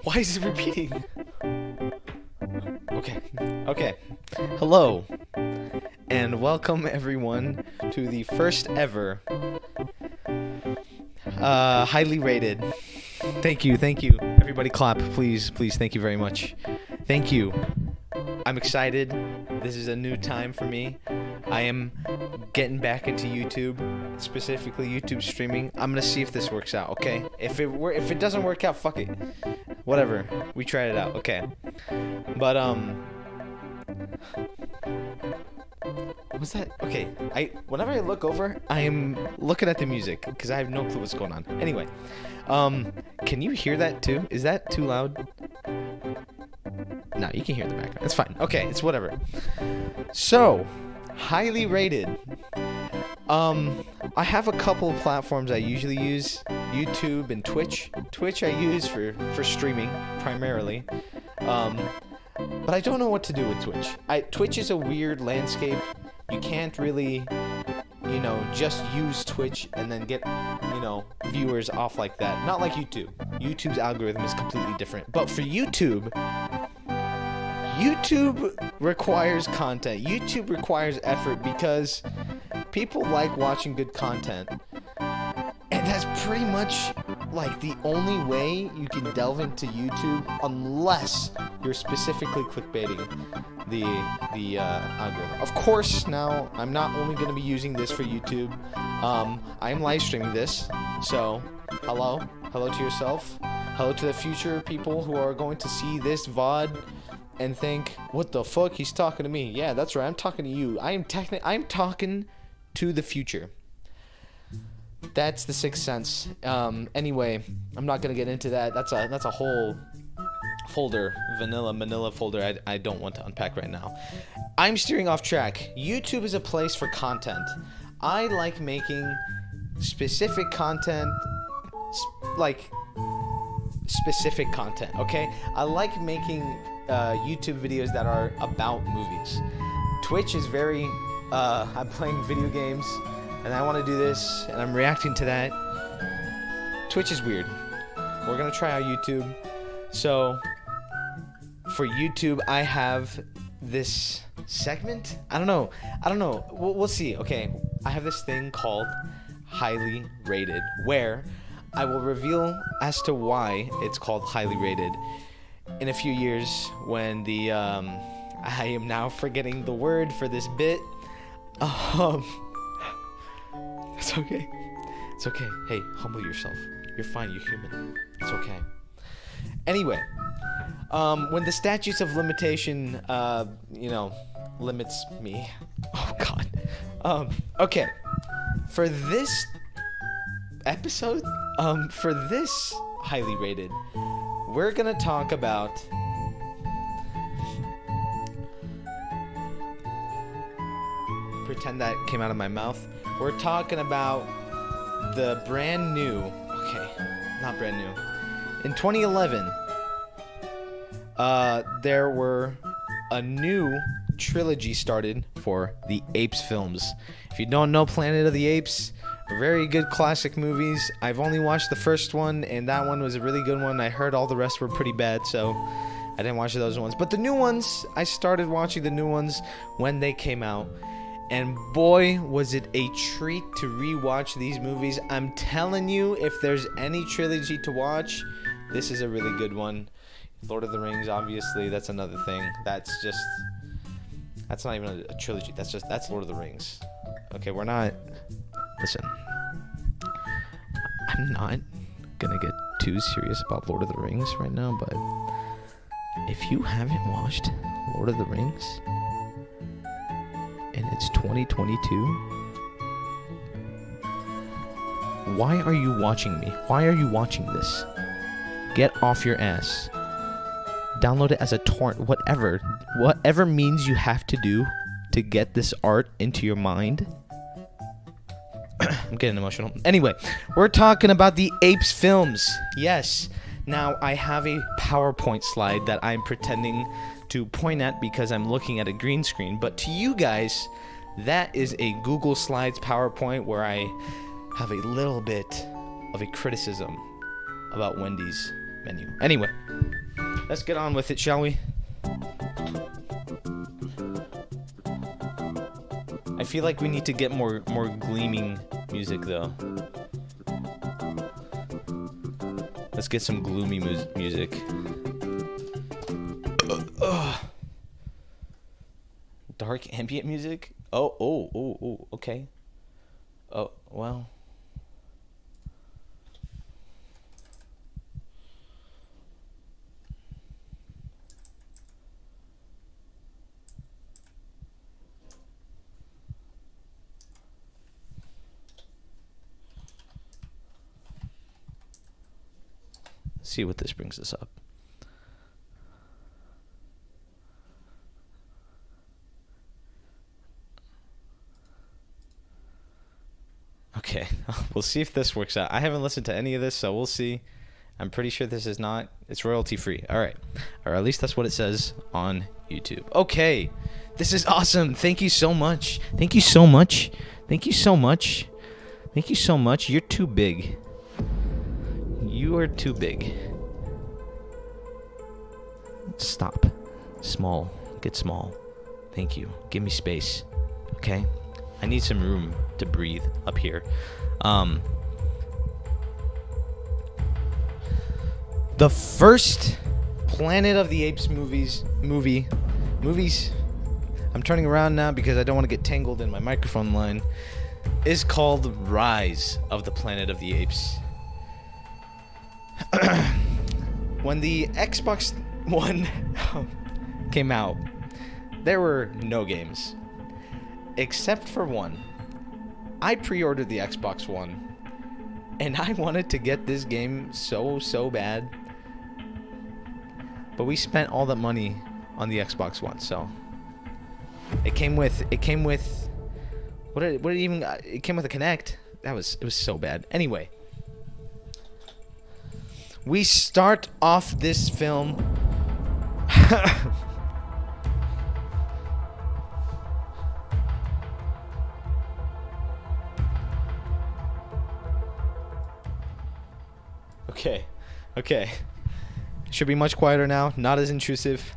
Why is it repeating? Okay. Okay. Hello. And welcome everyone to the first ever highly rated. Thank you. Everybody clap, please. Thank you very much. Thank you. I'm excited. This is a new time for me. I am getting back into YouTube, specifically YouTube streaming. I'm gonna see if this works out, okay? If it doesn't work out, fuck it. Whatever. We tried it out, okay. But what's that? Okay. Whenever I look over, I am looking at the music because I have no clue what's going on. Anyway, can you hear that too? Is that too loud? No, you can hear the background. It's fine. Okay, it's whatever. So, highly rated. I have a couple of platforms I usually use, YouTube and Twitch. Twitch I use for streaming primarily. But I don't know what to do with Twitch. Twitch is a weird landscape. You can't really, just use Twitch and then get, viewers off like that. Not like YouTube. YouTube's algorithm is completely different. But for YouTube requires content. YouTube requires effort because people like watching good content. And that's pretty much like the only way you can delve into YouTube unless you're specifically clickbaiting the algorithm. Of course, now I'm not only going to be using this for YouTube. I am live streaming this. So, hello to yourself. Hello to the future people who are going to see this VOD and think, what the fuck, he's talking to me. Yeah, that's right, I'm talking to you. I'm talking to the future. That's the sixth sense. Anyway, I'm not gonna get into that. That's a whole folder, manila folder I don't want to unpack right now. I'm steering off track. YouTube is a place for content. I like making specific content, specific content, okay? I like making YouTube videos that are about movies. Twitch is very, I'm playing video games, and I want to do this, and I'm reacting to that. Twitch is weird. We're gonna try out YouTube. So, for YouTube, I have this segment. I don't know. We'll see. Okay, I have this thing called Highly Rated, where I will reveal as to why it's called Highly Rated in a few years when the I am now forgetting the word for this bit. It's okay. It's okay. Hey, humble yourself. You're fine. You're human. It's okay. Anyway, when the statutes of limitation, limits me. Oh God. Okay. For this episode, for this highly rated, we're gonna talk about pretend that came out of my mouth. We're talking about the brand new, okay, not brand new. In 2011, there were a new trilogy started for the Apes films. If you don't know Planet of the Apes, very good classic movies. I've only watched the first one, and that one was a really good one. I heard all the rest were pretty bad, so I didn't watch those ones. But the new ones, I started watching the new ones when they came out. And boy, was it a treat to rewatch these movies. I'm telling you, if there's any trilogy to watch, this is a really good one. Lord of the Rings, obviously, that's another thing. That's not even a trilogy. That's Lord of the Rings. Okay, we're not... Listen. I'm not gonna get too serious about Lord of the Rings right now, but if you haven't watched Lord of the Rings, and it's 2022, why are you watching me? Why are you watching this? Get off your ass. Download it as a torrent, whatever means you have to do to get this art into your mind. I'm getting emotional. Anyway, we're talking about the Apes films. Yes. Now, I have a PowerPoint slide that I'm pretending to point at because I'm looking at a green screen. But to you guys, that is a Google Slides PowerPoint where I have a little bit of a criticism about Wendy's menu. Anyway, let's get on with it, shall we? I feel like we need to get more gleaming music, though. Let's get some gloomy music. Dark ambient music? Oh, okay. Oh, well. See what this brings us up. Okay, we'll see if this works out. I haven't listened to any of this, so we'll see. I'm pretty sure this is not, it's royalty free. All right, or at least that's what it says on YouTube. Okay, this is awesome. Thank you so much. Thank you so much. Thank you so much. Thank you so much. You're too big. You are too big. Stop. Small. Get small. Thank you. Give me space. Okay? I need some room to breathe up here. The first Planet of the Apes movies. I'm turning around now because I don't want to get tangled in my microphone line. Is called Rise of the Planet of the Apes. When the Xbox One came out, there were no games. Except for one. I pre-ordered the Xbox One, and I wanted to get this game so bad. But we spent all that money on the Xbox One, so it came with it came with a Kinect. It was so bad. Anyway, we start off this film Okay. Should be much quieter now, not as intrusive.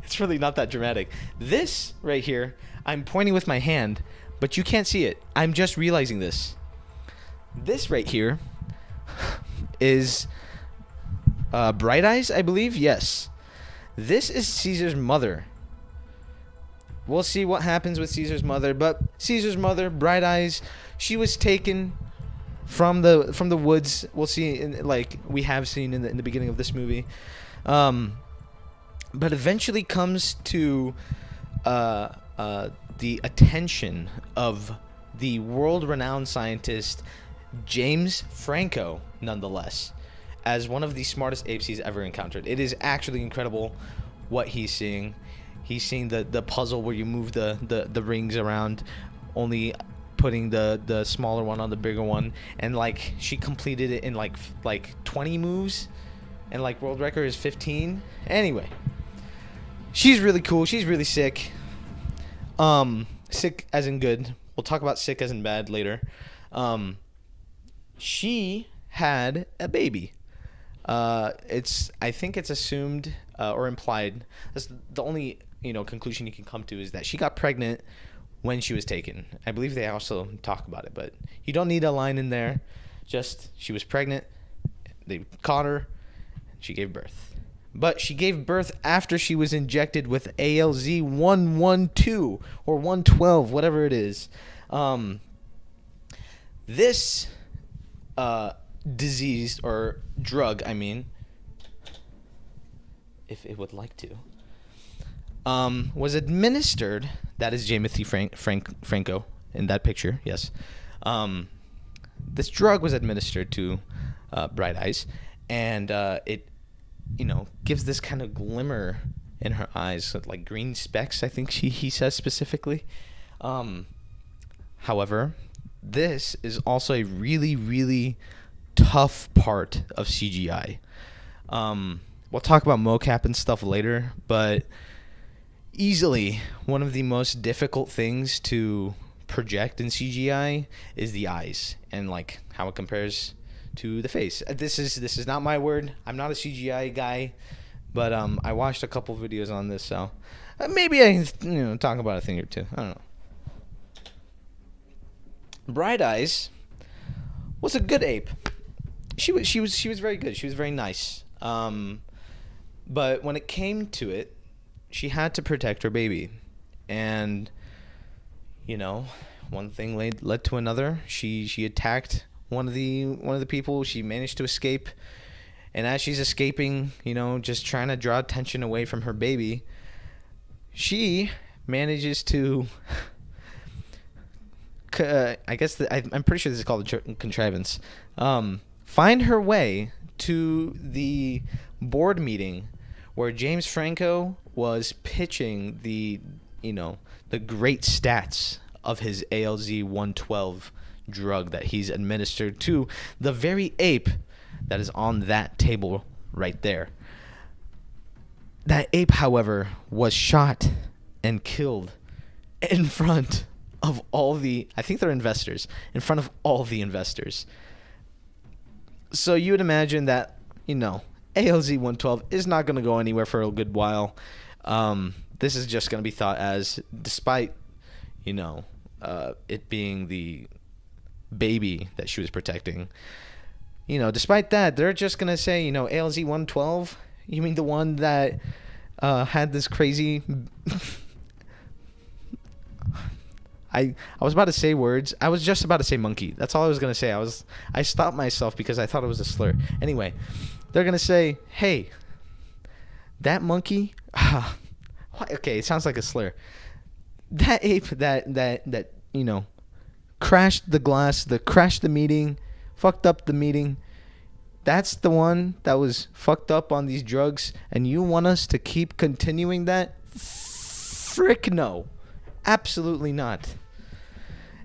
It's really not that dramatic. This right here, I'm pointing with my hand, but you can't see it. I'm just realizing this. This right here is Bright Eyes, I believe. Yes. This is Caesar's mother. We'll see what happens with Caesar's mother, but Caesar's mother, Bright Eyes, she was taken from the woods. We'll see, like we have seen in the beginning of this movie, but eventually comes to the attention of the world-renowned scientist James Franco, nonetheless, as one of the smartest apes he's ever encountered. It is actually incredible what he's seeing. He's seeing the puzzle where you move the rings around, only putting the smaller one on the bigger one, and like she completed it in like 20 moves, and like world record is 15. Anyway, she's really cool. She's really sick. Sick as in good. We'll talk about sick as in bad later. She had a baby. I think it's assumed or implied. That's the only conclusion you can come to, is that she got pregnant when she was taken. I believe they also talk about it, but you don't need a line in there. Just she was pregnant. They caught her. She gave birth. But she gave birth after she was injected with ALZ 112 or 112, whatever it is. This disease or drug, I mean, if it would like to, was administered. That is Jamie Franco in that picture. Yes, this drug was administered to Bright Eyes, and it, gives this kind of glimmer in her eyes, like green specks. I think he says specifically. However, this is also a really, really tough part of CGI. We'll talk about mocap and stuff later, but easily one of the most difficult things to project in CGI is the eyes and like how it compares to the face. This is not my word. I'm not a CGI guy, but I watched a couple videos on this, so maybe I can talk about a thing or two. I don't know. Bright Eyes was a good ape. She was very good. She was very nice. But when it came to it, she had to protect her baby, and one thing led to another. She attacked one of the people. She managed to escape, and as she's escaping, just trying to draw attention away from her baby, she manages to I'm pretty sure this is called a contrivance. Find her way to the board meeting where James Franco was pitching the great stats of his ALZ 112 drug that he's administered to the very ape that is on that table right there. That ape, however, was shot and killed in front of all the, I think they're investors, in front of all the investors. So you would imagine that, ALZ 112 is not going to go anywhere for a good while. This is just going to be thought as, despite, it being the baby that she was protecting, despite that, they're just going to say, ALZ 112, you mean the one that had this crazy... I was about to say words. I was just about to say monkey. That's all I was going to say. I stopped myself because I thought it was a slur. Anyway, they're going to say, hey, that monkey... okay, it sounds like a slur. That ape that crashed the glass, crashed the meeting, fucked up the meeting, that's the one that was fucked up on these drugs, and you want us to keep continuing that? Frick no. Absolutely not.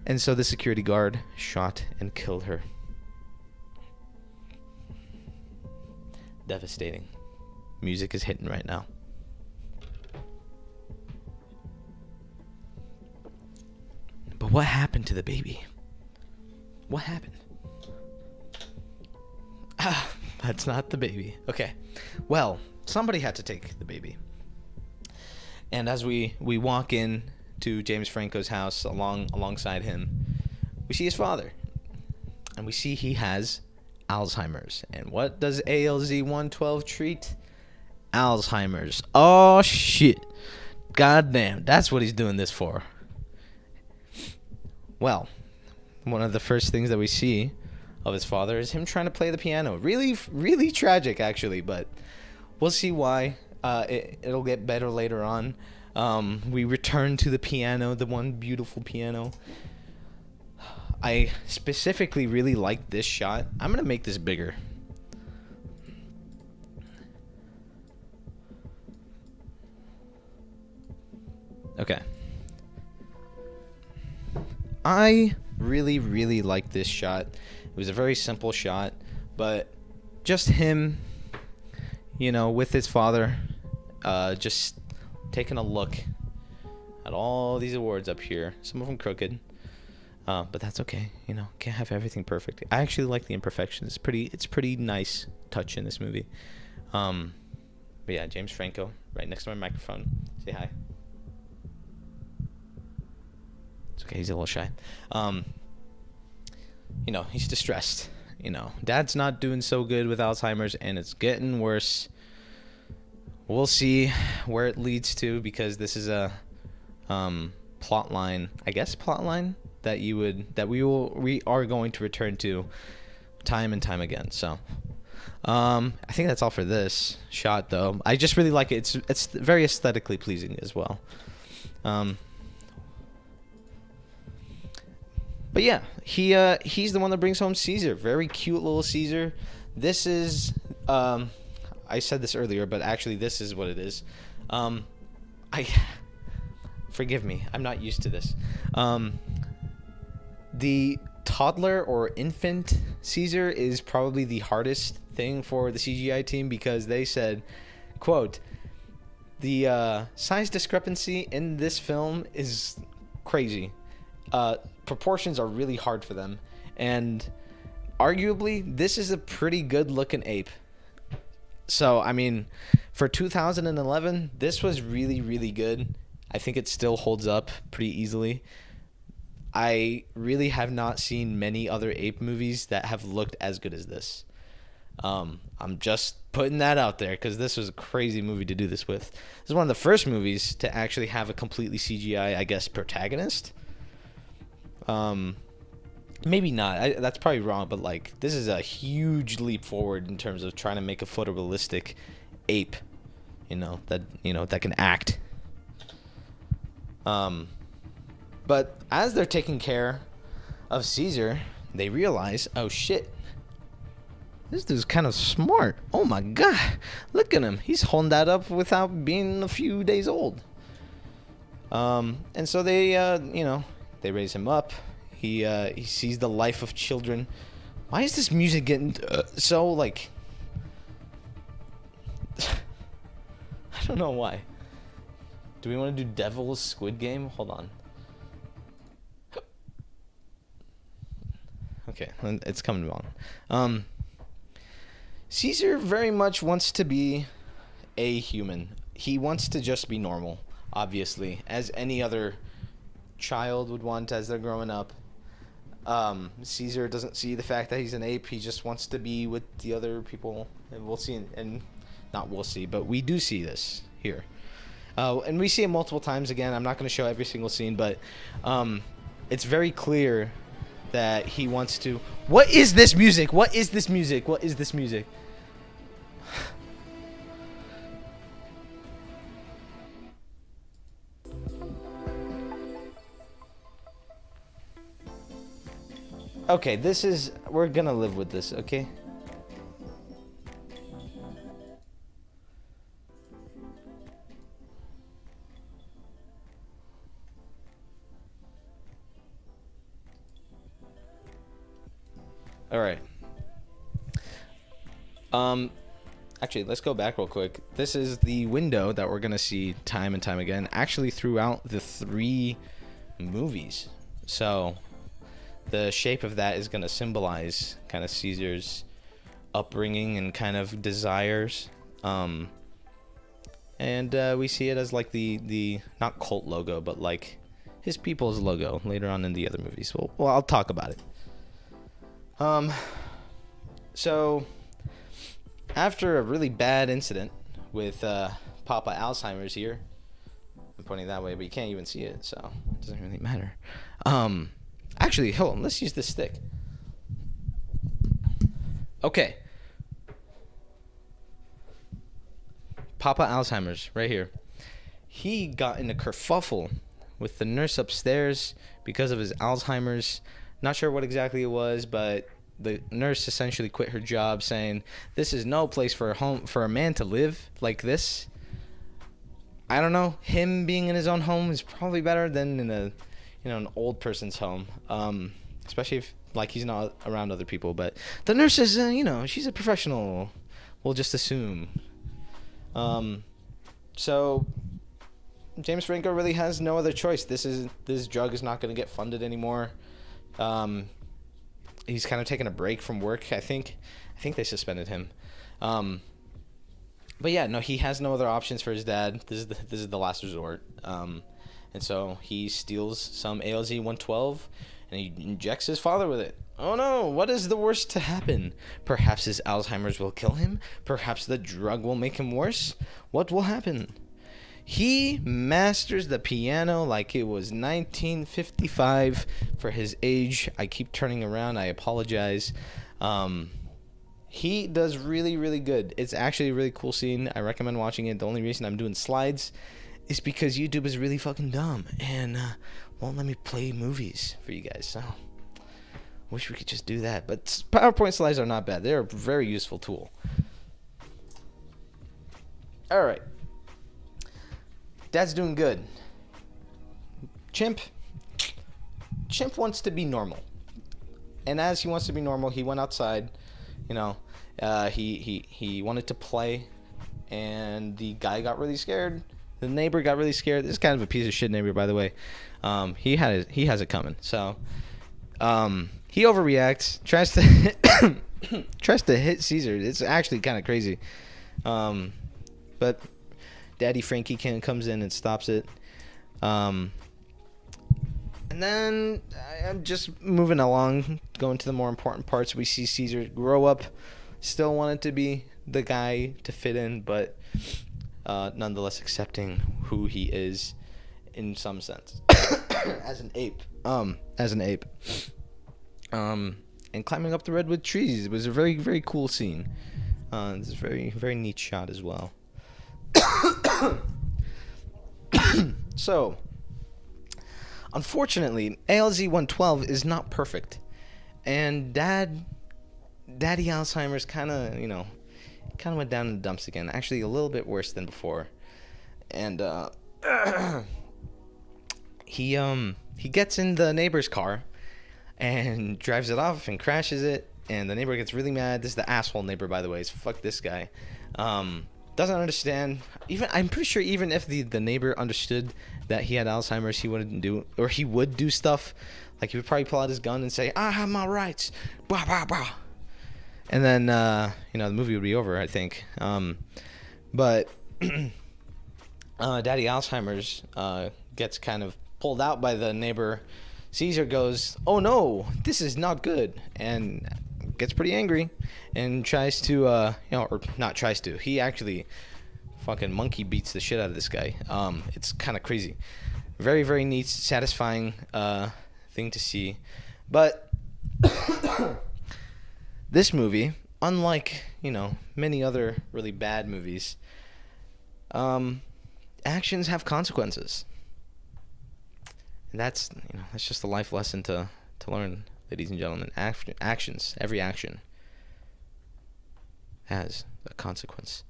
And so the security guard shot and killed her. Devastating. Music is hitting right now. But what happened to the baby? What happened? That's not the baby. Okay. Well, somebody had to take the baby. And as we walk in to James Franco's house alongside him, we see his father. And we see he has Alzheimer's. And what does ALZ 112 treat? Alzheimer's. Oh, shit. Goddamn. That's what he's doing this for. Well, one of the first things that we see of his father is him trying to play the piano. Really, really tragic, actually. But we'll see why. It'll get better later on. We return to the piano, the one beautiful piano. I specifically really like this shot. I'm going to make this bigger. Okay. I really, really liked this shot. It was a very simple shot, but just him, with his father, just taking a look at all these awards up here. Some of them crooked, but that's okay. Can't have everything perfect. I actually like the imperfections. It's pretty nice touch in this movie. But yeah, James Franco, right next to my microphone. Say hi. It's okay. He's a little shy. He's distressed. Dad's not doing so good with Alzheimer's, and it's getting worse. We'll see where it leads to, because this is a plot line that we are going to return to time and time again. So I think that's all for this shot, though. I just really like it. It's very aesthetically pleasing as well. But yeah, he's the one that brings home Caesar. Very cute little Caesar. This is I said this earlier, but actually this is what it is. Forgive me, I'm not used to this. The toddler or infant Caesar is probably the hardest thing for the CGI team, because they said, quote, the size discrepancy in this film is crazy. Proportions are really hard for them, and arguably this is a pretty good looking ape. So I mean, for 2011, this was really, really good. I think it still holds up pretty easily. I really have not seen many other ape movies that have looked as good as this. I'm just putting that out there, because this was a crazy movie to do this with. This is one of the first movies to actually have a completely CGI, I guess, protagonist. Maybe not. That's probably wrong, but like, this is a huge leap forward in terms of trying to make a photorealistic ape, that can act. But as they're taking care of Caesar, they realize, oh shit, this dude's kind of smart. Oh my god, look at him. He's holding that up without being a few days old. And so they, they raise him up. He sees the life of children. Why is this music getting so, like... I don't know why. Do we want to do Devil's Squid Game? Hold on. Okay, it's coming on. Caesar very much wants to be a human. He wants to just be normal, obviously, as any other child would want as they're growing up. Caesar doesn't see the fact that he's an ape. He just wants to be with the other people, and we'll see, and not we'll see, but we do see this here. And we see it multiple times again. I'm not going to show every single scene, but it's very clear that he wants to... What is this music? What is this music? What is this music? Okay, this is... We're gonna live with this, okay? Alright. Actually, let's go back real quick. This is the window that we're gonna see time and time again, actually throughout the 3 movies. So... the shape of that is going to symbolize kind of Caesar's upbringing and kind of desires. And we see it as like the not cult logo, but like his people's logo later on in the other movies. Well, I'll talk about it. So after a really bad incident with Papa Alzheimer's here, I'm pointing that way, but you can't even see it, so it doesn't really matter. Actually, hold on. Let's use this stick. Okay. Papa Alzheimer's, right here. He got in a kerfuffle with the nurse upstairs because of his Alzheimer's. Not sure what exactly it was, but the nurse essentially quit her job, saying, "This is no place for a man to live like this." I don't know. Him being in his own home is probably better than in an old person's home. especially if like he's not around other people. But the nurse is, she's a professional. We'll just assume. So James Franco really has no other choice. This drug is not going to get funded anymore. He's kind of taking a break from work. I think they suspended him. But yeah, no, he has no other options for his dad. This is the last resort. And so he steals some ALZ 112 and he injects his father with it. Oh no, what is the worst to happen? Perhaps his Alzheimer's will kill him? Perhaps the drug will make him worse? What will happen? He masters the piano like it was 1955 for his age. I keep turning around. I apologize. He does really, really good. It's actually a really cool scene. I recommend watching it. The only reason I'm doing slides is because YouTube is really fucking dumb and won't let me play movies for you guys. So wish we could just do that. But PowerPoint slides are not bad. They're a very useful tool. All right. Dad's doing good. Chimp wants to be normal. And as he wants to be normal, he went outside. He wanted to play, and the guy got really scared. The neighbor got really scared. This is kind of a piece of shit neighbor, by the way. He has it coming. So he overreacts, tries to hit Caesar. It's actually kind of crazy. But Daddy Frankie comes in and stops it. And then I'm just moving along, going to the more important parts. We see Caesar grow up, still wanted to be the guy to fit in, but nonetheless accepting who he is in some sense as an ape. And climbing up the redwood trees. It was a very, very cool scene. It's a very, very neat shot as well. So, unfortunately, ALZ 112 is not perfect, and Daddy Alzheimer's kind of went down in the dumps again. Actually, a little bit worse than before, and he gets in the neighbor's car and drives it off and crashes it, and the neighbor gets really mad. This is the asshole neighbor, by the way. So fuck this guy. Doesn't understand. I'm pretty sure even if the neighbor understood that he had Alzheimer's, he would do stuff. Like he would probably pull out his gun and say, "I have my rights," blah blah blah. And then the movie would be over, I think. But Daddy Alzheimer's gets kind of pulled out by the neighbor. Caesar goes, "Oh no, this is not good," and gets pretty angry and tries to or not tries to, he actually fucking monkey beats the shit out of this guy. It's kind of crazy. Very, very neat, satisfying thing to see. But this movie, unlike many other really bad movies, actions have consequences. And that's just a life lesson to learn, ladies and gentlemen. Actions, every action has a consequence.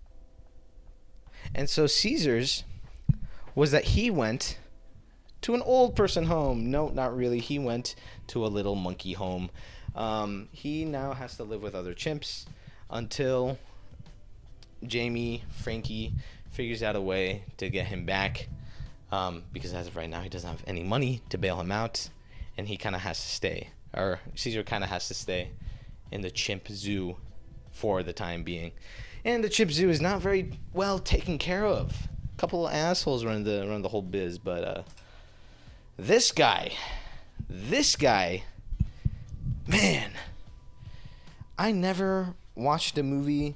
And so Caesar's was that he went to an old person home. No, not really. He went to a little monkey home. He now has to live with other chimps until Frankie figures out a way to get him back. Because as of right now, he doesn't have any money to bail him out, and he kind of has to stay. Or Caesar kind of has to stay in the chimp zoo for the time being. And the chimp zoo is not very well taken care of. A couple of assholes run the whole biz, but this guy, man, I never watched a movie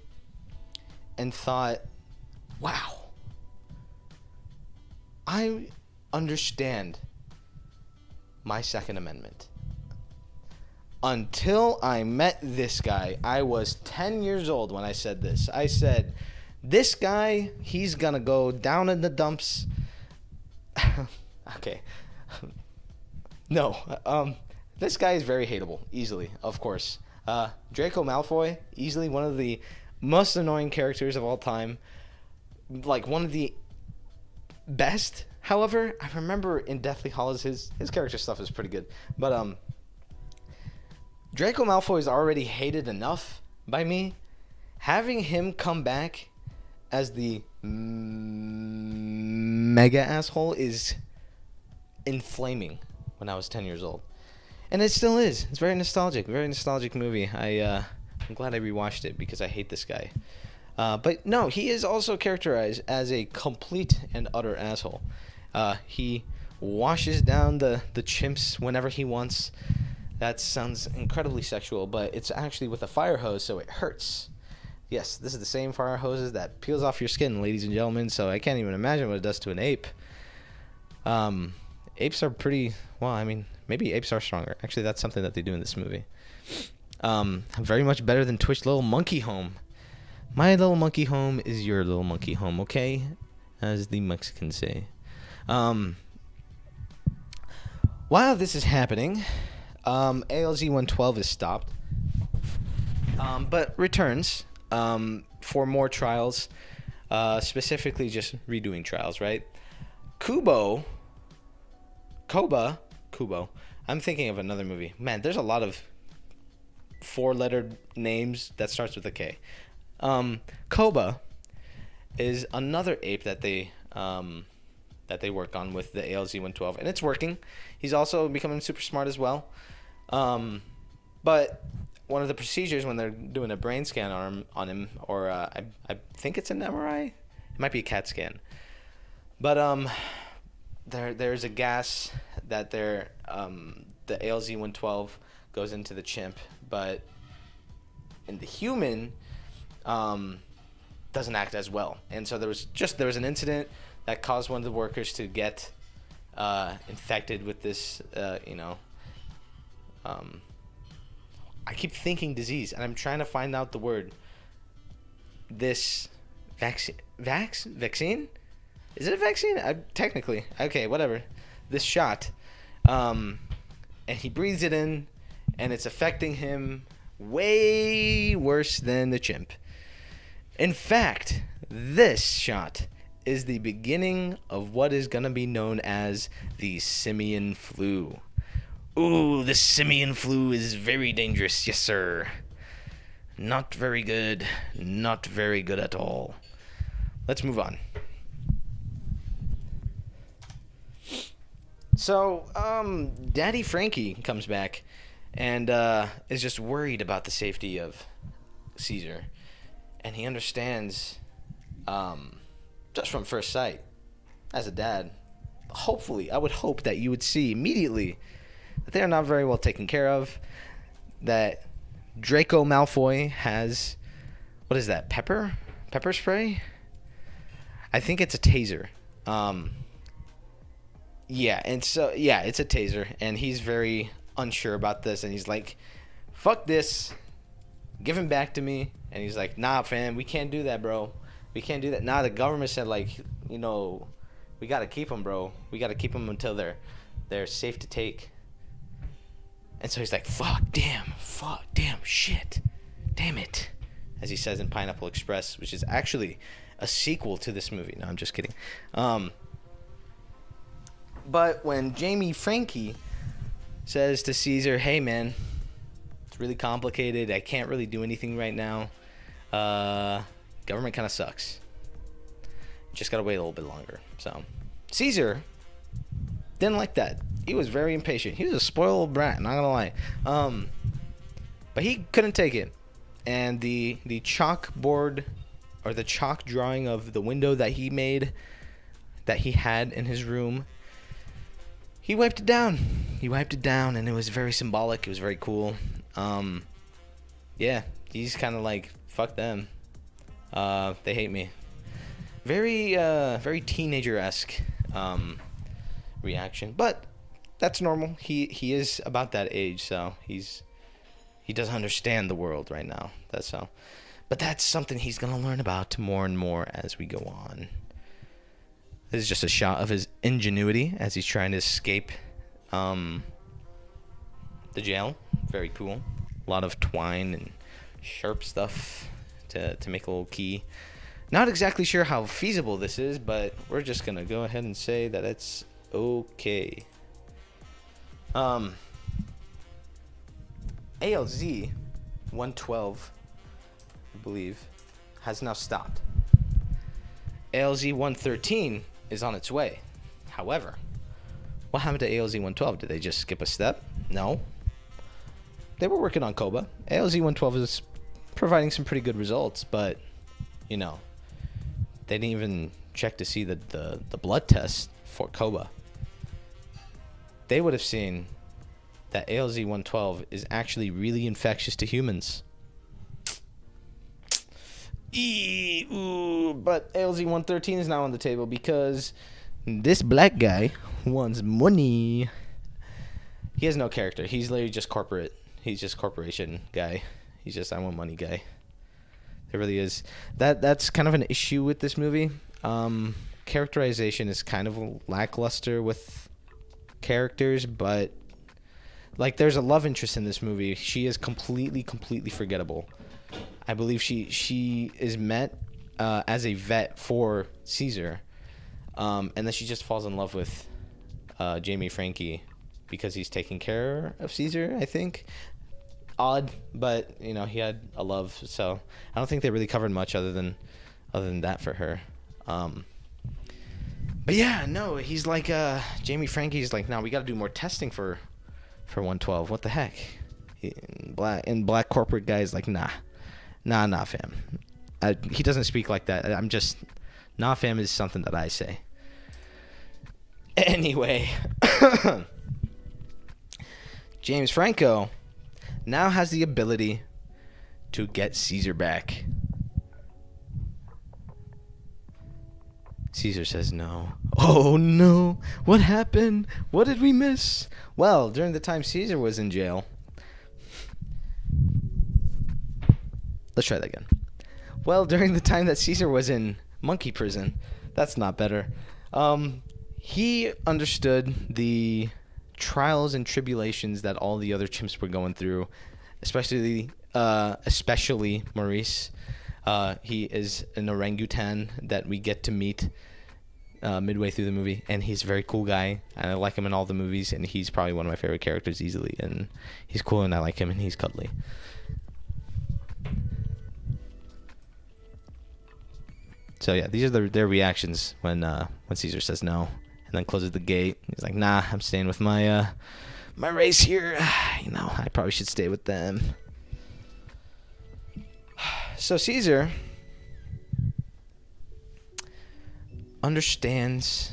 and thought, wow, I understand my Second Amendment. Until I met this guy. I was 10 years old when I said this. I said, this guy, he's gonna go down in the dumps. Okay. No. This guy is very hateable, easily, of course. Draco Malfoy, easily one of the most annoying characters of all time. Like, one of the best. However, I remember in Deathly Hallows, his character stuff is pretty good. But, Draco Malfoy is already hated enough by me. Having him come back as the mega asshole is inflaming when I was 10 years old. And it still is. It's very nostalgic. Very nostalgic movie. I'm glad I rewatched it because I hate this guy. But no, he is also characterized as a complete and utter asshole. He washes down the chimps whenever he wants. That sounds incredibly sexual, but it's actually with a fire hose, so it hurts. Yes, this is the same fire hoses that peels off your skin, ladies and gentlemen, so I can't even imagine what it does to an ape. Apes are pretty... Well, I mean, maybe apes are stronger. Actually, that's something that they do in this movie. Very much better than Twitch Little Monkey Home. My little monkey home is your little monkey home, okay? As the Mexicans say. While this is happening... ALZ-112 is stopped, but returns for more trials, specifically just redoing trials, right? Kubo. I'm thinking of another movie. Man, there's a lot of four-lettered names that starts with a K. Koba is another ape that they work on with the ALZ-112, and it's working. He's also becoming super smart as well. But one of the procedures when they're doing a brain scan on him, or I think it's an MRI, it might be a CAT scan. But there's a gas that the ALZ-112 goes into the chimp, but in the human doesn't act as well. And so there was an incident that caused one of the workers to get infected with this, I keep thinking disease, and I'm trying to find out the word. This vaccine? Is it a vaccine? Technically. Okay, whatever. This shot. And he breathes it in, and it's affecting him way worse than the chimp. In fact, this shot is the beginning of what is going to be known as the simian flu. Ooh, the simian flu is very dangerous, yes sir. Not very good. Not very good at all. Let's move on. So, Daddy Frankie comes back and is just worried about the safety of Caesar. And he understands, just from first sight, as a dad, hopefully, I would hope that you would see immediately that they are not very well taken care of, that Draco Malfoy has, what is that, pepper spray? I think it's a taser. It's a taser, and he's very unsure about this, and he's like, fuck this, give him back to me. And he's like, nah, fam, we can't do that, bro. We can't do that. Nah, the government said, like, we gotta keep them, bro. We gotta keep them until they're safe to take. And so he's like, fuck, damn, shit, damn it, as he says in Pineapple Express, which is actually a sequel to this movie. No, I'm just kidding. But when Jamie Frankie says to Caesar, hey, man, it's really complicated. I can't really do anything right now. Government kind of sucks. Just got to wait a little bit longer. So Caesar didn't like that. He was very impatient. He was a spoiled brat, not gonna lie. But he couldn't take it. And the chalkboard, or the chalk drawing of the window that he made, that he had in his room, he wiped it down. And it was very symbolic. It was very cool. Yeah, he's kind of like, fuck them. They hate me. Very teenager-esque reaction, but that's normal. He is about that age, so he doesn't understand the world right now. That's all. But that's something he's gonna learn about more and more as we go on. This is just a shot of his ingenuity as he's trying to escape the jail. Very cool. A lot of twine and sharp stuff to make a little key. Not exactly sure how feasible this is, but we're just gonna go ahead and say that it's okay. ALZ 112, I believe, has now stopped. ALZ 113 is on its way. However, what happened to ALZ 112? Did they just skip a step? No. They were working on Koba. ALZ 112 is providing some pretty good results, but, you know, they didn't even check to see the blood test for Koba. They would have seen that ALZ 112 is actually really infectious to humans. But ALZ 113 is now on the table because this black guy wants money. He has no character. He's literally just corporate. He's just corporation guy. He's just I want money guy. There really is. That's kind of an issue with this movie. Characterization is kind of lackluster with characters, but like there's a love interest in this movie. She is completely forgettable. I believe she is met as a vet for Caesar, and then she just falls in love with Jamie Frankie because he's taking care of Caesar, I think. Odd, but you know he had a love, so I don't think they really covered much other than that for her. But yeah, no, he's like Jamie Frankie's like, no, we got to do more testing for 112. What the heck? Black corporate guys like, nah, fam. He doesn't speak like that. I'm just, nah, fam is something that I say. Anyway, James Franco now has the ability to get Caesar back. Caesar says no. Oh no, what happened? What did we miss? Well, during the time Caesar was in jail. Let's try that again. Well, during the time that Caesar was in monkey prison, that's not better. He understood the trials and tribulations that all the other chimps were going through, especially Maurice. He is an orangutan that we get to meet midway through the movie, and he's a very cool guy, and I like him in all the movies, and he's probably one of my favorite characters easily, and he's cool, and I like him, and he's cuddly. So yeah, these are their reactions when Caesar says no, and then closes the gate. He's like, nah, I'm staying with my race here. You know, I probably should stay with them. So Caesar understands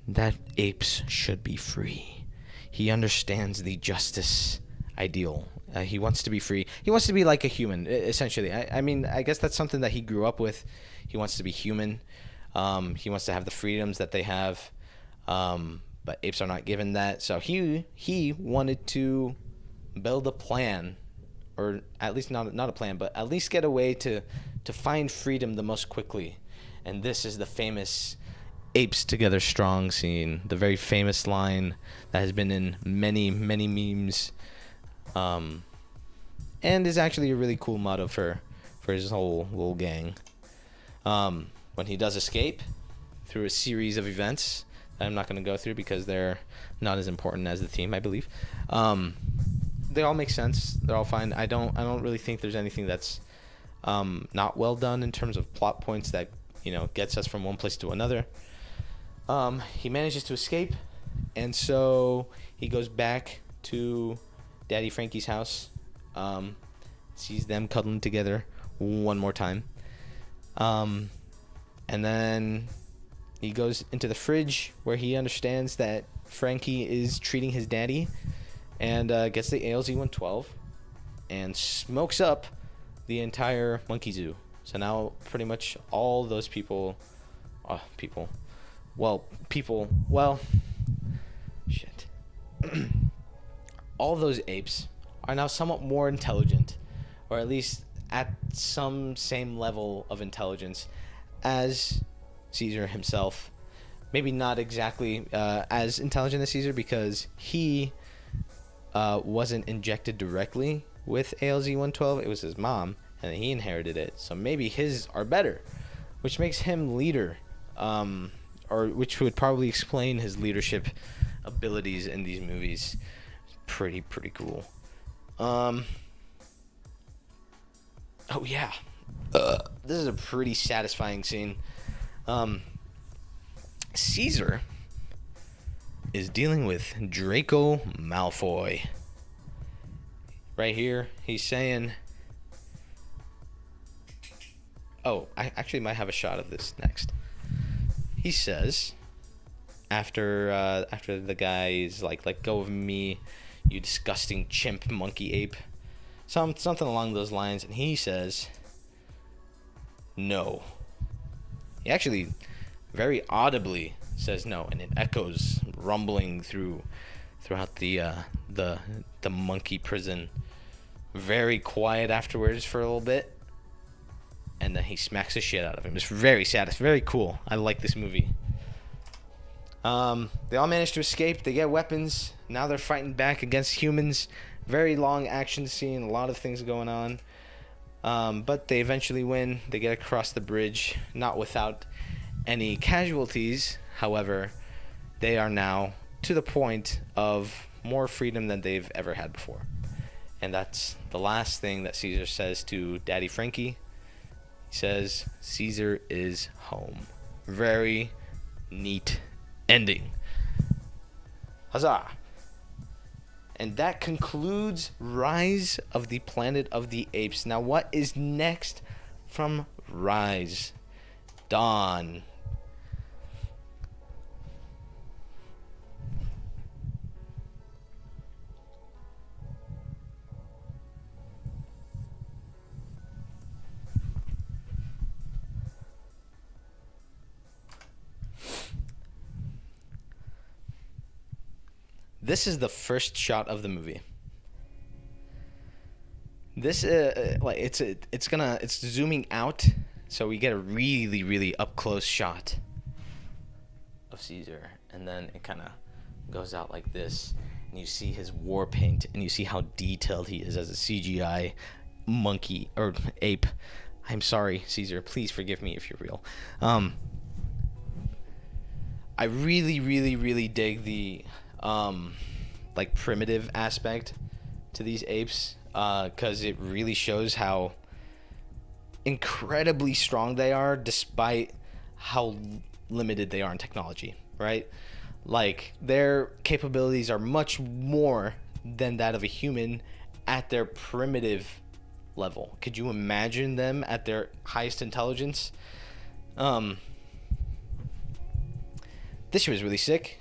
that apes should be free. He understands the justice ideal. He wants to be free. He wants to be like a human, essentially. I mean, I guess that's something that he grew up with. He wants to be human. He wants to have the freedoms that they have. But apes are not given that. So he wanted to build a plan, or at least not a plan, but at least get a way to find freedom the most quickly. And this is the famous Apes Together Strong scene, the very famous line that has been in many memes, and is actually a really cool motto for his whole little gang. When he does escape through a series of events that I'm not going to go through because they're not as important as the theme, I believe. They all make sense. They're all fine. I don't really think there's anything that's not well done in terms of plot points that, you know, gets us from one place to another. He manages to escape, and so he goes back to Daddy Frankie's house, sees them cuddling together one more time, and then he goes into the fridge where he understands that Frankie is treating his daddy, and gets the ALZ 112 and smokes up the entire monkey zoo. So now pretty much all those people, shit. All those apes are now somewhat more intelligent, or at least at some same level of intelligence as Caesar himself. Maybe not exactly as intelligent as Caesar, because he wasn't injected directly with ALZ 112. It was his mom, and he inherited it. So maybe his are better, which makes him leader, or which would probably explain his leadership abilities in these movies. Pretty cool. Oh yeah, this is a pretty satisfying scene. Caesar is dealing with Draco Malfoy. Right here, he's saying... Oh, I actually might have a shot of this next. He says, after the guy is like, "Let go of me, you disgusting chimp monkey ape," something along those lines, and he says, "No." He actually very audibly says no, and it echoes, rumbling throughout the monkey prison. Very quiet afterwards for a little bit, and then he smacks the shit out of him. It's very sad. It's very cool. I like this movie. They all manage to escape. They get weapons. Now they're fighting back against humans. Very long action scene. A lot of things going on. But they eventually win. They get across the bridge, not without any casualties. However, they are now to the point of more freedom than they've ever had before. And that's the last thing that Caesar says to Daddy Frankie. He says, "Caesar is home." Very neat ending. Huzzah! And that concludes Rise of the Planet of the Apes. Now, what is next from Rise? Dawn. This is the first shot of the movie. This it's zooming out, so we get a really, really up close shot of Caesar, and then it kind of goes out like this, and you see his war paint, and you see how detailed he is as a CGI monkey or ape. I'm sorry, Caesar. Please forgive me if you're real. I really, really, really dig the like primitive aspect to these apes, because it really shows how incredibly strong they are despite how limited they are in technology, right? Like, their capabilities are much more than that of a human at their primitive level. Could you imagine them at their highest intelligence? This shit was really sick.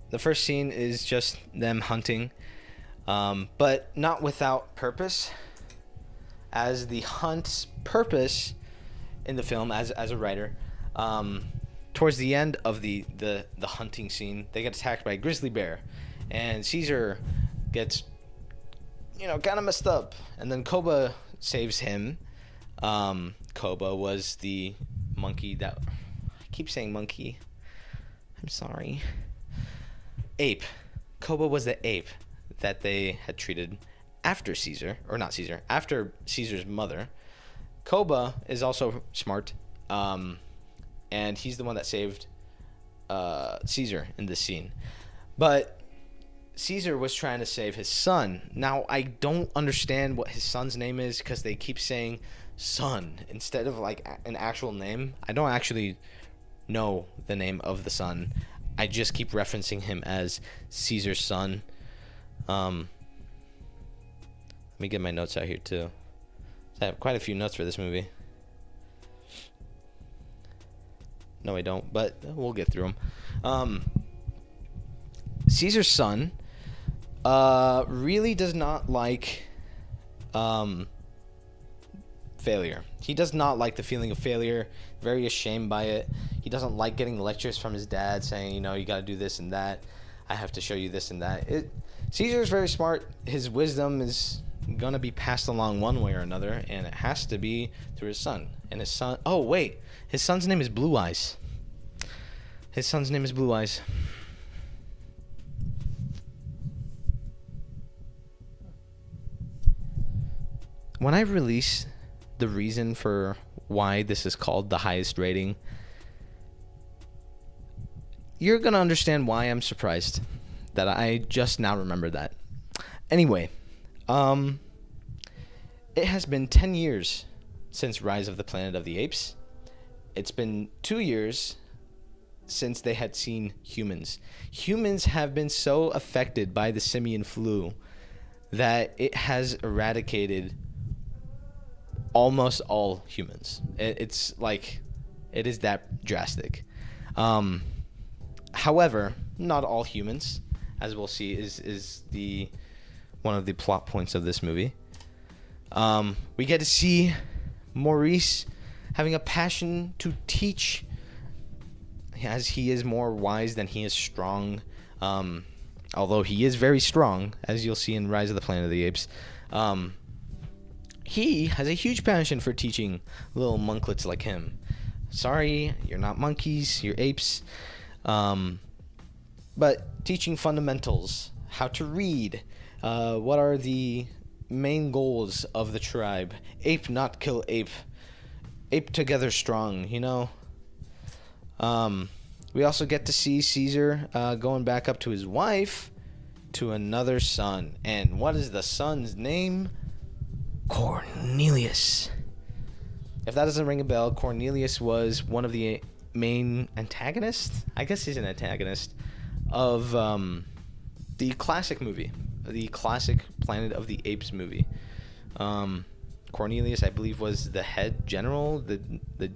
The first scene is just them hunting, but not without purpose, as the hunt's purpose in the film, as a writer, towards the end of the hunting scene, they get attacked by a grizzly bear, and Caesar gets, kind of messed up, and then Koba saves him. Koba was the monkey that... I keep saying monkey. I'm sorry. Ape. Koba was the ape that they had treated after Caesar, or not Caesar, after Caesar's mother. Koba is also smart, and he's the one that saved Caesar in this scene. But Caesar was trying to save his son. Now, I don't understand what his son's name is, because they keep saying son instead of like an actual name. I don't actually know the name of the son. I just keep referencing him as Caesar's son. Let me get my notes out here too. I have quite a few notes for this movie. No, I don't, but we'll get through them. Caesar's son really does not like failure. He does not like the feeling of failure. Very ashamed by it. He doesn't like getting lectures from his dad saying, you got to do this and that. I have to show you this and that. Caesar is very smart. His wisdom is going to be passed along one way or another, and it has to be through his son. And his son... Oh, wait. His son's name is Blue Eyes. His son's name is Blue Eyes. When I release the reason for why this is called the highest rating, you're going to understand why I'm surprised that I just now remember that. Anyway, Um, it has been 10 years since Rise of the Planet of the Apes. It's been 2 years since they had seen humans. Humans have been so affected by the simian flu that it has eradicated almost all humans. It's like, it is that drastic. However, not all humans, as we'll see, is the one of the plot points of this movie. We get to see Maurice having a passion to teach, as he is more wise than he is strong. Although he is very strong, as you'll see in Rise of the Planet of the Apes. He has a huge passion for teaching little monklets like him. Sorry, you're not monkeys, you're apes. But teaching fundamentals, how to read, what are the main goals of the tribe. Ape not kill ape. Ape together strong, you know. We also get to see Caesar going back up to his wife, to another son. And what is the son's name? Cornelius. If that doesn't ring a bell, Cornelius was one of the main antagonists. I guess he's an antagonist of the classic movie, the classic Planet of the Apes movie. Cornelius, I believe, was the head general. I'm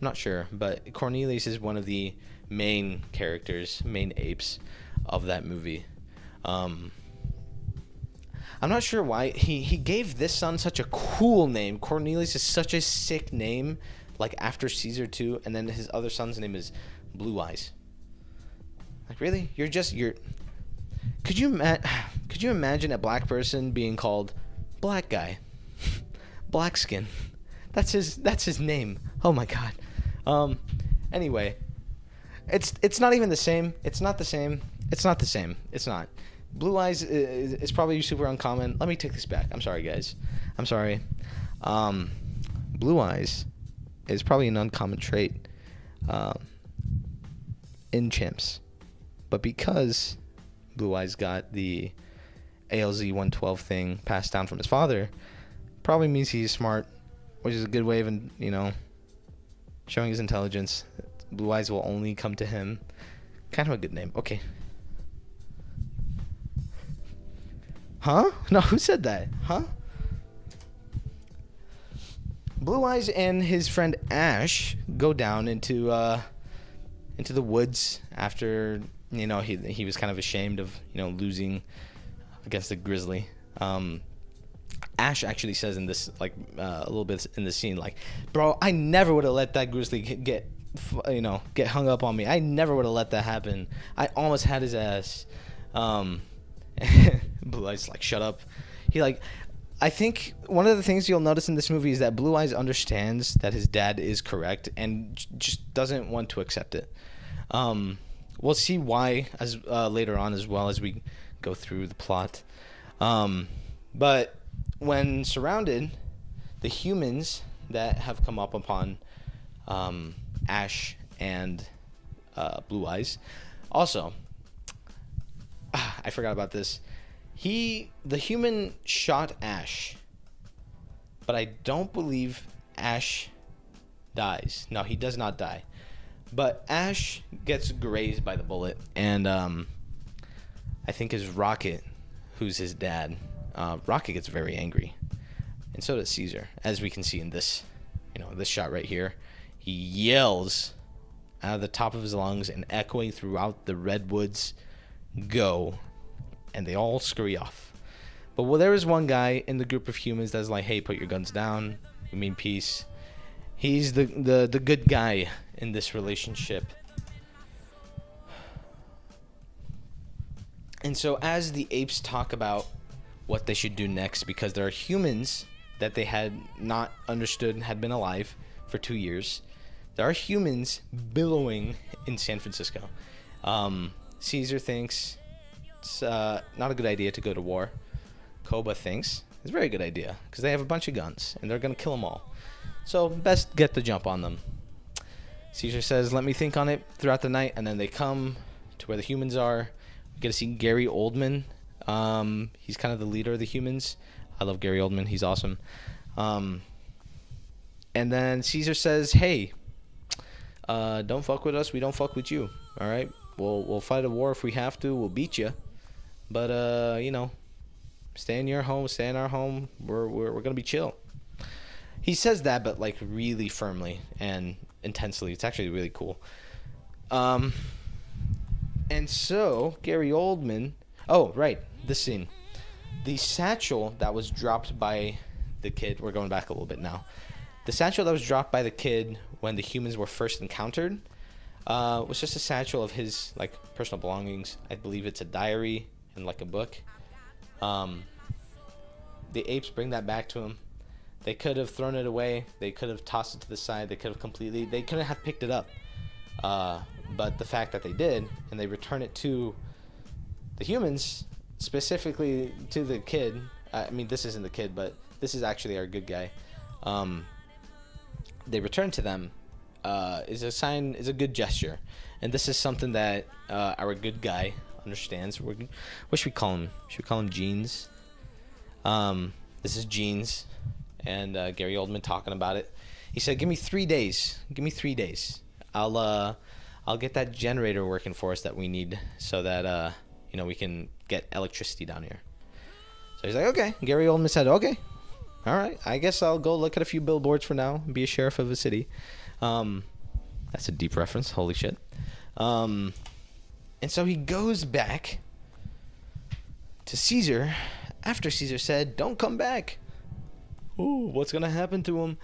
not sure, but Cornelius is one of the main characters, main apes of that movie. I'm not sure why he gave this son such a cool name. Cornelius is such a sick name, like after Caesar too, and then his other son's name is Blue Eyes. Like, really? Could you imagine a black person being called Black Guy? Black Skin. That's his name. Oh my god. Anyway, it's not even the same. It's not the same. It's not the same. It's not. Blue Eyes is probably super uncommon. Let me take this back. I'm sorry, guys. I'm sorry. Blue Eyes is probably an uncommon trait in chimps. But because Blue Eyes got the ALZ 112 thing passed down from his father, probably means he's smart, which is a good way of, showing his intelligence. Blue Eyes will only come to him. Kind of a good name. Okay. Huh? No, who said that? Huh? Blue Eyes and his friend Ash go down into the woods after, he was kind of ashamed of, losing against the grizzly. Ash actually says in this, a little bit in the scene, bro, I never would have let that grizzly get hung up on me. I never would have let that happen. I almost had his ass. Blue Eyes shut up. I think one of the things you'll notice in this movie is that Blue Eyes understands that his dad is correct and just doesn't want to accept it. We'll see why as later on, as well as we go through the plot. But when surrounded, the humans that have come up upon Ash and Blue Eyes. Also, I forgot about this. The human shot Ash, but I don't believe Ash dies. No, he does not die. But Ash gets grazed by the bullet, and I think his Rocket, who's his dad, Rocket gets very angry, and so does Caesar, as we can see in this, this shot right here. He yells out of the top of his lungs and echoing throughout the redwoods, "Go!" And they all scurry off. But there is one guy in the group of humans that's like, "Hey, put your guns down. We mean peace." He's the good guy in this relationship. And so as the apes talk about what they should do next, because there are humans that they had not understood and had been alive for 2 years, there are humans billowing in San Francisco. Caesar thinks it's not a good idea to go to war. Koba thinks it's a very good idea because they have a bunch of guns and they're going to kill them all. So best get the jump on them. Caesar says, "Let me think on it throughout the night," and then they come to where the humans are. We get to see Gary Oldman He's kind of the leader of the humans. I love Gary Oldman. He's awesome. And then Caesar says, hey, don't fuck with us. We don't fuck with you. All right? We'll fight a war if we have to. We'll beat you. But, you know, stay in your home. Stay in our home. We're going to be chill. He says that, but, like, really firmly and intensely. It's actually really cool. And so, Gary Oldman... Oh, right. This scene. The satchel that was dropped by the kid... We're going back a little bit now. The satchel that was dropped by the kid when the humans were first encountered was just a satchel of his, like, personal belongings. I believe it's a diary and, like, a book. The apes bring that back to him. They could have thrown it away. They could have tossed it to the side. They could have completely... They couldn't have picked it up. But the fact that they did, and they return it to the humans, specifically to the kid... I mean, this isn't the kid, but this is actually our good guy. They return to them is a sign, is a good gesture, and this is something that our good guy understands. What should we call him? Should we call him Jeans? This is Jeans, and Gary Oldman talking about it. He said, "Give me 3 days. Give me 3 days. I'll get that generator working for us that we need, so that you know, we can get electricity down here." So he's like, "Okay." Gary Oldman said, "Okay. All right, I guess I'll go look at a few billboards for now and be a sheriff of a city." That's a deep reference. Holy shit. And so he goes back to Caesar after Caesar said, "Don't come back." Ooh, what's going to happen to him?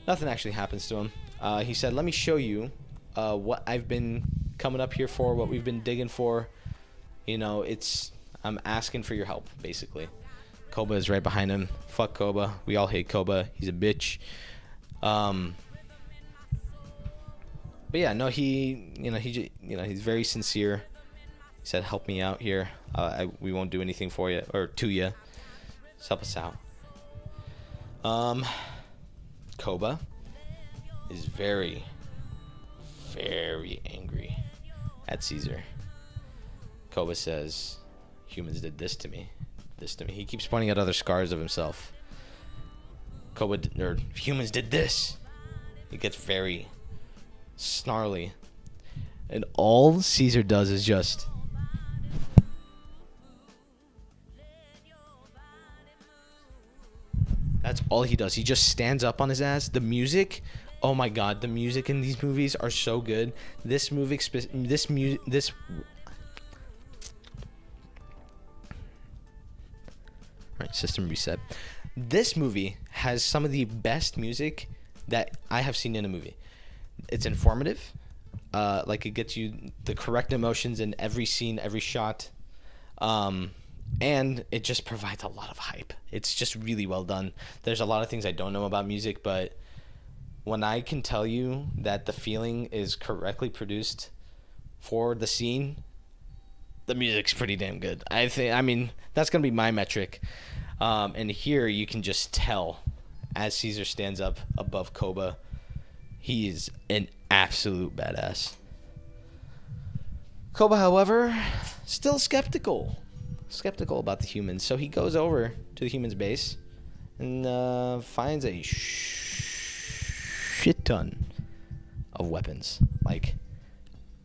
Nothing actually happens to him. He said, "Let me show you what I've been coming up here for, what we've been digging for. You know, I'm asking for your help, basically." Koba is right behind him. Fuck Koba. We all hate Koba. He's a bitch. But yeah, no, he's very sincere. He said, "Help me out here. We won't do anything for you or to you. Just help us out." Koba is very, very angry at Caesar. Koba says, "Humans did this to me. This to me." He keeps pointing at other scars of himself. Humans did this. It gets very snarly, and all Caesar does is just that's all he does. He just stands up on his ass. The music, oh my god, the music in these movies are so good. This movie, Right, system reset. This movie has some of the best music that I have seen in a movie. It's informative. Like, it gets you the correct emotions in every scene, every shot. And it just provides a lot of hype. It's just really well done. There's a lot of things I don't know about music, but when I can tell you that the feeling is correctly produced for the scene, the music's pretty damn good. I mean, that's going to be my metric. And here you can just tell, as Caesar stands up above Koba, he is an absolute badass. Koba, however, still skeptical about the humans. So he goes over to the humans' base and finds a shit ton of weapons, like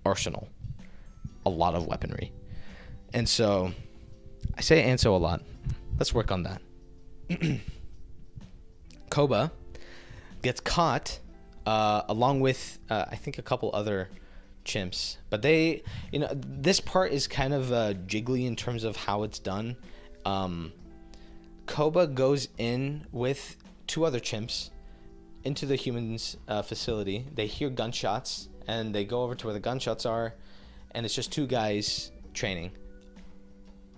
arsenal, a lot of weaponry. And so, I say "and so" a lot. Let's work on that. Koba gets caught along with, I think, a couple other chimps. But they, this part is kind of jiggly in terms of how it's done. Koba goes in with 2 other chimps into the humans' facility. They hear gunshots, and they go over to where the gunshots are, and it's just 2 guys training.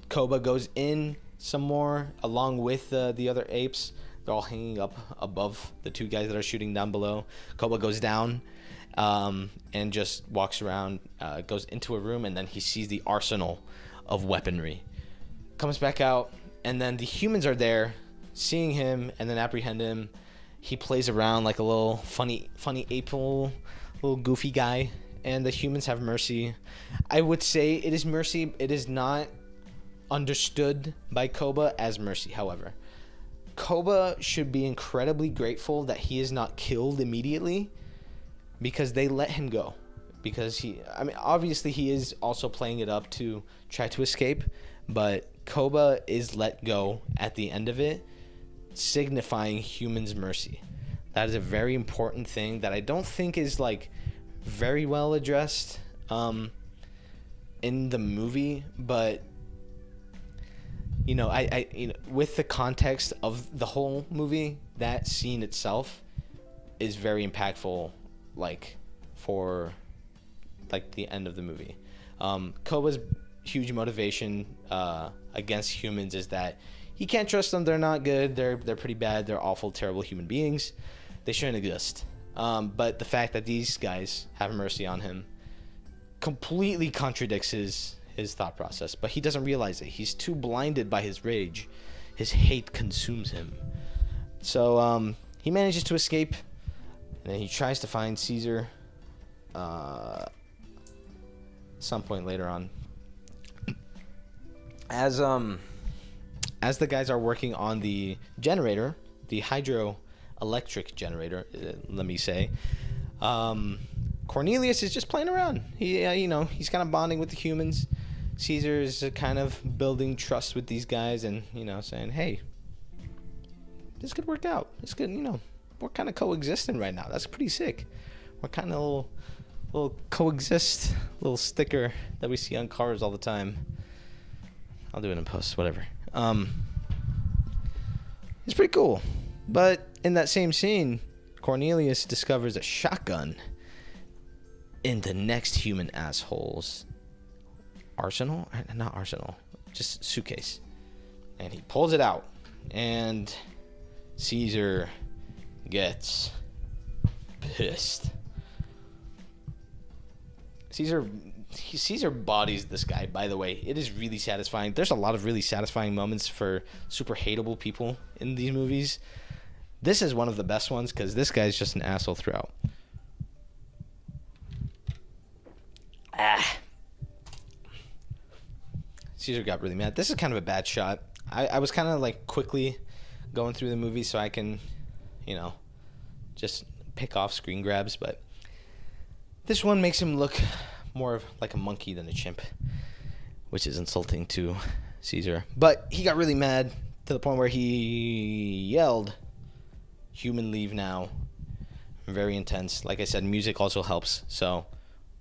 Koba goes in some more along with the other apes. They're all hanging up above the 2 guys that are shooting down below. Koba goes down and just walks around, goes into a room, and then he sees the arsenal of weaponry. Comes back out, and then the humans are there seeing him and then apprehend him. He plays around like a little funny ape, little goofy guy, and the humans have mercy. I would say it is mercy. It is not understood by Koba as mercy, however. Koba should be incredibly grateful that he is not killed immediately because they let him go. Because obviously he is also playing it up to try to escape, but Koba is let go at the end of it, signifying humans' mercy. That is a very important thing that I don't think is like very well addressed in the movie, but I with the context of the whole movie, that scene itself is very impactful, like for like the end of the movie. Koba's huge motivation against humans is that he can't trust them. They're not good. They're pretty bad. They're awful, terrible human beings. They shouldn't exist. But the fact that these guys have mercy on him completely contradicts his thought process. But he doesn't realize it. He's too blinded by his rage. His hate consumes him. So he manages to escape, and then he tries to find Caesar some point later on. As the guys are working on the generator, the hydroelectric generator, let me say, Cornelius is just playing around. He's kind of bonding with the humans. Caesar is kind of building trust with these guys and, saying, hey, this could work out. This could, we're kind of coexisting right now. That's pretty sick. We're kind of little coexist, little sticker that we see on cars all the time. I'll do it in post, whatever. It's pretty cool. But in that same scene, Cornelius discovers a shotgun in the next human asshole's arsenal? Not arsenal, just suitcase. And he pulls it out, and Caesar gets pissed. Caesar bodies this guy, by the way. It is really satisfying. There's a lot of really satisfying moments for super hateable people in these movies. This is one of the best ones because this guy's just an asshole throughout. Caesar got really mad. This is kind of a bad shot. I was kind of like quickly going through the movie so I can, just pick off screen grabs, but this one makes him look more like a monkey than a chimp, which is insulting to Caesar. But he got really mad to the point where he yelled, "Human, leave now." Very intense. Like I said, music also helps, so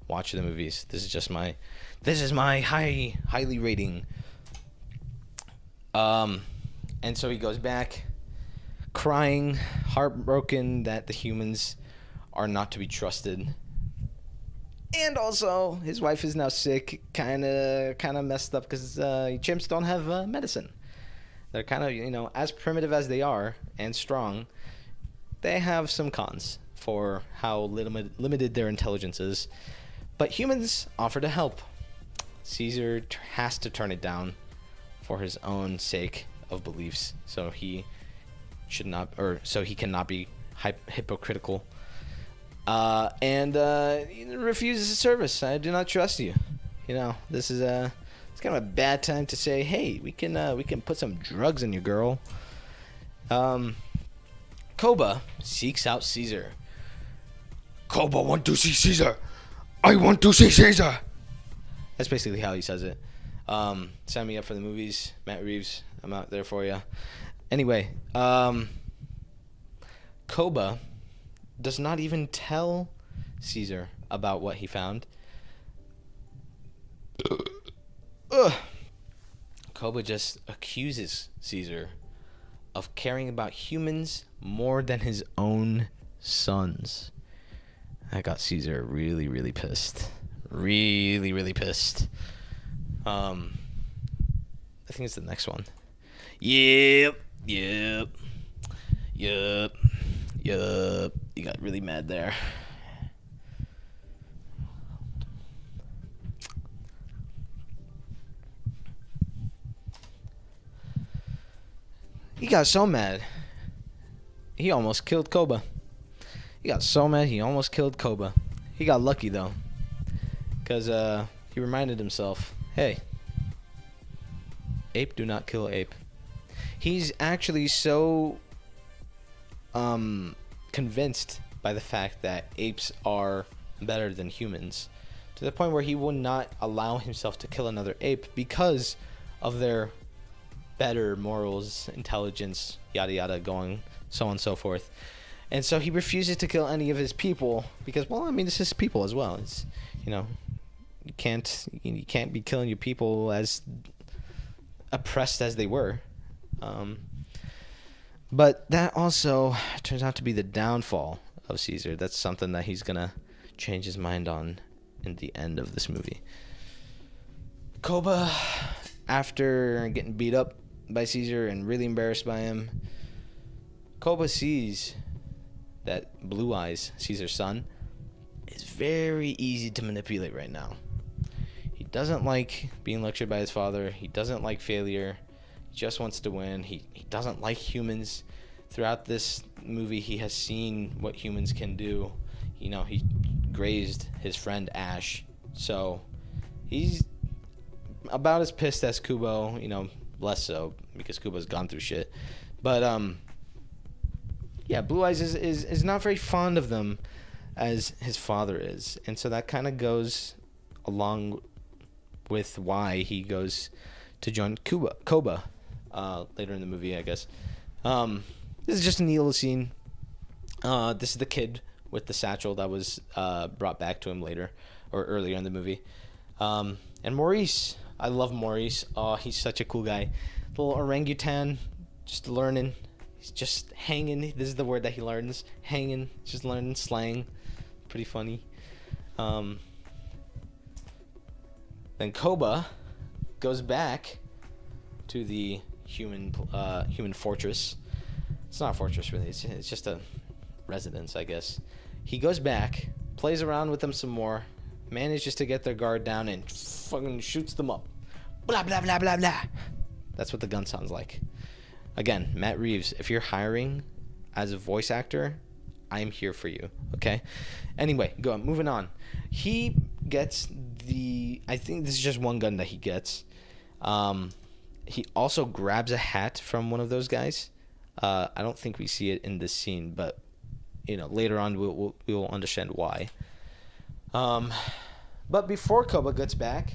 watch the movies. This is my highly rating. And so he goes back crying, heartbroken that the humans are not to be trusted. And also, his wife is now sick, kind of messed up because chimps don't have medicine. They're kind of, as primitive as they are and strong, they have some cons for how limited their intelligence is. But humans offer to help. Caesar has to turn it down for his own sake of beliefs, so he cannot be hypocritical. And refuses service. I do not trust you. This is it's kind of a bad time to say, hey, we can put some drugs in you, girl. Koba seeks out Caesar. Koba want to see Caesar. I want to see Caesar. That's basically how he says it. Sign me up for the movies, Matt Reeves. I'm out there for you. Anyway, Koba does not even tell Caesar about what he found. Koba just accuses Caesar of caring about humans more than his own sons. That got Caesar really, really pissed. Really, really pissed. I think it's the next one. Yep. You got really mad there. He got so mad, he almost killed Koba. He got so mad, he almost killed Koba. He got lucky, though, because he reminded himself, hey, Ape, do not kill ape. He's actually so convinced by the fact that apes are better than humans, to the point where he will not allow himself to kill another ape because of their better morals, intelligence, yada yada, going so on and so forth. And so he refuses to kill any of his people because, well, I mean, this is people as well. It's, you know, you can't be killing your people as oppressed as they were. But that also turns out to be the downfall of Caesar. That's something that he's gonna change his mind on in the end of this movie. Koba, after getting beat up by Caesar and really embarrassed by him, Koba sees that Blue Eyes, Caesar's son, is very easy to manipulate right now. He doesn't like being lectured by his father. He doesn't like failure. He just wants to win. He doesn't like humans. Throughout this movie, he has seen what humans can do. You know, he grazed his friend Ash. So he's about as pissed as Kubo, you know, less so because Kubo's gone through shit. But yeah, Blue Eyes is not very fond of them as his father is. And so that kind of goes along with why he goes to join Koba later in the movie, I guess. This is just a neat little scene. This is the kid with the satchel that was brought back to him later, or earlier in the movie. And Maurice. I love Maurice. Oh, he's such a cool guy. Little orangutan, just learning. He's just hanging. This is the word that he learns. Hanging. Just learning slang. Pretty funny. Then Koba goes back to the human fortress. It's not a fortress, really. It's just a residence, I guess. He goes back, plays around with them some more, manages to get their guard down, and fucking shoots them up. Blah, blah, blah, blah, blah. That's what the gun sounds like. Again, Matt Reeves, if you're hiring as a voice actor, I'm here for you, okay? Anyway, moving on. He gets I think this is just one gun that he gets. He also grabs a hat from one of those guys. I don't think we see it in this scene, but you know, later on we will understand why. But before Koba gets back,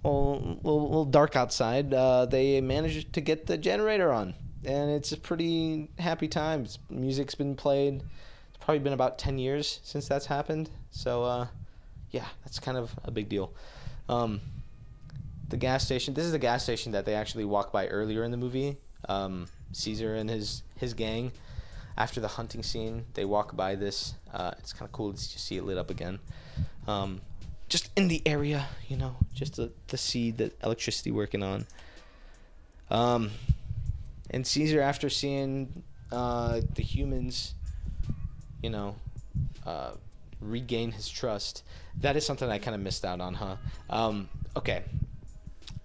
a little dark outside, they managed to get the generator on, and it's a pretty happy time. Music's been played. It's probably been about 10 years since that's happened, so yeah, that's kind of a big deal. The gas station. This is the gas station that they actually walk by earlier in the movie. Caesar and his gang. After the hunting scene, they walk by this. It's kind of cool to see it lit up again. Just in the area, you know, just to see the electricity working on. And Caesar, after seeing the humans, you know, regain his trust, that is something I kind of missed out on, huh? Okay.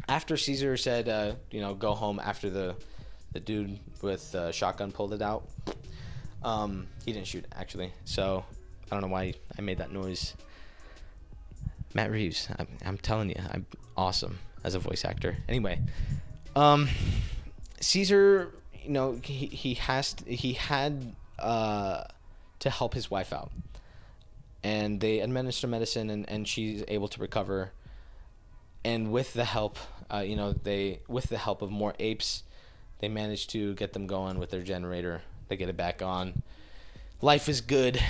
After Caesar said, you know, go home after the dude with the shotgun pulled it out, he didn't shoot, actually. So I don't know why I made that noise. Matt Reeves, I'm telling you, I'm awesome as a voice actor. Anyway, Caesar, you know, he had to help his wife out, and they administer medicine, and she's able to recover. And with the help, you know, with the help of more apes, they managed to get them going with their generator. They get it back on. Life is good.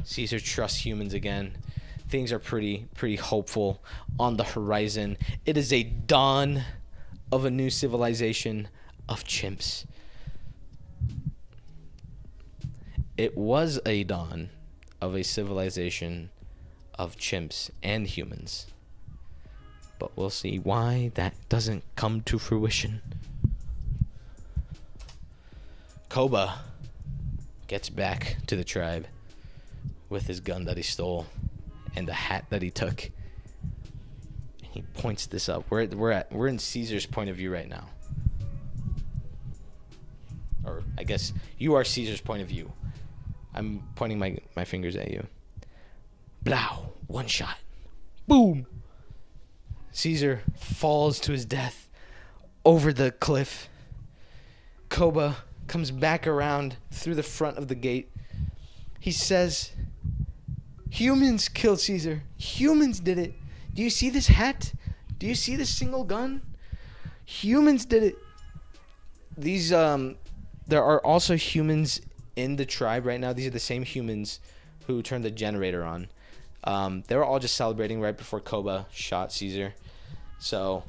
Caesar trusts humans again. Things are pretty hopeful on the horizon. It is a dawn of a new civilization of chimps. It was a dawn of a civilization of chimps and humans. But we'll see why that doesn't come to fruition. Koba gets back to the tribe with his gun that he stole and the hat that he took. And he points this up. We're in Caesar's point of view right now. Or I guess you are Caesar's point of view. I'm pointing my fingers at you. Blow. One shot. Boom. Caesar falls to his death. over the cliff. Koba comes back around through the front of the gate. He says, humans killed Caesar. Humans did it. Do you see this hat? Do you see this single gun? Humans did it. These, there are also humans in the tribe right now. These are the same humans who turned the generator on. They were all just celebrating right before Koba shot Caesar. So,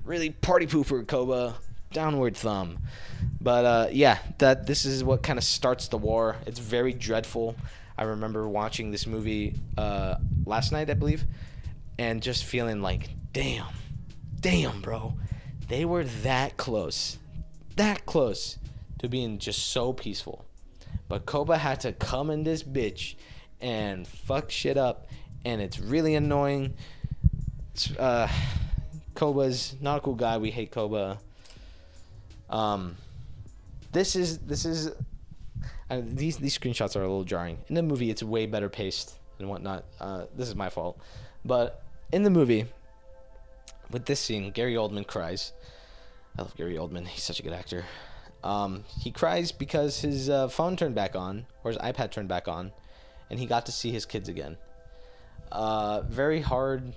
really party pooper, Koba. Downward thumb. But yeah, this is what kind of starts the war. It's very dreadful. I remember watching this movie last night, I believe, and just feeling like, damn, bro. They were that close to being just so peaceful. But Koba had to come in this bitch and fuck shit up, and it's really annoying. Koba's not a cool guy. We hate Koba. This is these screenshots are a little jarring. In the movie, it's way better paced and whatnot. This is my fault, but in the movie, with this scene, Gary Oldman cries. I love Gary Oldman. He's such a good actor. He cries because his phone turned back on, or his iPad turned back on, and he got to see his kids again. Very hard,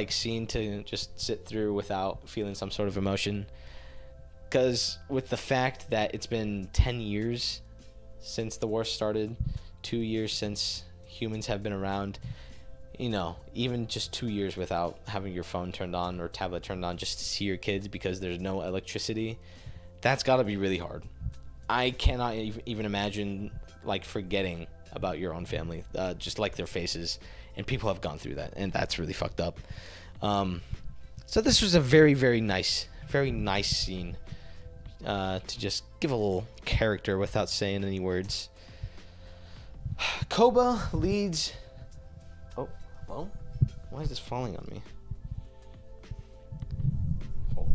scene to just sit through without feeling some sort of emotion. Because with the fact that it's been 10 years since the war started, 2 years since humans have been around, even just 2 years without having your phone turned on or tablet turned on just to see your kids because there's no electricity, that's got to be really hard. I cannot even imagine forgetting about your own family, just their faces, and people have gone through that, and that's really fucked up. So this was a very, very nice scene. To just give a little character without saying any words. Koba leads... Oh, hello? Why is this falling on me? Oh.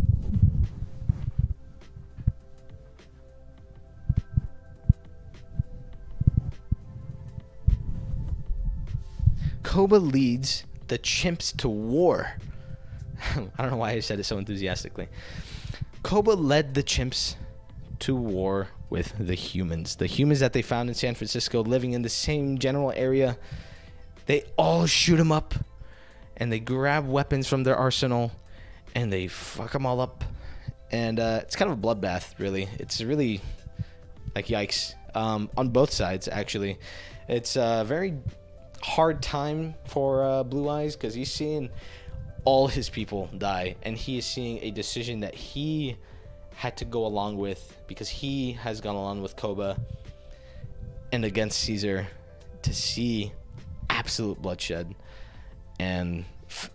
Koba leads the chimps to war. I don't know why I said it so enthusiastically. Koba led the chimps to war with the humans. The humans that they found in San Francisco living in the same general area. They all shoot him up. And they grab weapons from their arsenal. And they fuck them all up. And it's kind of a bloodbath, really. It's really, yikes. On both sides, actually. It's a very hard time for Blue Eyes. Because he's seeing all his people die, and he is seeing a decision that he had to go along with because he has gone along with Koba and against Caesar to see absolute bloodshed and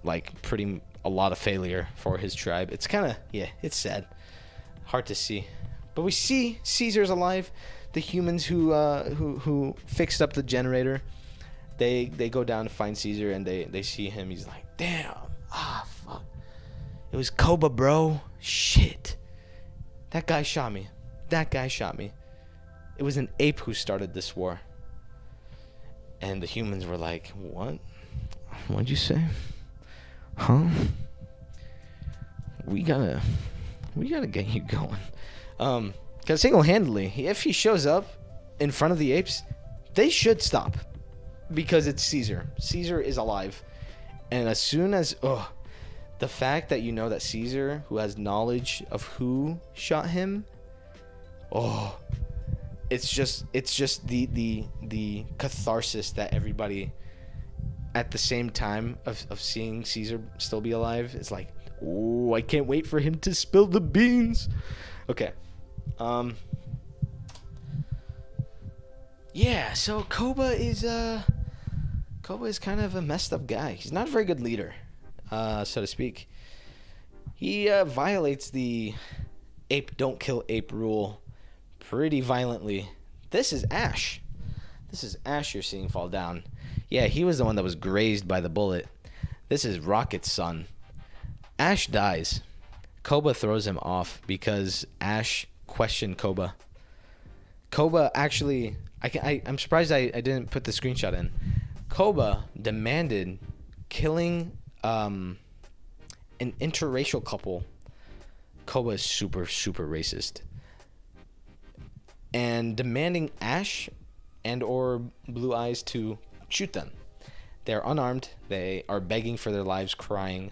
a lot of failure for his tribe. It's kind of, it's sad, hard to see, but we see Caesar's alive. The humans who fixed up the generator, they go down to find Caesar, and they see him. He's like, damn. Fuck. It was Koba, bro. Shit. That guy shot me. It was an ape who started this war. And the humans were like, what? What'd you say? Huh? We gotta get you going. Because single-handedly, if he shows up in front of the apes, they should stop. Because it's Caesar. Caesar is alive. And as soon as the fact that that Caesar, who has knowledge of who shot him, it's just the catharsis that everybody at the same time of seeing Caesar still be alive is like, I can't wait for him to spill the beans. Okay. Yeah, so Koba is kind of a messed up guy. He's not a very good leader, so to speak. He violates the ape don't kill ape rule pretty violently. This is Ash. You're seeing fall down. Yeah, he was the one that was grazed by the bullet. This is Rocket's son. Ash dies. Koba throws him off because Ash questioned Koba. Koba actually... I'm surprised I didn't put the screenshot in. Koba demanded killing an interracial couple Koba is super, super racist. And demanding Ash and or Blue Eyes to shoot them. They're unarmed. They are begging for their lives, crying.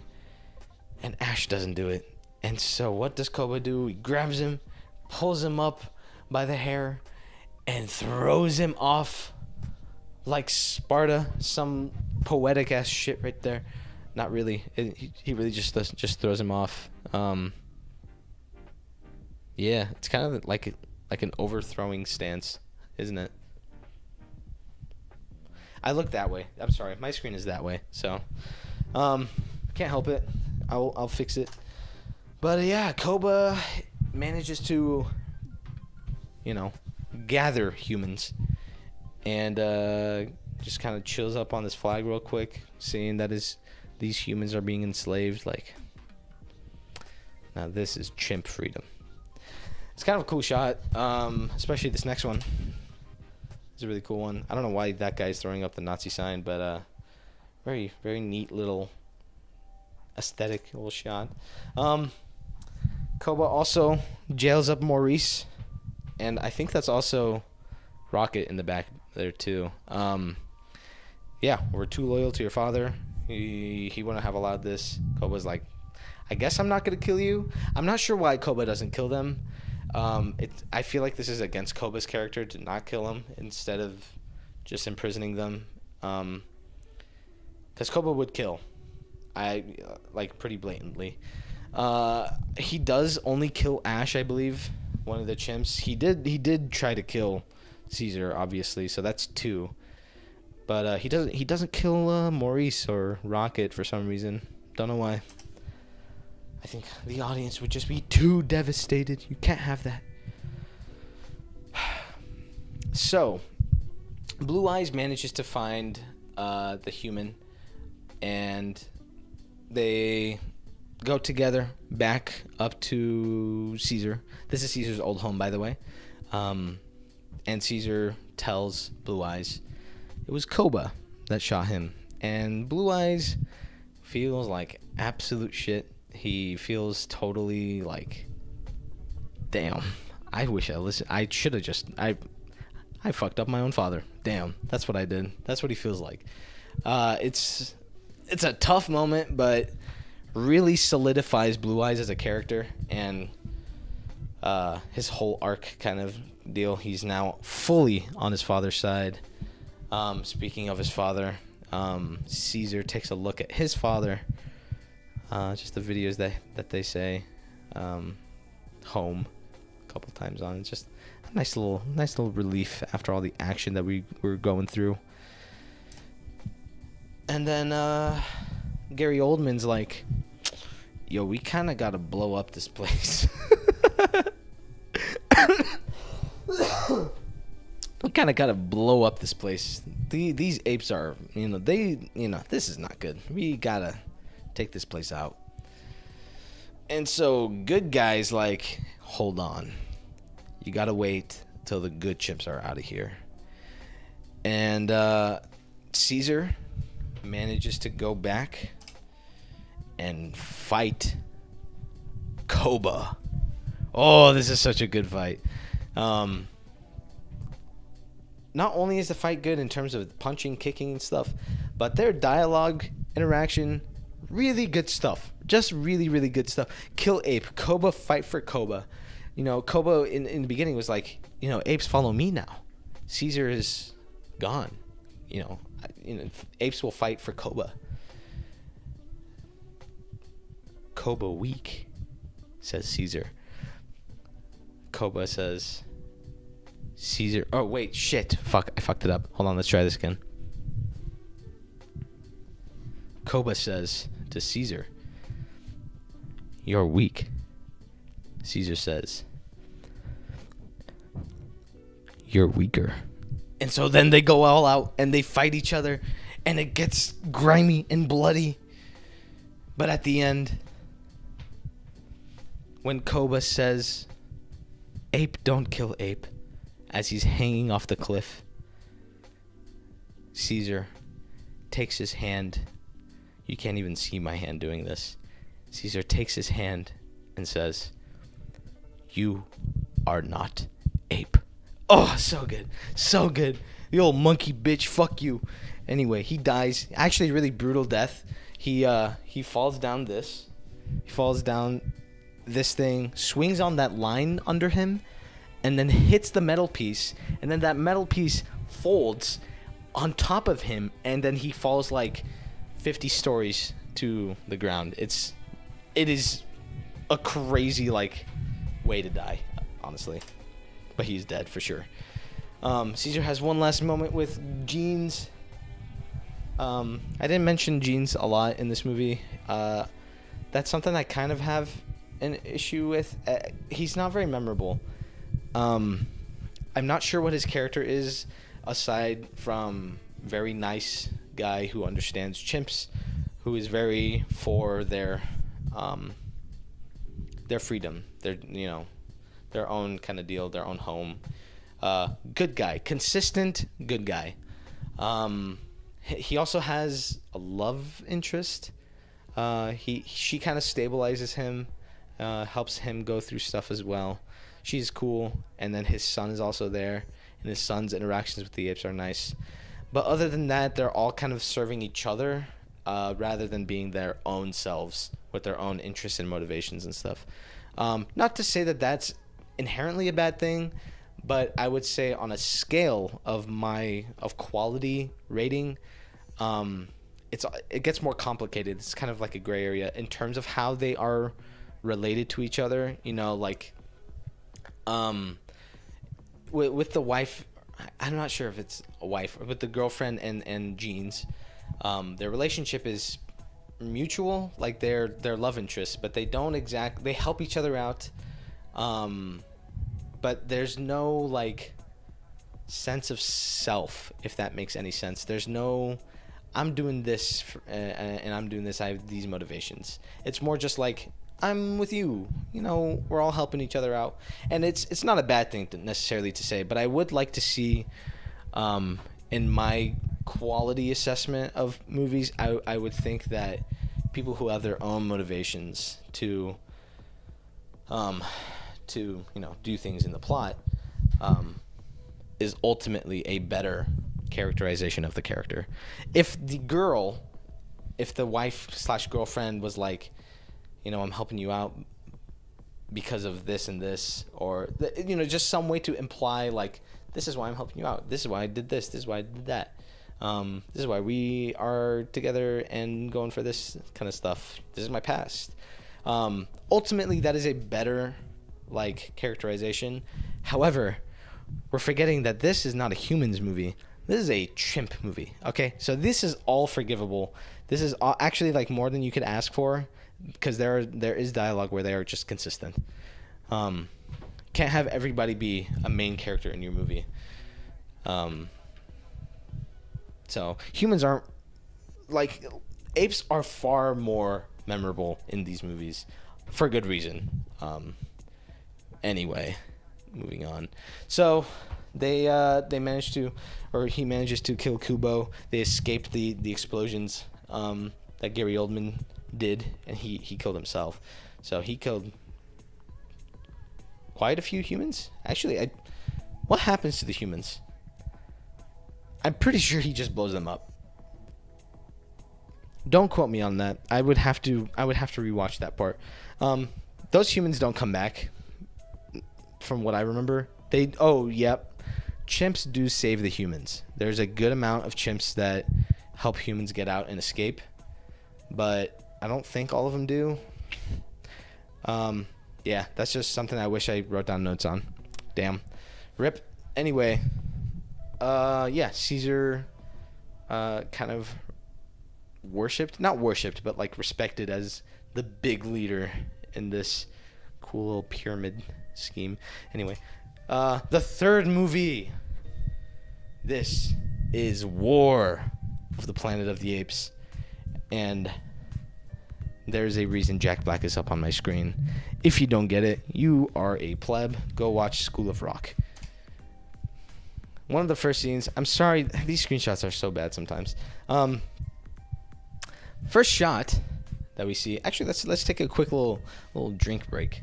And Ash doesn't do it. And so what does Koba do? He grabs him, pulls him up by the hair, and throws him off like Sparta. Some poetic ass shit right there. Not really. He really just throws him off. Yeah, it's kind of like an overthrowing stance, isn't it? I look that way. I'm sorry, my screen is that way, so can't help it. I'll fix it. But yeah, Koba manages to, gather humans, and just kind of chills up on this flag real quick, seeing that these humans are being enslaved. Like, now this is chimp freedom. It's kind of a cool shot, especially this next one. It's a really cool one. I don't know why that guy's throwing up the Nazi sign, but very, very neat little aesthetic little shot. Koba also jails up Maurice, and I think that's also Rocket in the back there too. Yeah, we're too loyal to your father. He wouldn't have allowed this. Koba's like, I guess I'm not gonna kill you. I'm not sure why Koba doesn't kill them. I feel like this is against Koba's character to not kill him instead of just imprisoning them. Because Koba would kill. Pretty blatantly. He does only kill Ash, I believe, one of the chimps. He did try to kill Caesar, obviously, so that's 2. But he doesn't kill Maurice or Rocket for some reason. Don't know why. I think the audience would just be too devastated. You can't have that. So, Blue Eyes manages to find the human, and they go together back up to Caesar. This is Caesar's old home, by the way. And Caesar tells Blue Eyes it was Koba that shot him. And Blue Eyes feels like absolute shit. He feels totally like, damn, I wish I listened. I should have just, I fucked up my own father. Damn, that's what I did. That's what he feels like. It's a tough moment, but really solidifies Blue Eyes as a character, and his whole arc kind of deal. He's now fully on his father's side. Speaking of his father, Caesar takes a look at his father. Just the videos that they say home a couple times on. It's just a nice little relief after all the action that we were going through. And then Gary Oldman's like, yo, we kind of got to blow up this place. We kind of got to blow up this place. These apes are, this is not good. We got to take this place out. And so good guys like, hold on, you gotta wait till the good chimps are out of here. And Caesar manages to go back and fight Koba. Oh, this is such a good fight. Not only is the fight good in terms of punching, kicking, and stuff, but their dialogue, interaction, really good stuff. Just really, really good stuff. Kill ape. Koba fight for Koba. Koba in the beginning was like, apes follow me now. Caesar is gone. Apes will fight for Koba. Koba weak, says Caesar. Koba says, Caesar. Oh, wait, shit. Fuck, I fucked it up. Hold on, let's try this again. Koba says to Caesar, you're weak. Caesar says, you're weaker. And so then they go all out and they fight each other, and it gets grimy and bloody. But at the end, when Koba says, ape, don't kill ape, as he's hanging off the cliff, Caesar takes his hand. You can't even see my hand doing this. Caesar takes his hand and says, You are not ape. Oh, so good. So good. The old monkey bitch, fuck you. Anyway, he dies. Actually, really brutal death. He falls down this. He falls down this thing, swings on that line under him, and then hits the metal piece. And then that metal piece folds on top of him, and then he falls like 50 stories to the ground. It is a crazy like way to die, honestly. But he's dead for sure. Caesar has one last moment with Jeans. I didn't mention Jeans a lot in this movie. That's something I kind of have an issue with. He's not very memorable. I'm not sure what his character is aside from very nice guy who understands chimps, who is very for their freedom, their own kind of deal, their own home. Good guy, consistent good guy. He also has a love interest. She kind of stabilizes him, helps him go through stuff as well. She's cool, and then his son is also there, and his son's interactions with the apes are nice. But other than that, they're all kind of serving each other, rather than being their own selves with their own interests and motivations and stuff. Not to say that that's inherently a bad thing, but I would say on a scale of quality rating, it gets more complicated. It's kind of like a gray area in terms of how they are related to each other. With the wife, I'm not sure if it's a wife, but the girlfriend and Jeans, their relationship is mutual, like they're love interests, but they help each other out, but there's no like sense of self, if that makes any sense. There's no I'm doing this and I'm doing this, I have these motivations. It's more just like I'm with you, we're all helping each other out, and it's not a bad thing necessarily to say, but I would like to see, in my quality assessment of movies, I would think that people who have their own motivations to do things in the plot, is ultimately a better characterization of the character. If the wife/girlfriend was like, I'm helping you out because of this and this, or just some way to imply like, this is why I'm helping you out, this is why I did this is why I did that, this is why we are together and going for this kind of stuff, this is my past. Ultimately that is a better like characterization. However, we're forgetting that this is not a humans movie. This is a chimp movie. Okay, so this is all forgivable. This is actually like more than you could ask for, because there is dialogue where they are just consistent. Can't have everybody be a main character in your movie. So humans aren't like, apes are far more memorable in these movies for good reason. Anyway, moving on. So they managed to, or he manages to kill Kubo. They escaped the explosions that Gary Oldman did, and he killed himself. So he killed quite a few humans. Actually, what happens to the humans? I'm pretty sure he just blows them up. Don't quote me on that. I would have to rewatch that part. Those humans don't come back, from what I remember. Chimps do save the humans. There's a good amount of chimps that help humans get out and escape, but I don't think all of them do. Yeah, that's just something I wish I wrote down notes on. Damn. Rip. Anyway, Caesar kind of not worshipped, but like respected as the big leader in this cool little pyramid scheme. Anyway, the third movie. This is War of the Planet of the Apes, and there's a reason Jack Black is up on my screen. If you don't get it, you are a pleb. Go watch School of Rock. One of the first scenes. I'm sorry, these screenshots are so bad sometimes. First shot that we see. Actually, let's take a quick little drink break.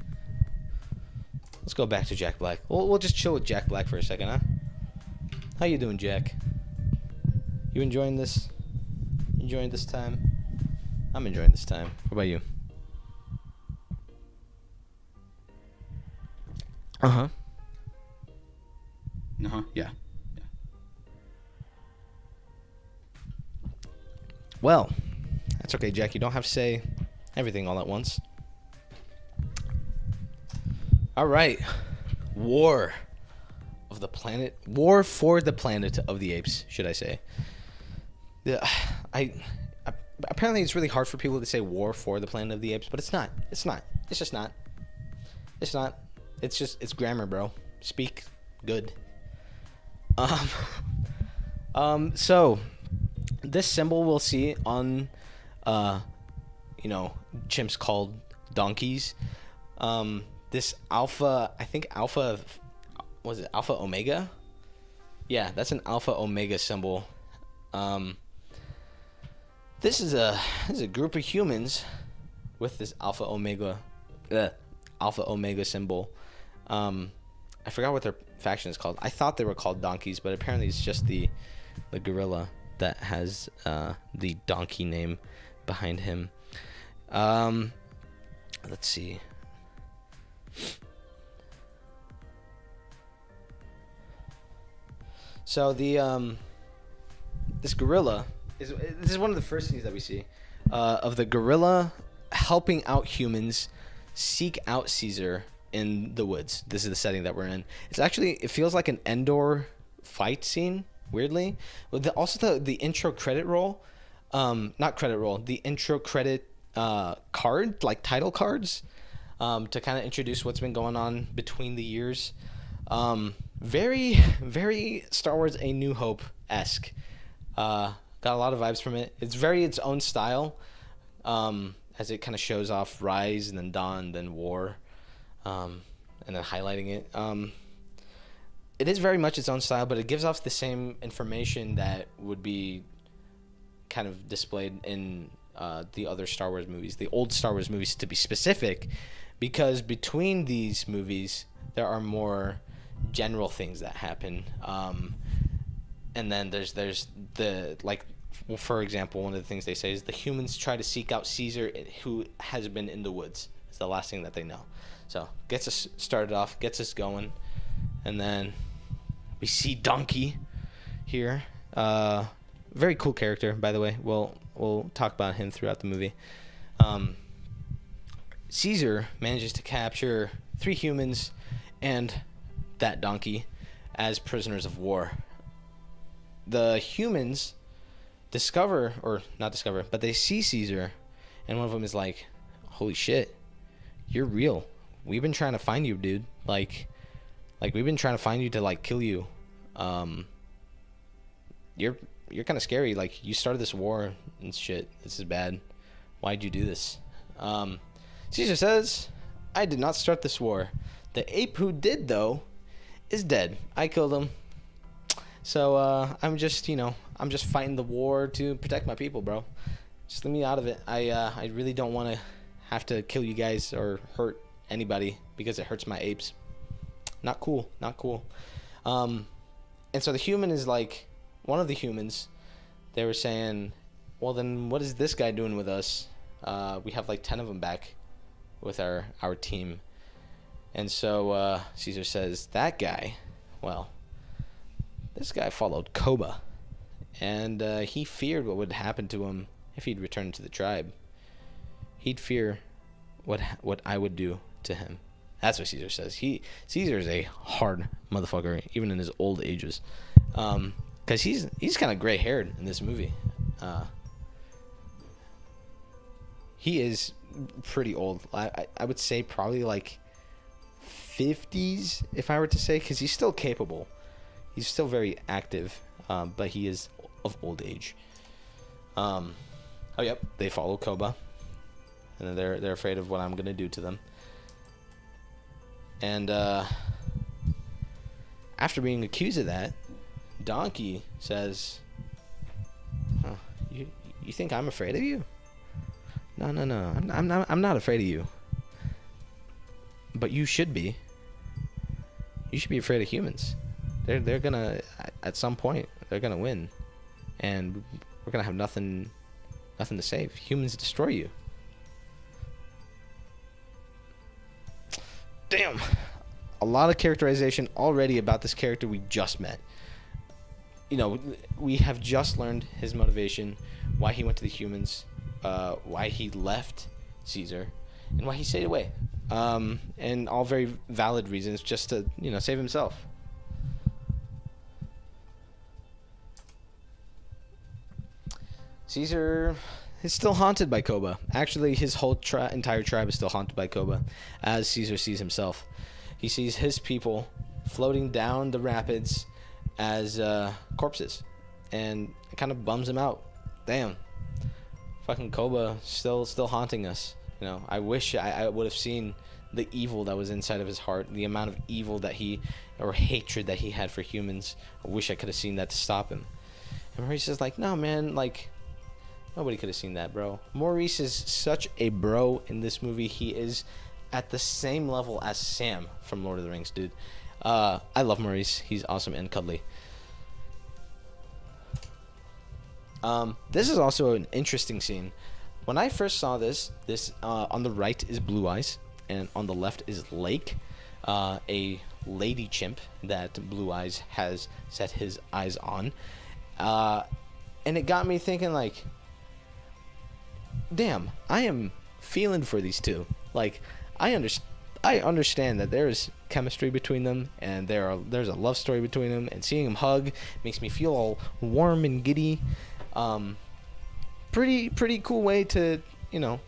let's go back to Jack Black. We'll just chill with Jack Black for a second, huh? How you doing, Jack? You enjoying this? Enjoying this time? I'm enjoying this time. What about you? Uh-huh. Uh-huh. Yeah. Well, that's okay, Jack. You don't have to say everything all at once. All right. War for the Planet of the Apes, should I say. Apparently it's really hard for people to say War for the Planet of the Apes, but it's not. It's not. It's just not. It's not. It's grammar, bro. Speak good. So this symbol we'll see on chimps called donkeys. This alpha, I think alpha, was it alpha omega? Yeah, that's an alpha omega symbol. This is a group of humans with this alpha omega symbol. I forgot what their faction is called. I thought they were called donkeys, but apparently it's just the gorilla that has the donkey name behind him. Let's see. So this gorilla this is one of the first scenes that we see of the gorilla helping out humans seek out Caesar in the woods. This is the setting that we're in. It feels like an Endor fight scene, weirdly. With also the intro credit roll, not credit roll, the intro credit card, like title cards, to kind of introduce what's been going on between the years. Very, very Star Wars A New Hope-esque. Got a lot of vibes from it. It's very its own style, as it kind of shows off Rise and then Dawn, then War, and then highlighting it. It is very much its own style, but it gives off the same information that would be kind of displayed in the other Star Wars movies, the old Star Wars movies to be specific, because between these movies there are more general things that happen, and then there's the, like, well, for example, one of the things they say is the humans try to seek out Caesar, who has been in the woods. It's the last thing that they know. So gets us started off, gets us going, and then we see Donkey here. Very cool character, by the way. We'll talk about him throughout the movie. Caesar manages to capture 3 humans and that donkey as prisoners of war. The humans they see Caesar, and one of them is like, holy shit, you're real. We've been trying to find you, dude. Like we've been trying to find you to, like, kill you. You're kind of scary. Like, you started this war and shit. This is bad. Why'd you do this? Caesar says, I did not start this war. The ape who did, though, is dead. I killed him. So I'm just fighting the war to protect my people, bro. Just let me out of it. I really don't want to have to kill you guys or hurt anybody because it hurts my apes. Not cool. And so the human is like, one of the humans, they were saying, well, then what is this guy doing with us? We have like 10 of them back with our team. And so Caesar says, that guy, well, this guy followed Koba, and he feared what would happen to him if he'd returned to the tribe. He'd fear what I would do to him. That's what Caesar says. Caesar is a hard motherfucker, even in his old ages, because he's kind of gray-haired in this movie. He is pretty old. I would say probably like 50s, if I were to say, because he's still capable. He's still very active, but he is of old age. Oh, yep, they follow Koba, and they're afraid of what I'm gonna do to them. And after being accused of that, Donkey says, "Huh, you think I'm afraid of you? No, I'm not afraid of you. But you should be, you should be afraid of humans. They're gonna, at some point, they're gonna win, and we're gonna have nothing to save. Humans destroy you. Damn. A lot of characterization already about this character we just met. You know, we have just learned his motivation, why he went to the humans, why he left Caesar, and why he stayed away. And all very valid reasons, just to, you know, save himself. Caesar is still haunted by Koba. Actually, his whole entire tribe is still haunted by Koba, as Caesar sees himself. He sees his people floating down the rapids as corpses, and it kind of bums him out. Damn, fucking Koba still haunting us. You know, I wish I would have seen the evil that was inside of his heart, the amount of evil that or hatred that he had for humans. I wish I could have seen that to stop him. And Maurice is like, no, man, like, nobody could have seen that, bro. Maurice is such a bro in this movie. He is at the same level as Sam from Lord of the Rings, dude. I love Maurice. He's awesome and cuddly. This is also an interesting scene. When I first saw this on the right is Blue Eyes, and on the left is Lake, a lady chimp that Blue Eyes has set his eyes on. And it got me thinking, like, damn, I am feeling for these two. Like, I understand that there's chemistry between them, and there's a love story between them, and seeing them hug makes me feel all warm and giddy. Pretty cool way to, you know.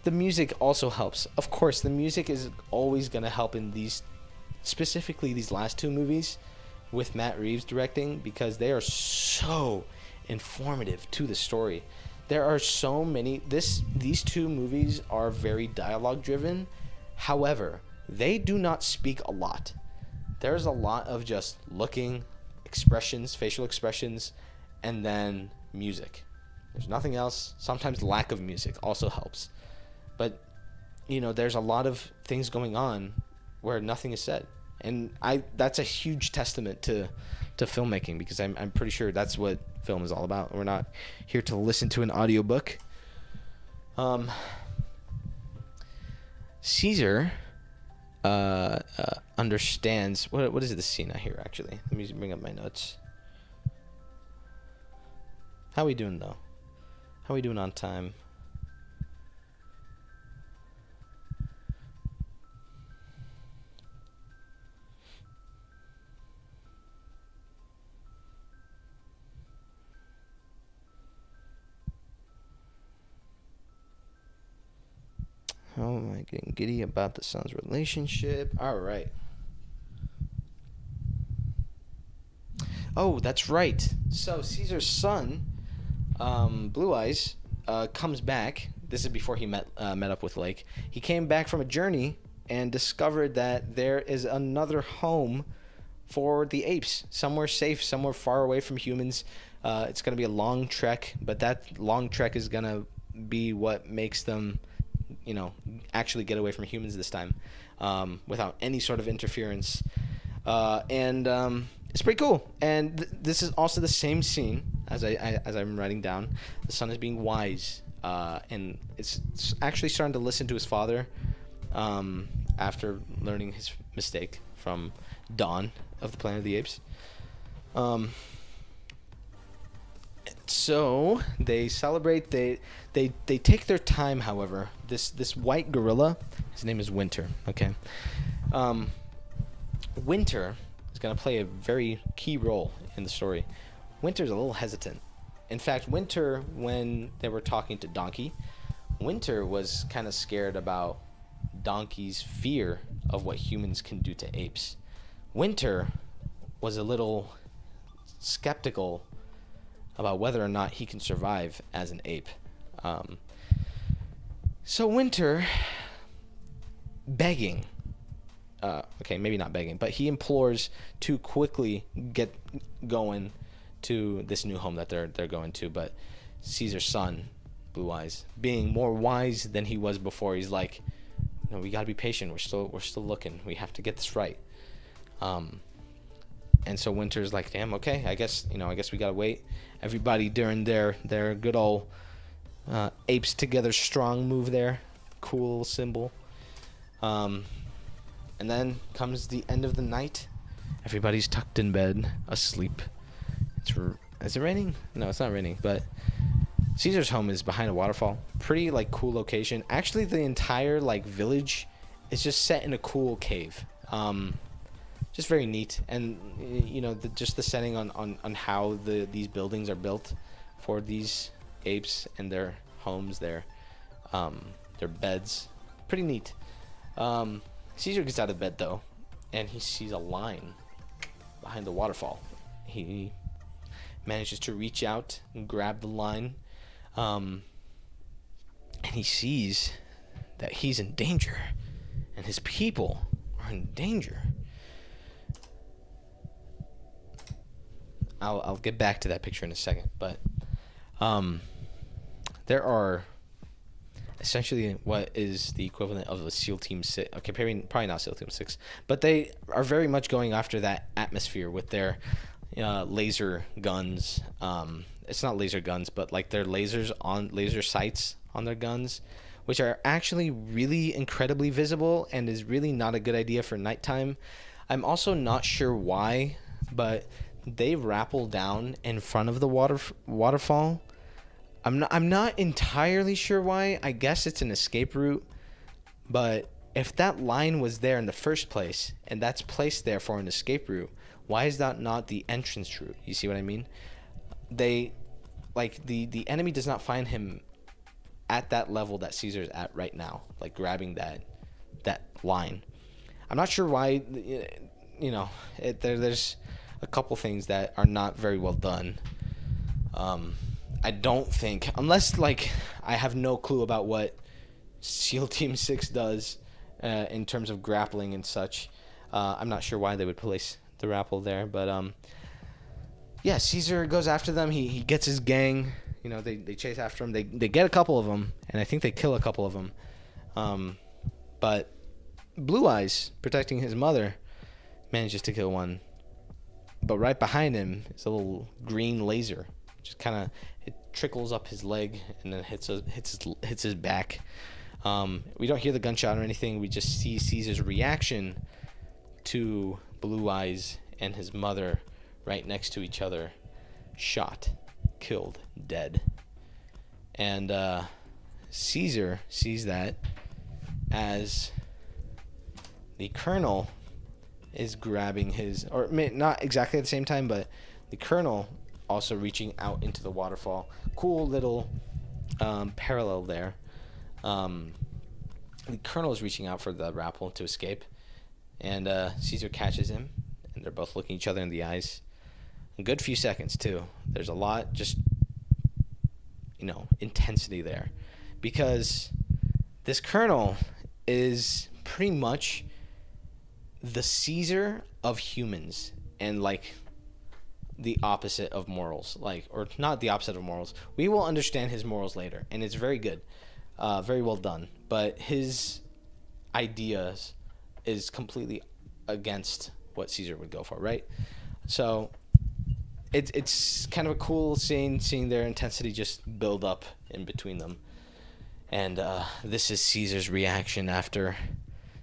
The music also helps. Of course, the music is always gonna help in specifically these last two movies with Matt Reeves directing, because they are so informative to the story. There are so many. These two movies are very dialogue driven. However, they do not speak a lot. There's a lot of just looking, expressions, facial expressions, and then music. There's nothing else. Sometimes lack of music also helps. But, you know, there's a lot of things going on where nothing is said. And that's a huge testament to filmmaking, because I'm pretty sure that's what film is all about. We're not here to listen to an audiobook. Caesar understands what is this scene I hear actually. Let me bring up my notes. How we doing though? How we doing on time? How am I getting giddy about the son's relationship? All right. Oh, that's right. So Caesar's son, Blue Eyes, comes back. This is before he met up with Lake. He came back from a journey and discovered that there is another home for the apes, somewhere safe, somewhere far away from humans. It's going to be a long trek, but that long trek is going to be what makes them, you know, actually get away from humans this time, without any sort of interference. And it's pretty cool. And this is also the same scene as I'm writing down. The son is being wise, and it's actually starting to listen to his father, after learning his mistake from Dawn of the Planet of the Apes. So they celebrate. They take their time. However, this white gorilla, his name is Winter. Okay, Winter is gonna play a very key role in the story. Winter's a little hesitant. In fact, Winter, when they were talking to Donkey, Winter was kind of scared about Donkey's fear of what humans can do to apes. Winter was a little skeptical about whether or not he can survive as an ape. So Winter, begging, okay, maybe not begging, but he implores to quickly get going to this new home that they're going to. But Caesar's son, Blue Eyes, being more wise than he was before, he's like, no, we gotta be patient. We're still looking. We have to get this right. And so Winter's like, damn, okay, I guess we gotta wait. Everybody during their good old apes together strong move there. Cool symbol. And then comes the end of the night. Everybody's tucked in bed, asleep. Is it raining? No, it's not raining, but Caesar's home is behind a waterfall. Pretty like cool location. Actually, the entire like village is just set in a cool cave. Just very neat, and just the setting on how these buildings are built for these apes and their homes, their beds, pretty neat. Caesar gets out of bed though, and he sees a line behind the waterfall. He manages to reach out and grab the line, and he sees that he's in danger, and his people are in danger. I'll get back to that picture in a second, but there are essentially what is the equivalent of a SEAL Team 6. Okay, probably not SEAL Team 6, but they are very much going after that atmosphere with their laser guns. It's not laser guns, but like their laser sights on their guns, which are actually really incredibly visible and is really not a good idea for nighttime. I'm also not sure why, but they rappel down in front of the waterfall. I'm not entirely sure why. I guess it's an escape route, but if that line was there in the first place and that's placed there for an escape route, why is that not the entrance route? You see what I mean? They like the enemy does not find him at that level that Caesar's at right now, like grabbing that line. I'm not sure why. There's a couple things that are not very well done. I don't think, unless like I have no clue about what SEAL Team 6 does in terms of grappling and such. I'm not sure why they would place the rappel there, but yeah, Caesar goes after them. He gets his gang. They chase after him. They get a couple of them, and I think they kill a couple of them. But Blue Eyes, protecting his mother, manages to kill one. But right behind him is a little green laser. Just kind of it trickles up his leg and then hits his back. We don't hear the gunshot or anything. We just see Caesar's reaction to Blue Eyes and his mother right next to each other, shot, killed, dead. And Caesar sees that as the colonel is grabbing his, or not exactly at the same time, but the colonel also reaching out into the waterfall. Cool little parallel there. The colonel is reaching out for the rappel to escape, and Caesar catches him, and they're both looking each other in the eyes. A good few seconds too. There's a lot, just intensity there, because this colonel is pretty much the Caesar of humans, and like the opposite of morals, or not the opposite of morals. We will understand his morals later, and it's very good, very well done, but his ideas is completely against what Caesar would go for, right? So it's kind of a cool scene, seeing their intensity just build up in between them. And this is Caesar's reaction after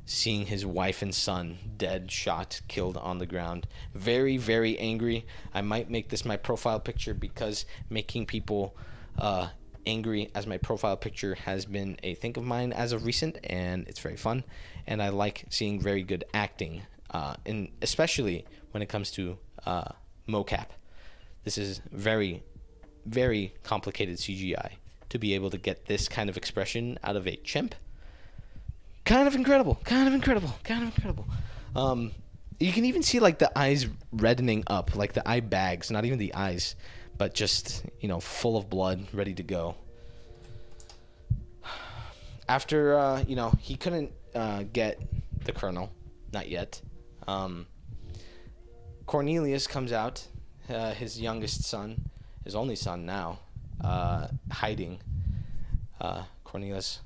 seeing his wife and son dead, shot, killed on the ground. Very, very angry. I might make this my profile picture, because making people angry as my profile picture has been a thing of mine as of recent, and it's very fun. And I like seeing very good acting, especially when it comes to mocap. This is very, very complicated CGI. To be able to get this kind of expression out of a chimp, kind of incredible. You can even see like the eyes reddening up, like the eye bags, not even the eyes, but just, full of blood, ready to go. After, he couldn't get the colonel, not yet. Cornelius comes out, his youngest son, his only son now, hiding. Cornelius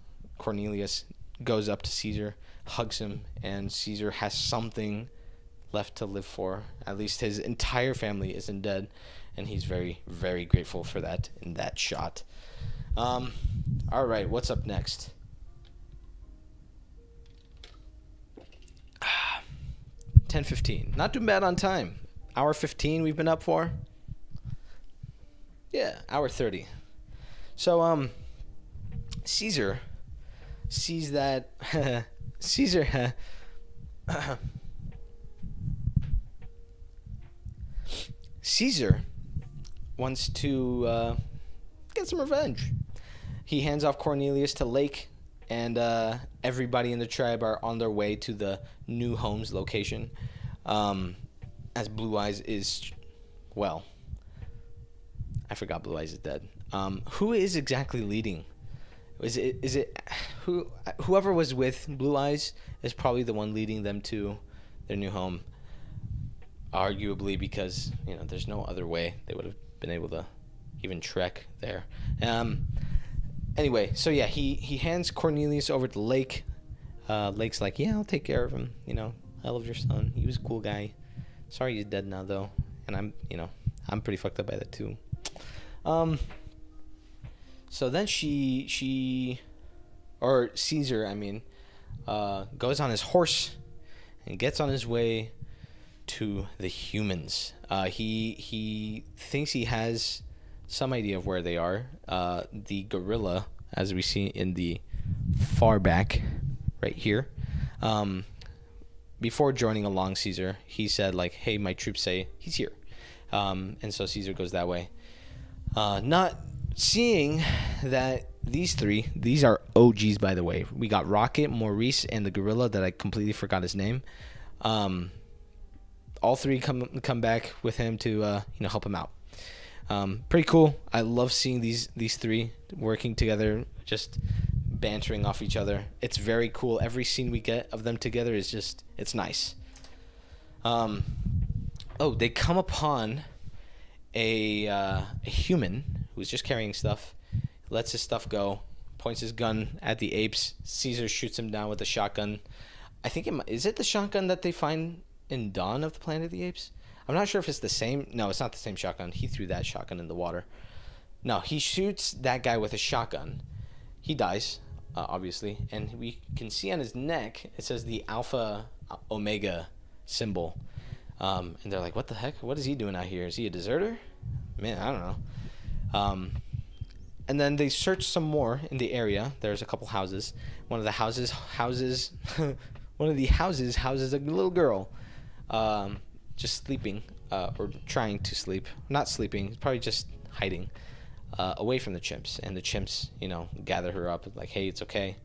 goes up to Caesar, hugs him, and Caesar has something left to live for. At least his entire family isn't dead, and he's very, very grateful for that in that shot. All right, what's up next? 10:15. Not too bad on time. Hour 15 we've been up for. Yeah, hour 30. So Caesar sees that Caesar Caesar wants to get some revenge. He hands off Cornelius to Lake, and everybody in the tribe are on their way to the new home's location. As Blue Eyes is, well, I forgot Blue Eyes is dead. Who is exactly leading? Is it whoever was with Blue Eyes is probably the one leading them to their new home. Arguably, because there's no other way they would have been able to even trek there. Anyway, so yeah, he hands Cornelius over to Lake. Lake's like, yeah, I'll take care of him. I love your son. He was a cool guy. Sorry he's dead now though, and I'm pretty fucked up by that too. So then Caesar, goes on his horse and gets on his way to the humans. He thinks he has some idea of where they are. The gorilla, as we see in the far back right here, before joining along Caesar, he said like, hey, my troops say he's here. And so Caesar goes that way. Not seeing that these are OGs, by the way. We got Rocket, Maurice, and the gorilla that I completely forgot his name. All three come back with him to help him out. Pretty cool. I love seeing these three working together, just bantering off each other. It's very cool. Every scene we get of them together is just, it's nice. They come upon a human who's just carrying stuff, lets his stuff go, points his gun at the apes. Caesar shoots him down with a shotgun. I think is it the shotgun that they find in Dawn of the Planet of the Apes? I'm not sure if it's the same. No, it's not the same shotgun. He threw that shotgun in the water. No, he shoots that guy with a shotgun. He dies, obviously, and we can see on his neck it says the Alpha Omega symbol. And they're like, what the heck? What is he doing out here? Is he a deserter? Man, I don't know. And then they search some more in the area. There's a couple houses. One of the houses houses a little girl, just sleeping, or trying to sleep. Not sleeping, probably just hiding, away from the chimps. And the chimps, gather her up, like, hey, it's okay.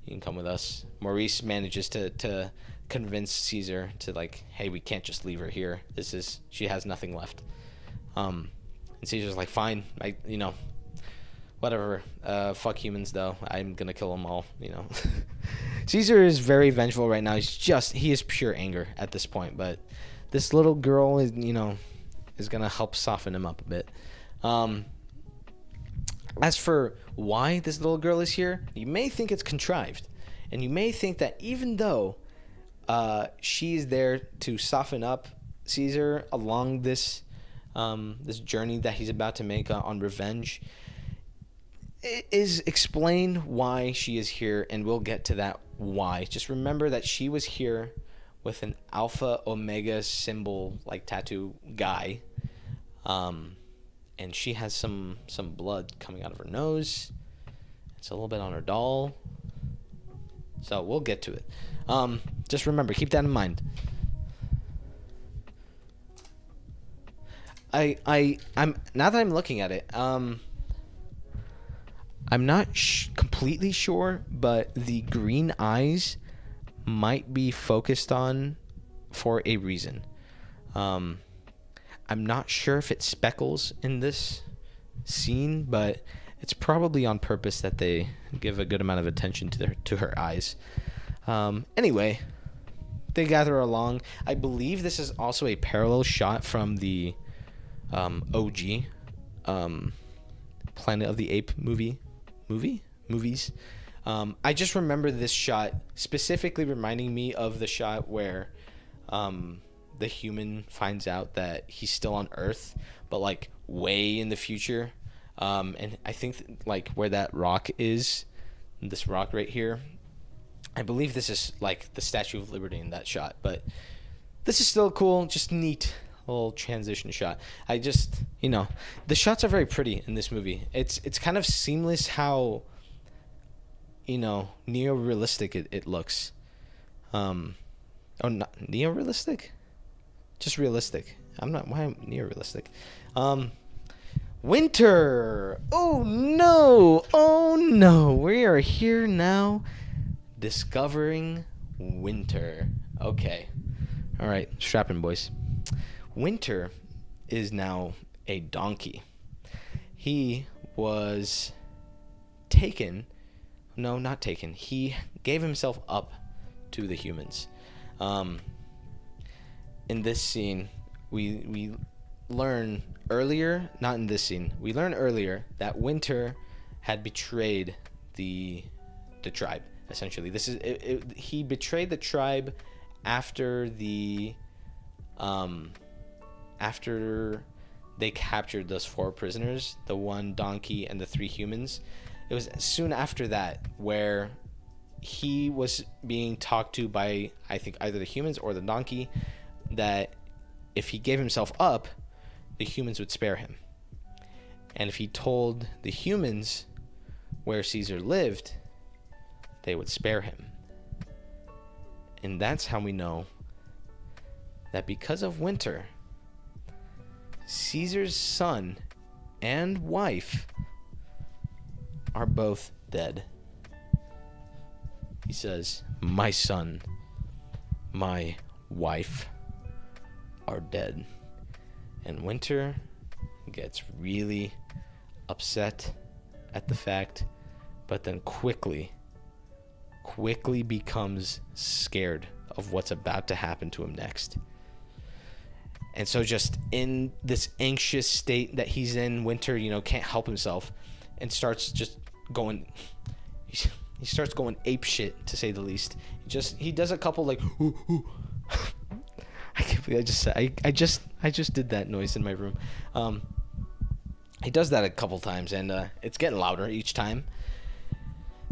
You can come with us. Maurice manages to convince Caesar to, like, hey, we can't just leave her here. She has nothing left. And Caesar's like, fine, whatever. Fuck humans, though. I'm gonna kill them all. Caesar is very vengeful right now. He is pure anger at this point. But this little girl is, is gonna help soften him up a bit. As for why this little girl is here, you may think it's contrived, and you may think that even though she's there to soften up Caesar along this journey that he's about to make on revenge, it is explained why she is here, and we'll get to that why. Just remember that she was here with an Alpha Omega symbol, like tattoo guy, and she has some blood coming out of her nose. It's a little bit on her doll, so we'll get to it. Just remember, keep that in mind. I'm now that I'm looking at it, I'm not completely sure, but the green eyes might be focused on for a reason. I'm not sure if it's speckles in this scene, but it's probably on purpose that they give a good amount of attention to her eyes. Anyway, they gather along. I believe this is also a parallel shot from the OG Planet of the Ape movies. I just remember this shot specifically reminding me of the shot where the human finds out that he's still on Earth, but like way in the future. And I think like where that rock is, this rock right here, I believe this is like the Statue of Liberty in that shot. But this is still cool, just neat little transition shot. I just, the shots are very pretty in this movie. It's kind of seamless how, neo-realistic it looks. Not neo-realistic? Just realistic. Why am neo-realistic? Winter! Oh no! We are here now discovering Winter. Okay. Alright, strap in, boys. Winter is now a donkey. He was taken. No, not taken. He gave himself up to the humans. In this scene, we learn earlier, not in this scene, we learn earlier that Winter had betrayed the tribe. Essentially, he betrayed the tribe after after they captured those 4 prisoners, the 1 donkey and the 3 humans. It was soon after that where he was being talked to by, I think, either the humans or the donkey, that if he gave himself up, the humans would spare him. And if he told the humans where Caesar lived, they would spare him. And that's how we know that because of Winter, Caesar's son and wife are both dead. He says, "My son, my wife are dead." And Winter gets really upset at the fact, but then quickly becomes scared of what's about to happen to him next. And so just in this anxious state that he's in, Winter, can't help himself and starts just going, he starts going ape shit, to say the least. He does a couple like, ooh, ooh. I can't believe I just did that noise in my room. He does that a couple times, and it's getting louder each time.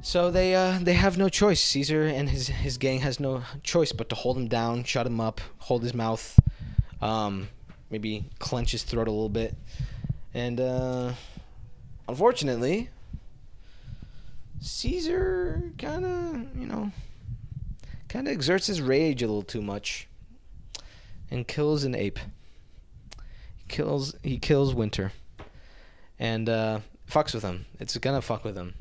So they have no choice. Caesar and his gang has no choice but to hold him down, shut him up, hold his mouth, maybe clench his throat a little bit, and unfortunately, Caesar kind of exerts his rage a little too much and kills an ape. He kills Winter, and fucks with him. It's gonna fuck with him.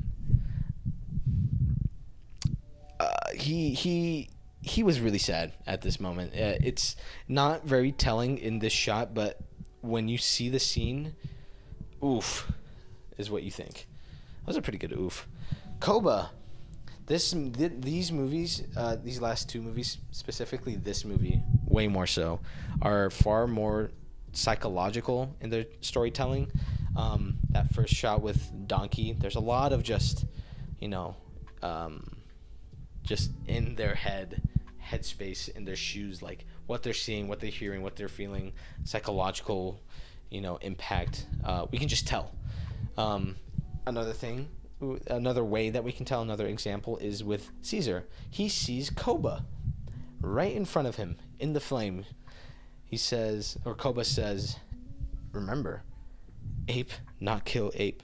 He was really sad at this moment. It's not very telling in this shot, but when you see the scene, oof, is what you think. That was a pretty good oof. Koba. These movies, these last 2 movies, specifically this movie, way more so, are far more psychological in their storytelling. That first shot with Donkey, there's a lot of just in their headspace, in their shoes, like what they're seeing, what they're hearing, what they're feeling, psychological, impact. We can just tell. Another way that we can tell, another example, is with Caesar. He sees Koba right in front of him in the flame. Koba says, "Remember, ape, not kill ape."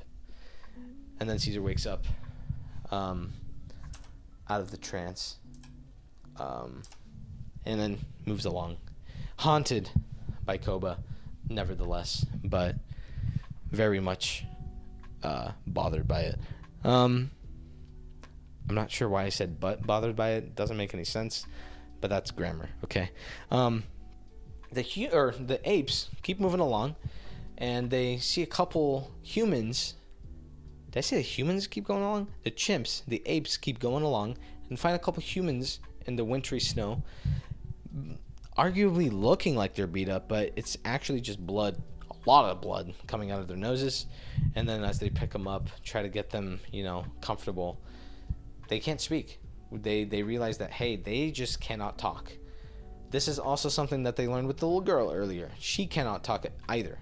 And then Caesar wakes up out of the trance, and then moves along, haunted by Koba, nevertheless, but very much bothered by it. I'm not sure why I said but bothered by it. Doesn't make any sense, but that's grammar. Okay. The apes keep moving along, and they see a couple humans. Did I say the humans keep going along? The chimps, the apes, keep going along and find a couple humans in the wintry snow, arguably looking like they're beat up, but it's actually just blood, a lot of blood coming out of their noses. And then as they pick them up, try to get them, comfortable, they can't speak. They realize that, hey, they just cannot talk. This is also something that they learned with the little girl earlier. She cannot talk either.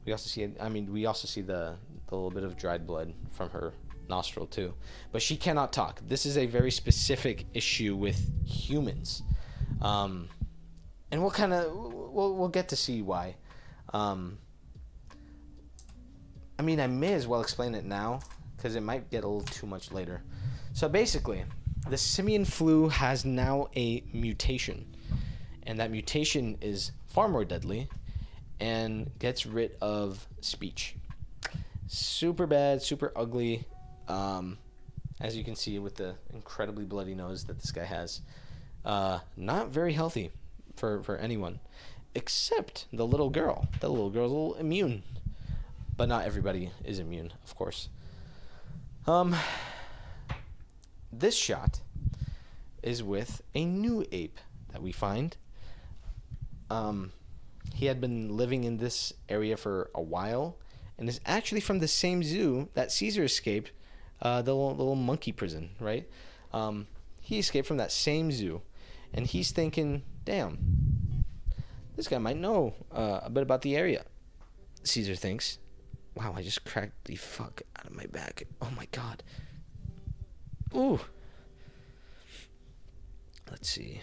We also see, we also see the little bit of dried blood from her nostril too. But she cannot talk. This is a very specific issue with humans. And we'll get to see why. I may as well explain it now, because it might get a little too much later. So basically, the simian flu has now a mutation. And that mutation is far more deadly and gets rid of speech. Super bad, super ugly. As you can see with the incredibly bloody nose that this guy has. Not very healthy for anyone. Except the little girl. That little girl's a little immune. But not everybody is immune, of course. This shot is with a new ape that we find. He had been living in this area for a while and is actually from the same zoo that Caesar escaped, the little monkey prison, right? He escaped from that same zoo, and he's thinking, damn, this guy might know a bit about the area. Caesar thinks, wow, I just cracked the fuck out of my back. Oh my god. Ooh. Let's see.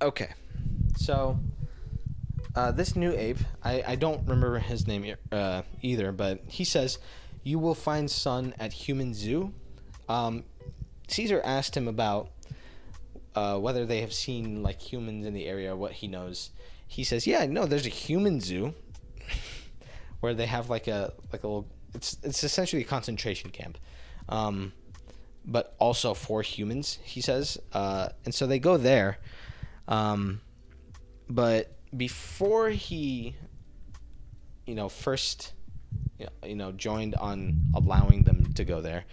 Okay. So, this new ape, I don't remember his name either, but he says, you will find son at human zoo. Caesar asked him about whether they have seen like humans in the area, what he knows. He says, yeah, no, there's a human zoo where they have like a little, it's essentially a concentration camp, but also for humans, he says. And so they go there. But before he, first, joined on allowing them to go there,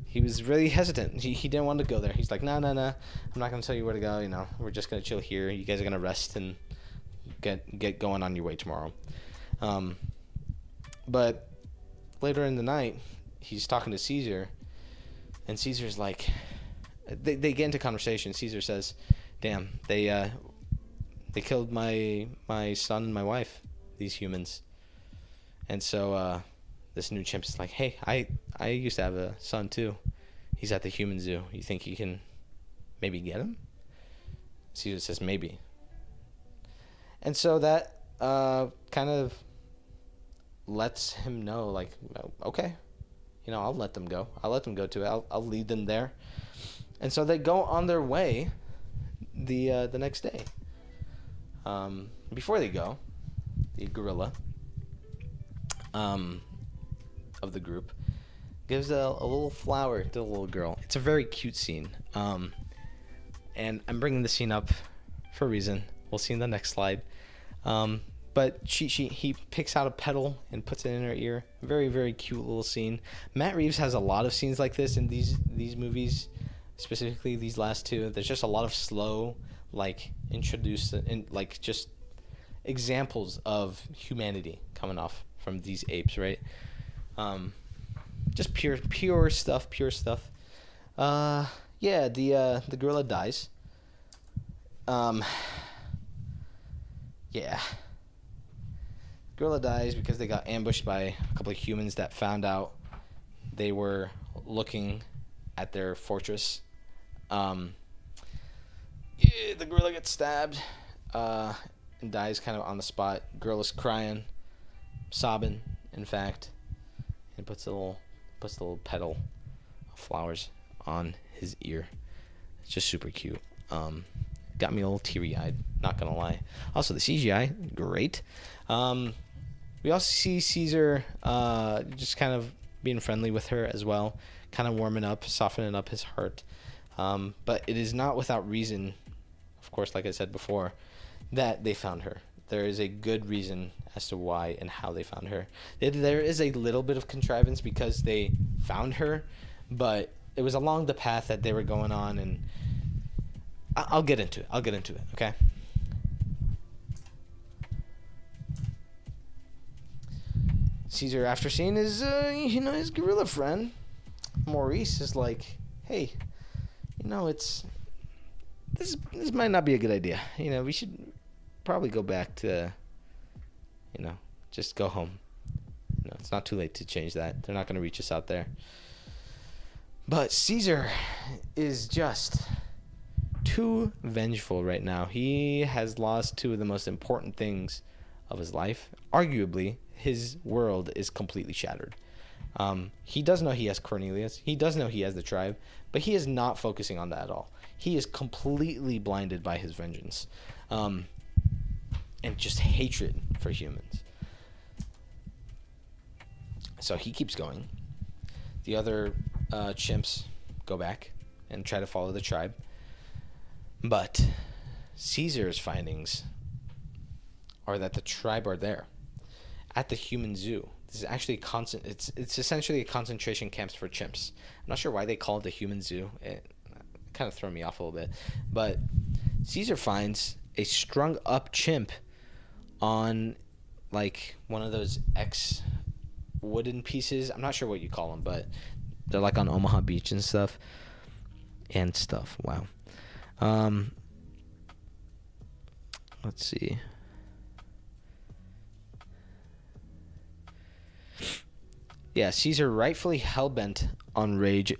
he was really hesitant. He didn't want to go there. He's like, no, I'm not going to tell you where to go. We're just going to chill here. You guys are going to rest and get going on your way tomorrow. But later in the night, he's talking to Caesar, and Caesar's like, they get into conversation. Caesar says, damn, they killed my son and my wife, these humans. And so this new chimp is like, hey, I used to have a son too. He's at the human zoo. You think you can maybe get him? Caesar says maybe. And so that kind of lets him know, like, okay, I'll let them go. I'll let them go to it. I'll lead them there. And so they go on their way the next day. Before they go, the gorilla of the group gives a little flower to the little girl. It's a very cute scene. And I'm bringing the scene up for a reason. We'll see in the next slide. But he picks out a petal and puts it in her ear. Very, very cute little scene. Matt Reeves has a lot of scenes like this in these movies, specifically these last two. There's just a lot of slow, introduce and just examples of humanity coming off from these apes, right? Just pure stuff. Yeah, the gorilla dies. Yeah. Gorilla dies because they got ambushed by a couple of humans that found out they were looking at their fortress. Yeah, the gorilla gets stabbed and dies kind of on the spot. Gorilla's crying, sobbing, in fact, and puts the little petal of flowers on his ear. It's just super cute. Got me a little teary-eyed, not gonna lie. Also, the CGI, great. We also see Caesar just kind of being friendly with her as well, kind of warming up, softening up his heart. But it is not without reason, of course, like I said before, that they found her. There is a good reason as to why and how they found her. There is a little bit of contrivance because they found her, but it was along the path that they were going on, and I'll get into it, okay? Caesar, after seeing his gorilla friend, Maurice, is like, hey, it's this might not be a good idea. We should probably go back to, just go home. It's not too late to change that. They're not going to reach us out there. But Caesar is just too vengeful right now. He has lost two of the most important things of his life. Arguably, his world is completely shattered. He does know he has Cornelius. He does know he has the tribe, but he is not focusing on that at all. He is completely blinded by his vengeance, and just hatred for humans. So he keeps going. The other chimps go back and try to follow the tribe. But Caesar's findings are that the tribe are there at the human zoo. This is actually it's essentially a concentration camps for chimps. I'm not sure why they call it the human zoo. It kind of threw me off a little bit. But Caesar finds a strung up chimp on like one of those wooden pieces. I'm not sure what you call them, but they're like on Omaha Beach and stuff. Wow. Let's see. Yeah, Caesar, rightfully hell-bent on rage,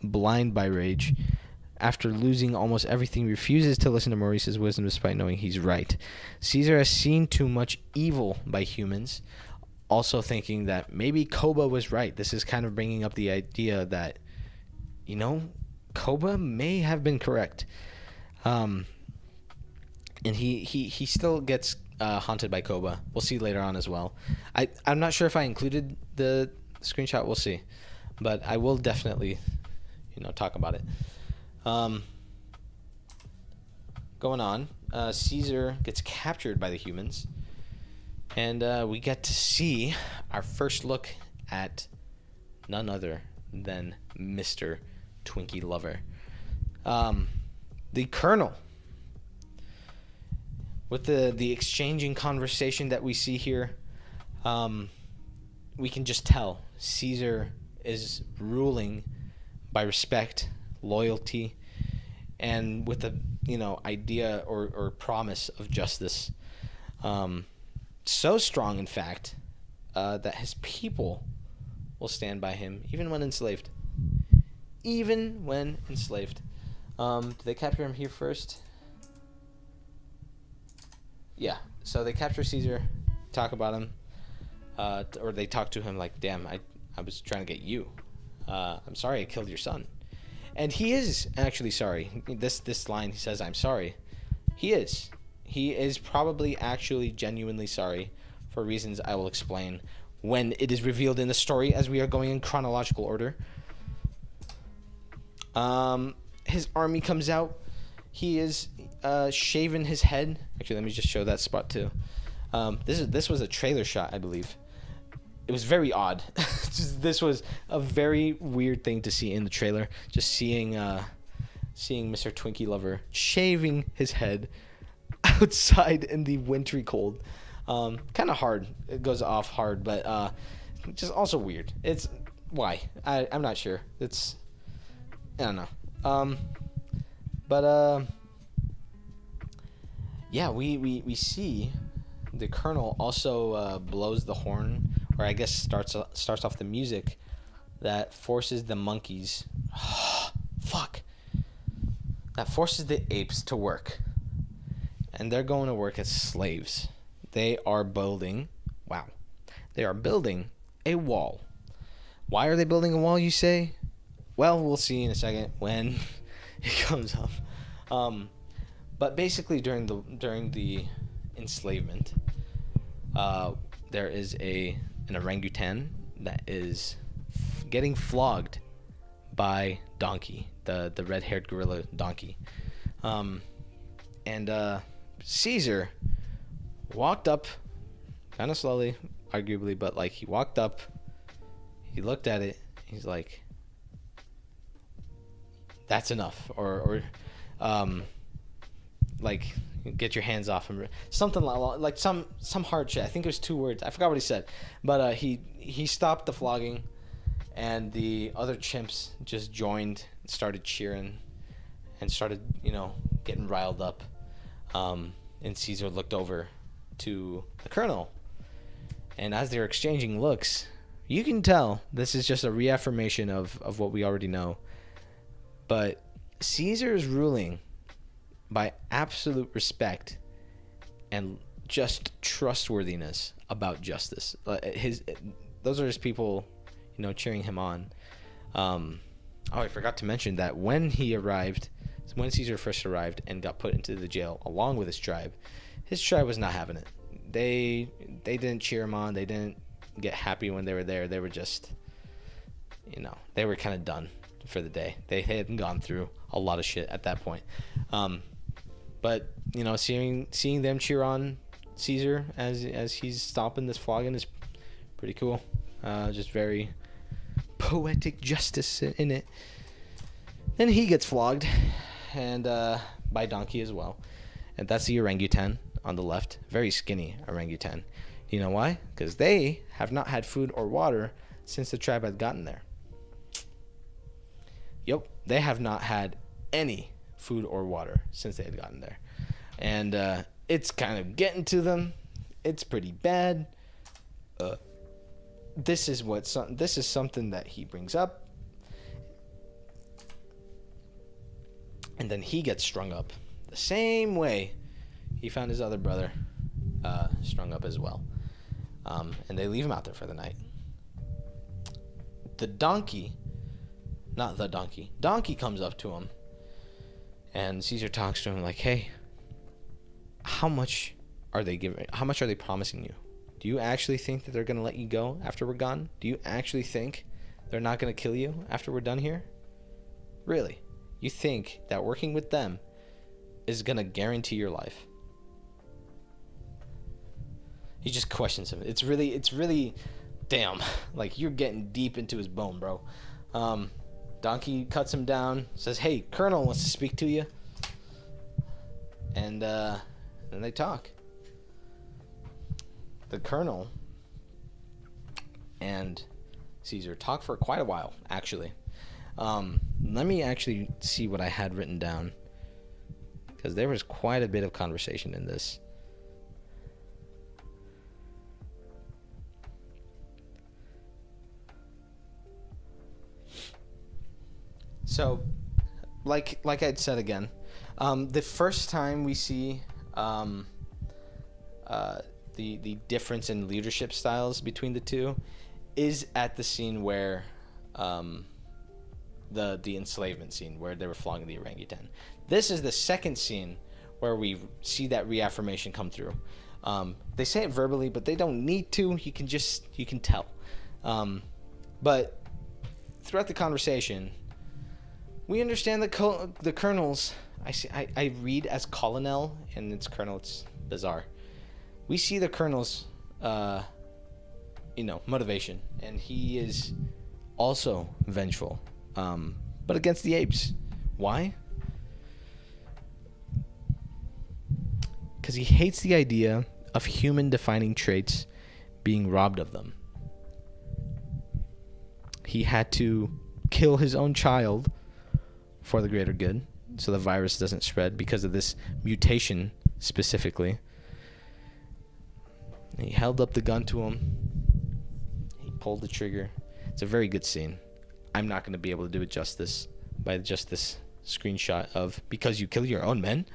blind by rage, after losing almost everything, refuses to listen to Maurice's wisdom despite knowing he's right. Caesar has seen too much evil by humans, also thinking that maybe Koba was right. This is kind of bringing up the idea that, Koba may have been correct. And he still gets haunted by Koba. We'll see later on as well. I'm not sure if I included the screenshot. We'll see. But I will definitely, talk about it. Going on, Caesar gets captured by the humans. And we get to see our first look at none other than Mr. Twinkie Lover. The Colonel. With the exchanging conversation that we see here, we can just tell Caesar is ruling by respect, loyalty, and with the idea or promise of justice. So strong, in fact, that his people will stand by him even when enslaved. Even when enslaved. Did they capture him here first? Yeah, so they capture Caesar, talk about him, or they talk to him like, damn, I was trying to get you. I'm sorry I killed your son. And he is actually sorry. This line, he says, I'm sorry. He is. He is probably actually genuinely sorry for reasons I will explain when it is revealed in the story as we are going in chronological order. His army comes out. He is shaven his head. Actually, let me just show that spot too. This was a trailer shot, I believe. It was very odd. This was a very weird thing to see in the trailer. Just seeing Mr. Twinkie Lover shaving his head outside in the wintry cold. Kind of hard. It goes off hard, but just also weird. It's why I'm not sure. I don't know. Yeah, we see the Colonel also blows the horn, or I guess starts off the music that forces the monkeys. Fuck. That forces the apes to work, and they're going to work as slaves. They are building. Wow. They are building a wall. Why are they building a wall, you say? Well, we'll see in a second when it comes up. But basically, during the enslavement, there is an orangutan that is getting flogged by Donkey, the red-haired gorilla Donkey. And Caesar walked up kind of slowly, arguably, but like he walked up, he looked at it, he's like, that's enough, or like, get your hands off him, something like some hard shit. I think it was 2 words. I forgot what he said, but he stopped the flogging, and the other chimps just joined and started cheering. and started, getting riled up. And Caesar looked over to the colonel, and as they're exchanging looks, you can tell this is just a reaffirmation of what we already know. But Caesar is ruling by absolute respect and just trustworthiness about justice. Those are his people, cheering him on. I forgot to mention that when Caesar first arrived and got put into the jail along with his tribe was not having it. They didn't cheer him on. They didn't get happy when they were there. They were just, they were kind of done for the day. They hadn't gone through a lot of shit at that point. But seeing them cheer on Caesar as he's stopping this flogging is pretty cool. Just very poetic justice in it. Then he gets flogged, and by donkey as well. And that's the orangutan on the left. Very skinny orangutan. You know why? Because they have not had food or water since the tribe had gotten there. Yep, they have not had any food or water since they had gotten there. And it's kind of getting to them. It's pretty bad. This is something that he brings up. And then he gets strung up the same way he found his other brother strung up as well. And they leave him out there for the night. Donkey comes up to him, and Caesar talks to him like, hey, how much are they promising you? Do you actually think that they're going to let you go after we're gone? Do you actually think they're not going to kill you after we're done here? Really? You think that working with them is going to guarantee your life? He just questions him. It's really, damn, like you're getting deep into his bone, bro. Donkey cuts him down, says, hey, Colonel wants to speak to you. And then they talk. The Colonel and Caesar talk for quite a while, actually. Let me actually see what I had written down, because there was quite a bit of conversation in this. So, like I'd said again, the first time we see the difference in leadership styles between the two is at the scene where the enslavement scene where they were flogging the orangutan. This is the second scene where we see that reaffirmation come through. They say it verbally, but they don't need to. You can tell. But throughout the conversation, we understand the colonels. I read as colonel, and it's colonel. It's bizarre. We see the colonel's, motivation, and he is also vengeful, but against the apes. Why? Because he hates the idea of human-defining traits being robbed of them. He had to kill his own child for the greater good, so the virus doesn't spread because of this mutation specifically. He held up the gun to him. He pulled the trigger. It's a very good scene. I'm not going to be able to do it justice by just this screenshot of because you kill your own men.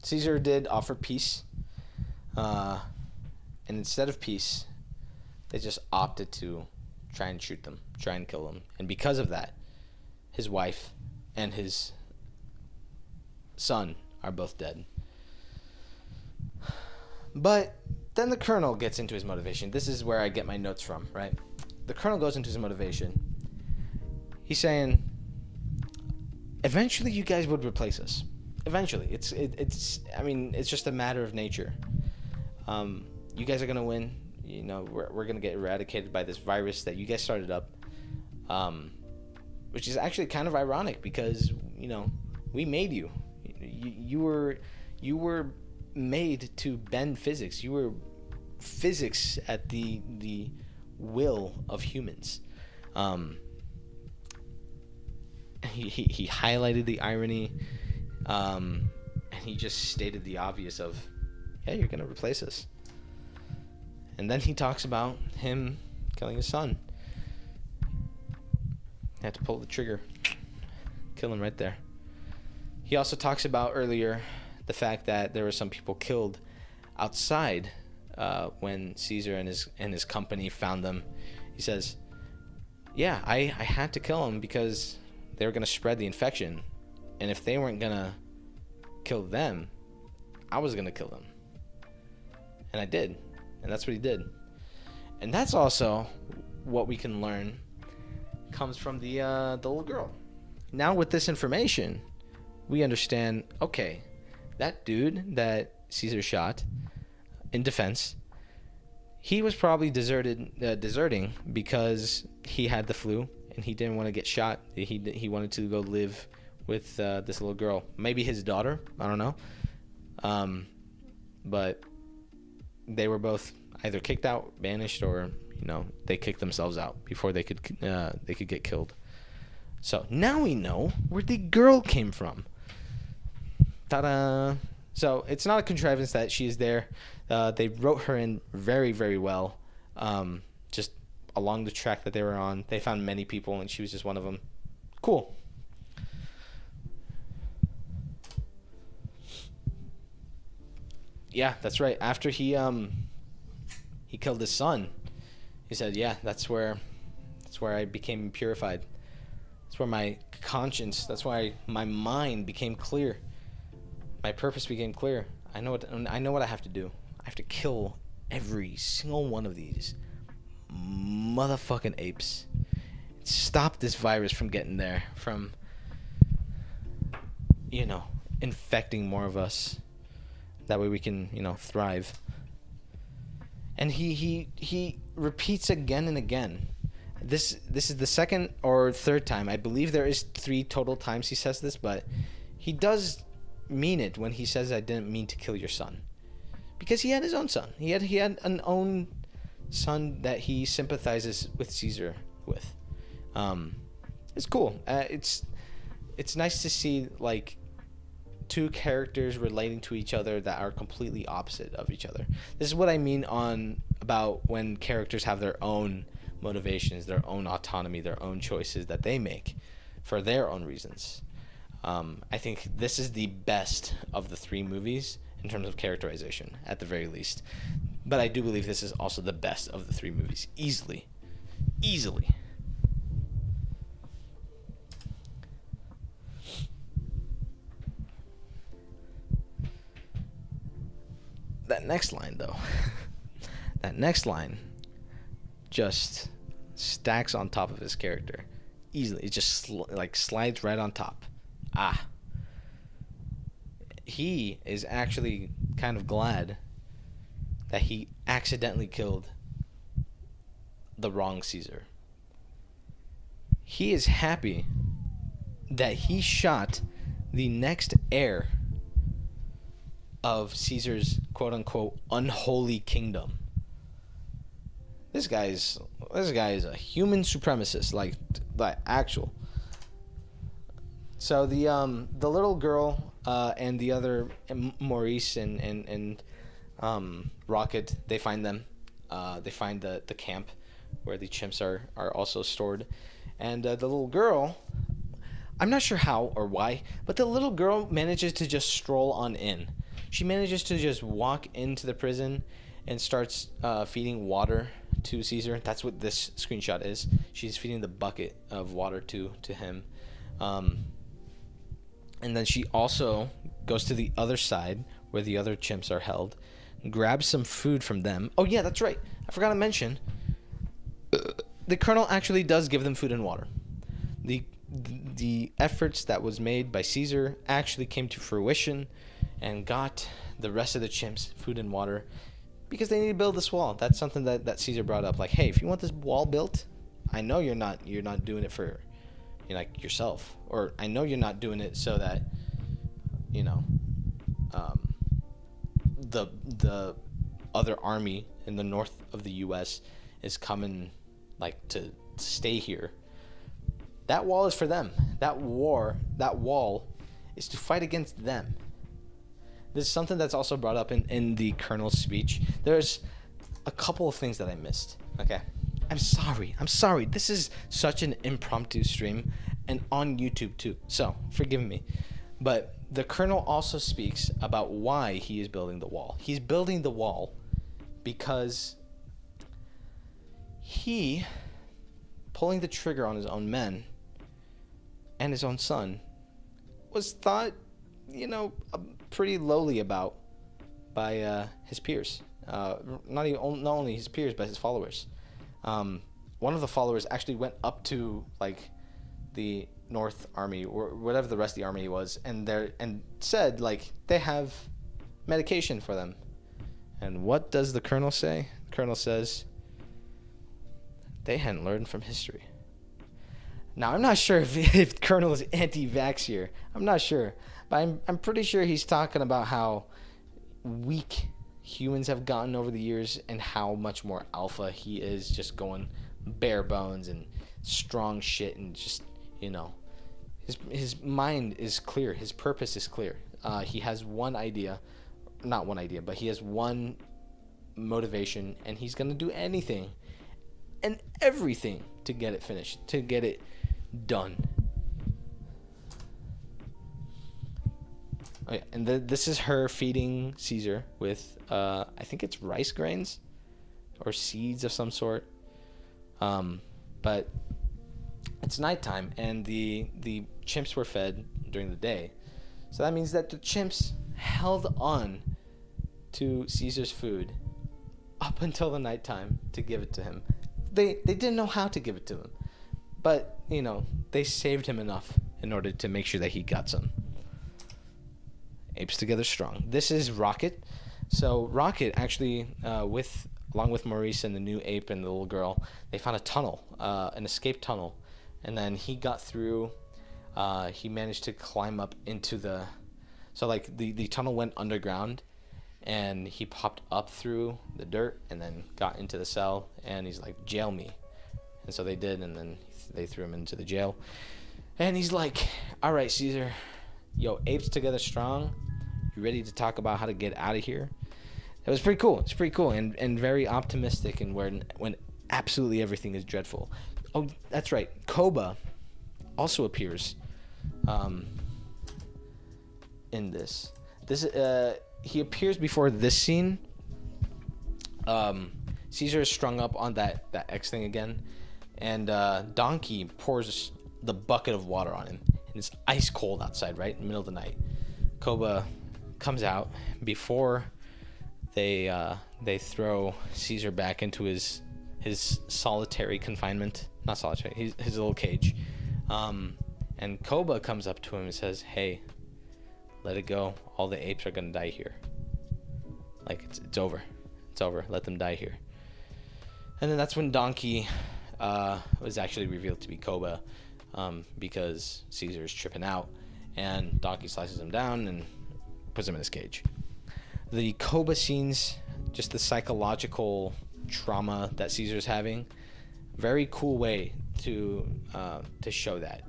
Caesar did offer peace, and instead of peace, they just opted to try and shoot them, try and kill them. And because of that, his wife and his son are both dead. But then the colonel gets into his motivation. This is where I get my notes from, right? The colonel goes into his motivation. He's saying, eventually you guys would replace us. Eventually. It's just a matter of nature. You guys are going to win. We're going to get eradicated by this virus that you guys started up. Which is actually kind of ironic because, we made you. You were made to bend physics. You were physics at the will of humans. He highlighted the irony, and he just stated the obvious of, yeah, you're gonna replace us. And then he talks about him killing his son. He had to pull the trigger, kill him right there. He also talks about earlier the fact that there were some people killed outside when Caesar and his company found them. He says, yeah, I had to kill them because they were going to spread the infection. And if they weren't going to kill them, I was going to kill them. And I did. And that's what he did. And that's also what we can learn comes from the little girl. Now with this information, we understand, okay, that dude that Caesar shot in defense, he was probably deserting because he had the flu and he didn't want to get shot. He wanted to go live with this little girl, maybe his daughter, I don't know. But they were both either kicked out, banished, or they kicked themselves out before they could get killed. So now we know where the girl came from. Ta-da! So it's not a contrivance that she is there. They wrote her in very, very well. Just along the track that they were on, they found many people, and she was just one of them. Cool. Yeah, that's right. After he killed his son, he said, "Yeah, that's where I became purified. That's where my conscience. That's why my mind became clear. My purpose became clear. I know what I have to do. I have to kill every single one of these motherfucking apes. Stop this virus from getting there, from infecting more of us. That way we can, thrive." And he repeats again and again. This is the second or third time. I believe there is 3 total times he says this, but he does mean it when he says, "I didn't mean to kill your son," because he had his own son. He had an own son that he sympathizes with Caesar with. It's cool. It's nice to see like 2 characters relating to each other that are completely opposite of each other. This is what I mean about when characters have their own motivations, their own autonomy, their own choices that they make for their own reasons. I think this is the best of the 3 movies in terms of characterization, at the very least. But I do believe this is also the best of the 3 movies. Easily. That next line, though. That next line just stacks on top of his character. Easily. It just slides right on top. He is actually kind of glad that he accidentally killed the wrong Caesar. He is happy that he shot the next heir of Caesar's quote-unquote unholy kingdom. This guy is a human supremacist, like actual. So the little girl and the other Maurice and Rocket, they find them. They find the camp where the chimps are also stored, and the little girl, I'm not sure how or why, but the little girl manages to just stroll on in. She manages to just walk into the prison and starts feeding water to Caesar. That's what this screenshot is. She's feeding the bucket of water to him. And then she also goes to the other side where the other chimps are held, grabs some food from them. Oh yeah, that's right. I forgot to mention, the colonel actually does give them food and water. The efforts that was made by Caesar actually came to fruition and got the rest of the chimps food and water because they need to build this wall. That's something that Caesar brought up. Like, hey, if you want this wall built, I know you're not doing it for yourself, or I know you're not doing it so that the other army in the north of the U.S. is coming, like, to stay here, that wall is for them. That wall is to fight against them. This is something that's also brought up in the Colonel's speech. There's a couple of things that I missed. Okay, I'm sorry. This is such an impromptu stream, and on YouTube too, so forgive me. But the Colonel also speaks about why he is building the wall. He's building the wall because he, pulling the trigger on his own men and his own son, was thought, pretty lowly about by his peers. Not only his peers, but his followers. One of the followers actually went up to, like, the North Army or whatever the rest of the army was, and said, like, they have medication for them. And what does the Colonel say? The Colonel says they hadn't learned from history. Now, I'm not sure if Colonel is anti-vax here. I'm not sure. But I'm pretty sure he's talking about how weak humans have gotten over the years and how much more alpha he is, just going bare bones and strong shit, and just, his mind is clear. His purpose is clear. He has one idea, not one idea, but he has one motivation, and he's going to do anything and everything to get it finished, to get it done. Oh, yeah. And this is her feeding Caesar with, I think it's rice grains or seeds of some sort. But it's nighttime, and the chimps were fed during the day. So that means that the chimps held on to Caesar's food up until the nighttime to give it to him. They didn't know how to give it to him, but, they saved him enough in order to make sure that he got some. Apes together strong. This is Rocket. So Rocket actually, along with Maurice and the new ape and the little girl, they found a tunnel, an escape tunnel, and then he got through. He managed to climb up into the tunnel went underground, and he popped up through the dirt and then got into the cell, and he's like, jail me. And so they did, and then they threw him into the jail. And he's like, all right, Caesar, yo, apes together strong. You ready to talk about how to get out of here? It was pretty cool. It's pretty cool and very optimistic, and when absolutely everything is dreadful. Oh, that's right. Koba also appears in this. He appears before this scene. Caesar is strung up on that X thing again, and Donkey pours the bucket of water on him, and it's ice cold outside, right in the middle of the night. Koba comes out before they throw Caesar back into his solitary confinement. Not solitary, his little cage. And Koba comes up to him and says, hey, let it go. All the apes are gonna die here. Like, it's over. It's over. Let them die here. And then that's when Donkey was actually revealed to be Koba, because Caesar is tripping out, and Donkey slices him down and puts him in his cage. The Koba scenes, just the psychological trauma that Caesar's having, very cool way to show that,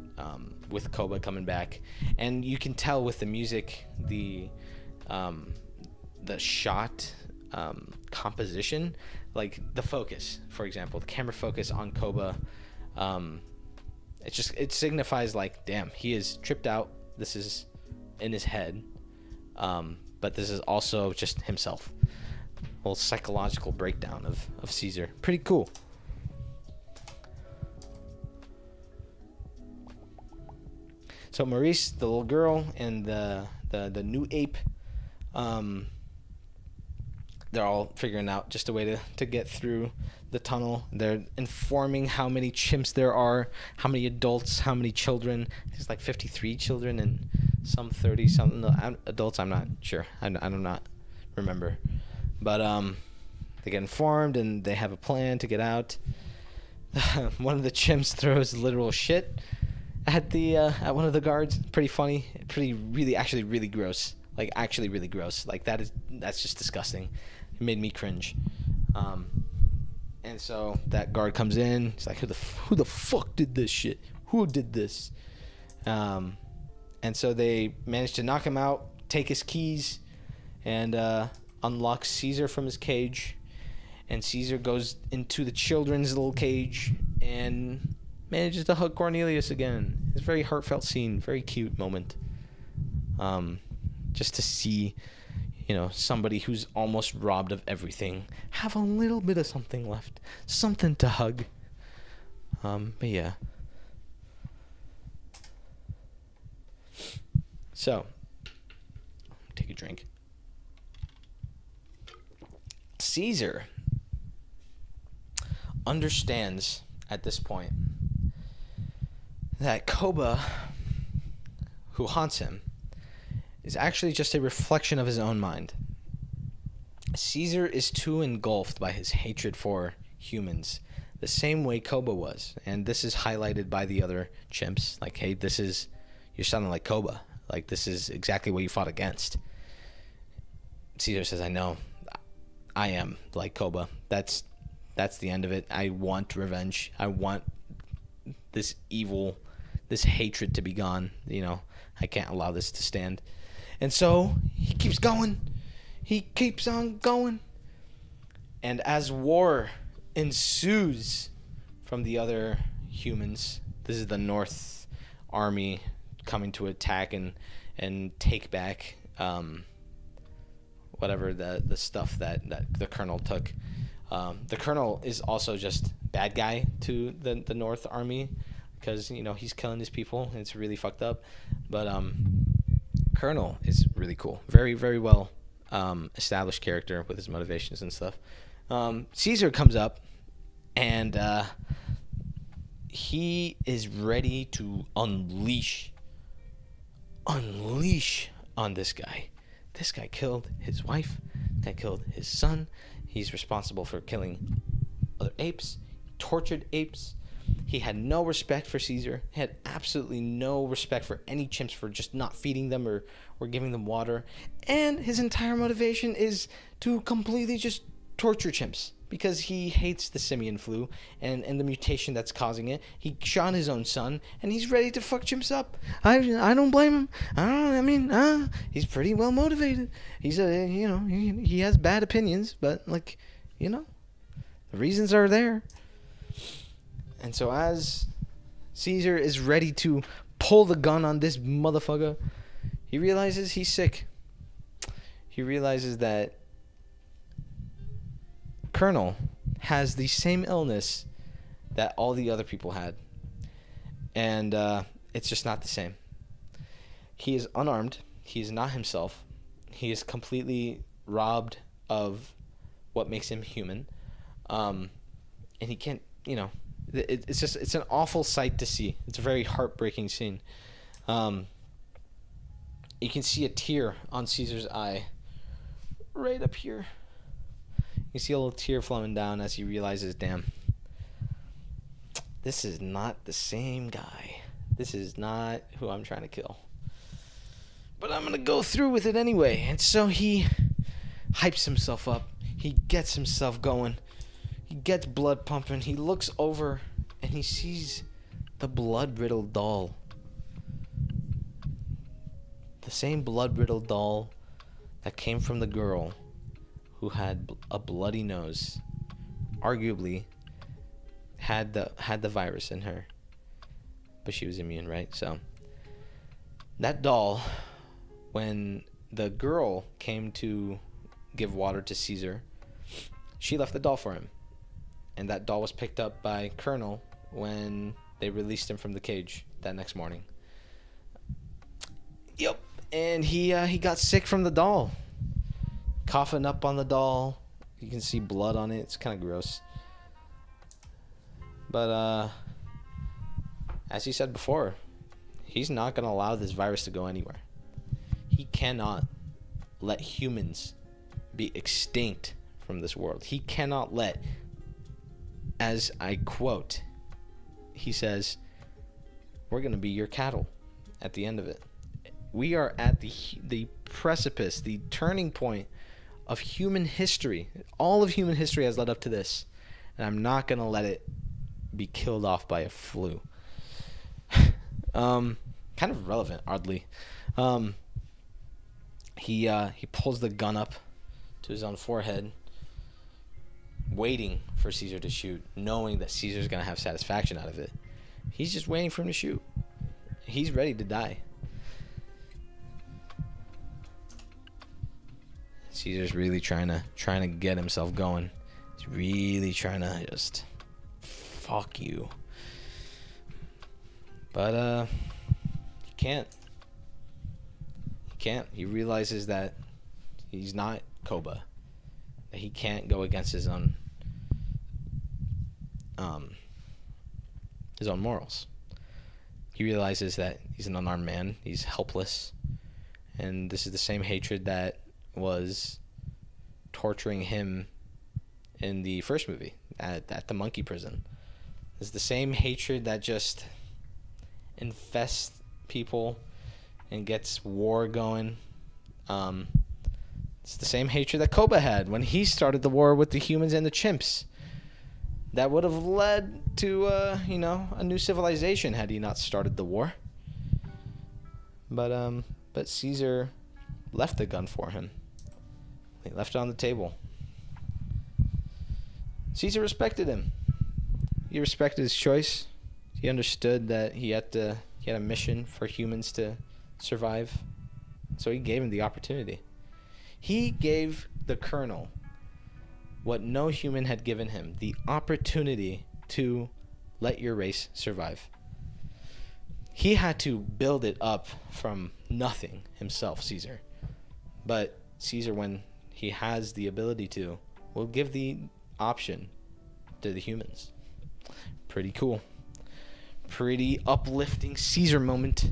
with Koba coming back. And you can tell with the music, the shot composition, like the focus, for example, the camera focus on Koba, it signifies, like, damn, he is tripped out. This is in his head, but this is also just himself. A little psychological breakdown of Caesar. Pretty cool. So Maurice, the little girl, and the new ape, they're all figuring out just a way to get through the tunnel. They're informing how many chimps there are, how many adults, how many children. There's like 53 children and some 30-something adults. I'm not sure. I do not remember. But they get informed, and they have a plan to get out. One of the chimps throws literal shit at one of the guards. Pretty funny. Actually really gross. Like, actually really gross. Like, that's just disgusting. It made me cringe. And And so that guard comes in. He's like, who the fuck did this shit? Who did this? And so they manage to knock him out, take his keys, and unlock Caesar from his cage. And Caesar goes into the children's little cage and manages to hug Cornelius again. It's a very heartfelt scene, very cute moment. Just to see, somebody who's almost robbed of everything have a little bit of something left, something to hug. But yeah. So, take a drink. Caesar understands at this point that Koba, who haunts him, is actually just a reflection of his own mind. Caesar is too engulfed by his hatred for humans, the same way Koba was. And this is highlighted by the other chimps. Like, hey, you're sounding like Koba. Like, this is exactly what you fought against. Caesar says, I know. I am like Koba. That's the end of it. I want revenge. I want this evil, this hatred to be gone. I can't allow this to stand. And so he keeps going. He keeps on going. And as war ensues from the other humans, this is the North Army coming to attack and take back whatever the stuff that the Colonel took. The Colonel is also just bad guy to the North Army because, he's killing his people. And it's really fucked up. But Colonel is really cool. Very, very well established character with his motivations and stuff. Caesar comes up and he is ready to unleash on this guy. This guy killed his wife. This guy killed his son. He's responsible for killing other apes, tortured apes. He had no respect for Caesar. He had absolutely no respect for any chimps for just not feeding them or giving them water. And his entire motivation is to completely just torture chimps because he hates the simian flu and the mutation that's causing it. He shot his own son, and he's ready to fuck chimps up. I don't blame him. He's pretty well motivated. He's he has bad opinions, but the reasons are there. And so as Caesar is ready to pull the gun on this motherfucker, he realizes he's sick. He realizes that Colonel has the same illness that all the other people had. And it's just not the same. He is unarmed. He is not himself. He is completely robbed of what makes him human. And he can't, it's an awful sight to see. It's a very heartbreaking scene. You can see a tear on Caesar's eye right up here. You see a little tear flowing down as he realizes, damn, this is not the same guy. This is not who I'm trying to kill. But I'm going to go through with it anyway. And so he hypes himself up. He gets himself going. He gets blood pumping. He looks over and he sees the blood-riddled doll. The same blood-riddled doll that came from the girl who had a bloody nose, arguably had the virus in her, but she was immune, right? So that doll, when the girl came to give water to Caesar, she left the doll for him, and that doll was picked up by Colonel when they released him from the cage that next morning. Yep, and he got sick from the doll. Coughing up on the doll. You can see blood on it. It's kind of gross. But as he said before, he's not going to allow this virus to go anywhere. He cannot let humans be extinct from this world. He cannot let, as I quote, he says, we're going to be your cattle at the end of it. We are at the precipice, the turning point of human history. All of human history has led up to this. and I'm not gonna let it be killed off by a flu. Kind of relevant, oddly. He pulls the gun up to his own forehead, waiting for Caesar to shoot, knowing that Caesar's gonna have satisfaction out of it. He's just waiting for him to shoot. He's ready to die. Caesar's really trying to get himself going. He's really trying to just fuck you. But he can't. He can't. He realizes that he's not Koba. That he can't go against his own morals. He realizes that he's an unarmed man. He's helpless. And this is the same hatred that was torturing him in the first movie at the monkey prison. It's the same hatred that just infests people and gets war going. It's the same hatred that Koba had when he started the war with the humans and the chimps. That would have led to a new civilization had he not started the war. But Caesar left the gun for him. He left it on the table. Caesar respected him. He respected his choice. He understood that he had a mission for humans to survive. So he gave him the opportunity. He gave the colonel what no human had given him, the opportunity to let your race survive. He had to build it up from nothing himself, Caesar. But Caesar, when he has the ability to, will give the option to the humans. Pretty cool. Pretty uplifting Caesar moment.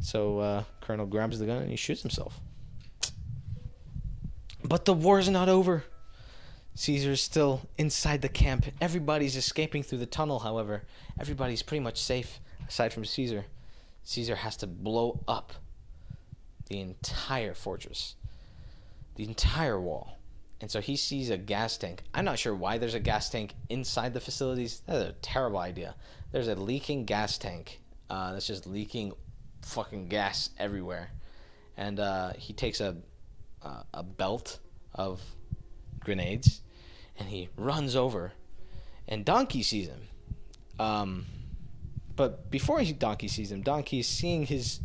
So Colonel grabs the gun and he shoots himself. But the war is not over. Caesar's still inside the camp. Everybody's escaping through the tunnel, however. Everybody's pretty much safe, aside from Caesar. Caesar has to blow up the entire fortress. The entire wall. And so he sees a gas tank. I'm not sure why there's a gas tank inside the facilities. That's a terrible idea. There's a leaking gas tank that's just leaking fucking gas everywhere. And he takes a belt of grenades and he runs over, and Donkey sees him. But before Donkey sees him, Donkey is seeing his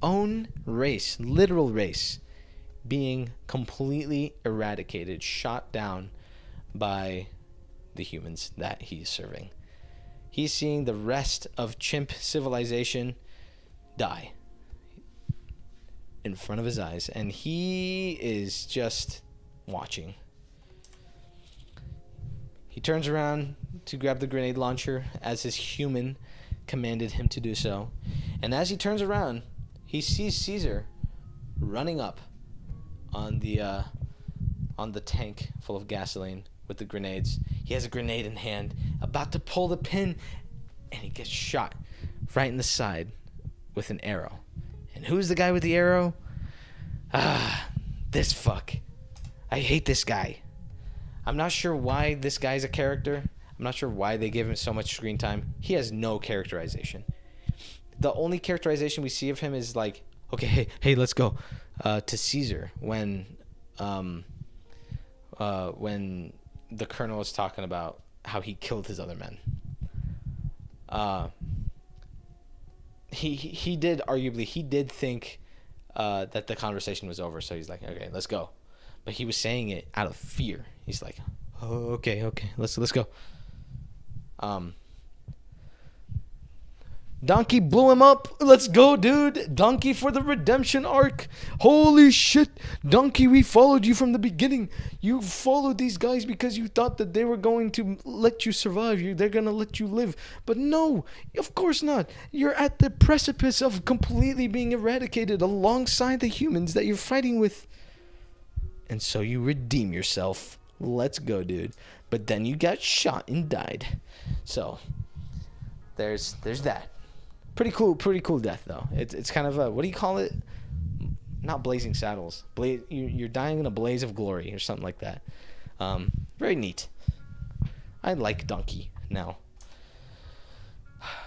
own race, literal race, being completely eradicated, shot down by the humans that he's serving. He's seeing the rest of chimp civilization die in front of his eyes, and he is just watching. He turns around to grab the grenade launcher as his human commanded him to do so. And as he turns around, he sees Caesar running up on the tank full of gasoline with the grenades. He has a grenade in hand, about to pull the pin, and he gets shot right in the side with an arrow. And who's the guy with the arrow? This fuck. I hate this guy. I'm not sure why this guy's a character. I'm not sure why they give him so much screen time. He has no characterization. The only characterization we see of him is like, okay, hey, let's go to Caesar when the colonel is talking about how he killed his other men. He did think that the conversation was over, so he's like, okay, let's go. But he was saying it out of fear. He's like, oh, okay, let's go. Donkey blew him up. Let's go, dude. Donkey for the redemption arc. Holy shit. Donkey, we followed you from the beginning. You followed these guys because you thought that they were going to let you survive. They're going to let you live. But no, of course not. You're at the precipice of completely being eradicated alongside the humans that you're fighting with. And so you redeem yourself. Let's go, dude. But then you got shot and died. So there's that. Pretty cool death though. It's kind of a, what do you call it? Not blazing saddles. You're dying in a blaze of glory or something like that. Very neat. I like Donkey now.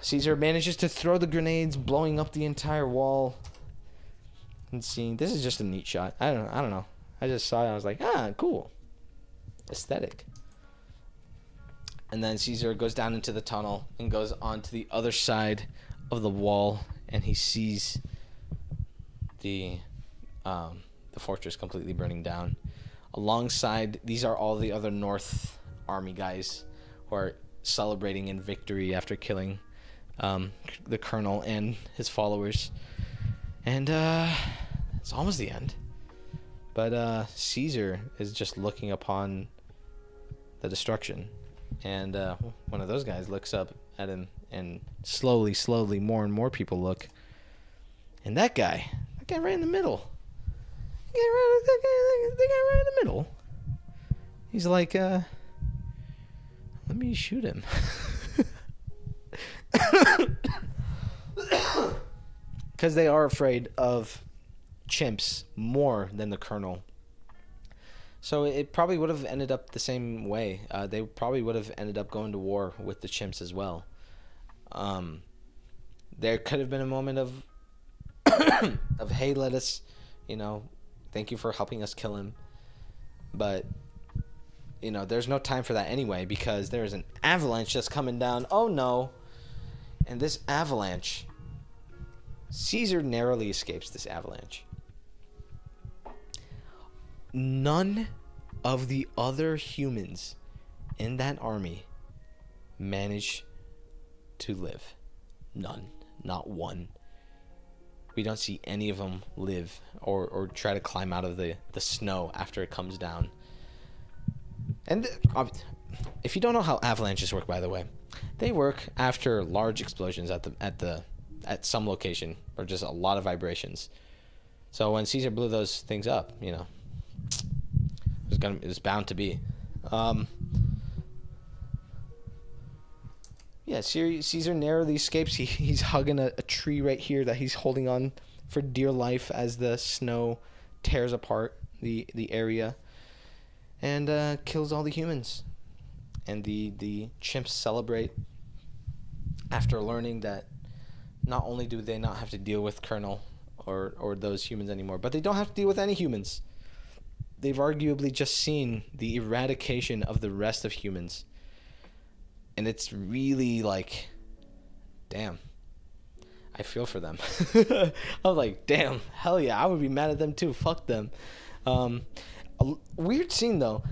Caesar manages to throw the grenades, blowing up the entire wall. And seeing, this is just a neat shot. I don't know. I just saw it. I was like, cool. Aesthetic. And then Caesar goes down into the tunnel and goes onto the other side of the wall, and he sees the fortress completely burning down. Alongside, these are all the other North Army guys who are celebrating in victory after killing the colonel and his followers. And it's almost the end. But Caesar is just looking upon the destruction. And one of those guys looks up at him, and slowly, more and more people look. And that guy right in the middle. The guy right in the middle. He's like, let me shoot him. Because they are afraid of chimps more than the colonel. So it probably would have ended up the same way. They probably would have ended up going to war with the chimps as well. There could have been a moment of, hey, let us, thank you for helping us kill him. But, there's no time for that anyway, because there's an avalanche that's coming down. Oh, no. And this avalanche, Caesar narrowly escapes this avalanche. None of the other humans in that army manage to live. None. Not one. We don't see any of them live or try to climb out of the snow after it comes down. And if you don't know how avalanches work, by the way, they work after large explosions at some location, or just a lot of vibrations. So when Caesar blew those things up, it was bound to be. Yeah, Caesar narrowly escapes. He's hugging a tree right here that he's holding on for dear life as the snow tears apart the area, and kills all the humans. And the chimps celebrate after learning that not only do they not have to deal with Colonel or those humans anymore, but they don't have to deal with any humans. They've arguably just seen the eradication of the rest of humans. And it's really like, damn, I feel for them. I was like, damn, hell yeah, I would be mad at them too. Fuck them. A weird scene though.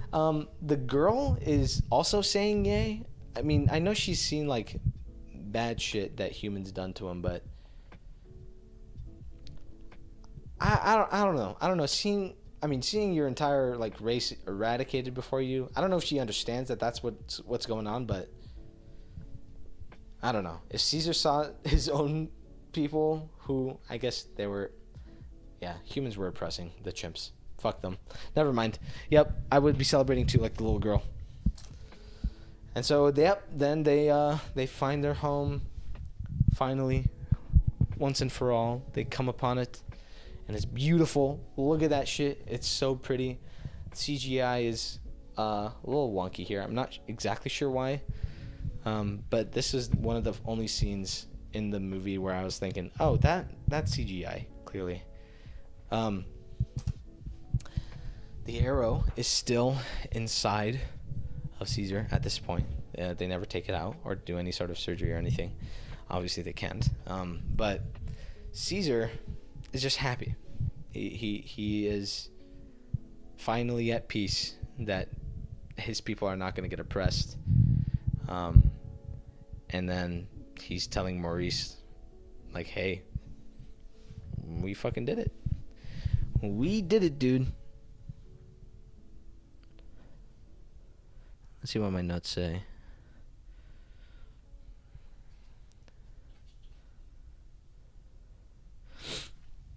The girl is also saying yay. I mean, I know she's seen like bad shit that humans done to him, but I don't know. I don't know. Seeing your entire like race eradicated before you. I don't know if she understands that that's what's going on, but I don't know. If Caesar saw his own people, who I guess they were, humans were oppressing the chimps. Fuck them. Never mind. Yep, I would be celebrating too, like the little girl. And so, then they find their home. Finally, once and for all, they come upon it, and it's beautiful. Look at that shit. It's so pretty. CGI is a little wonky here. I'm not exactly sure why. But this is one of the only scenes in the movie where I was thinking, oh, that's CGI, clearly. The arrow is still inside of Caesar at this point. They never take it out or do any sort of surgery or anything. Obviously, they can't. But Caesar is just happy. He is finally at peace that his people are not going to get oppressed. And then he's telling Maurice, like, hey, we fucking did it. We did it, dude. Let's see what my notes say.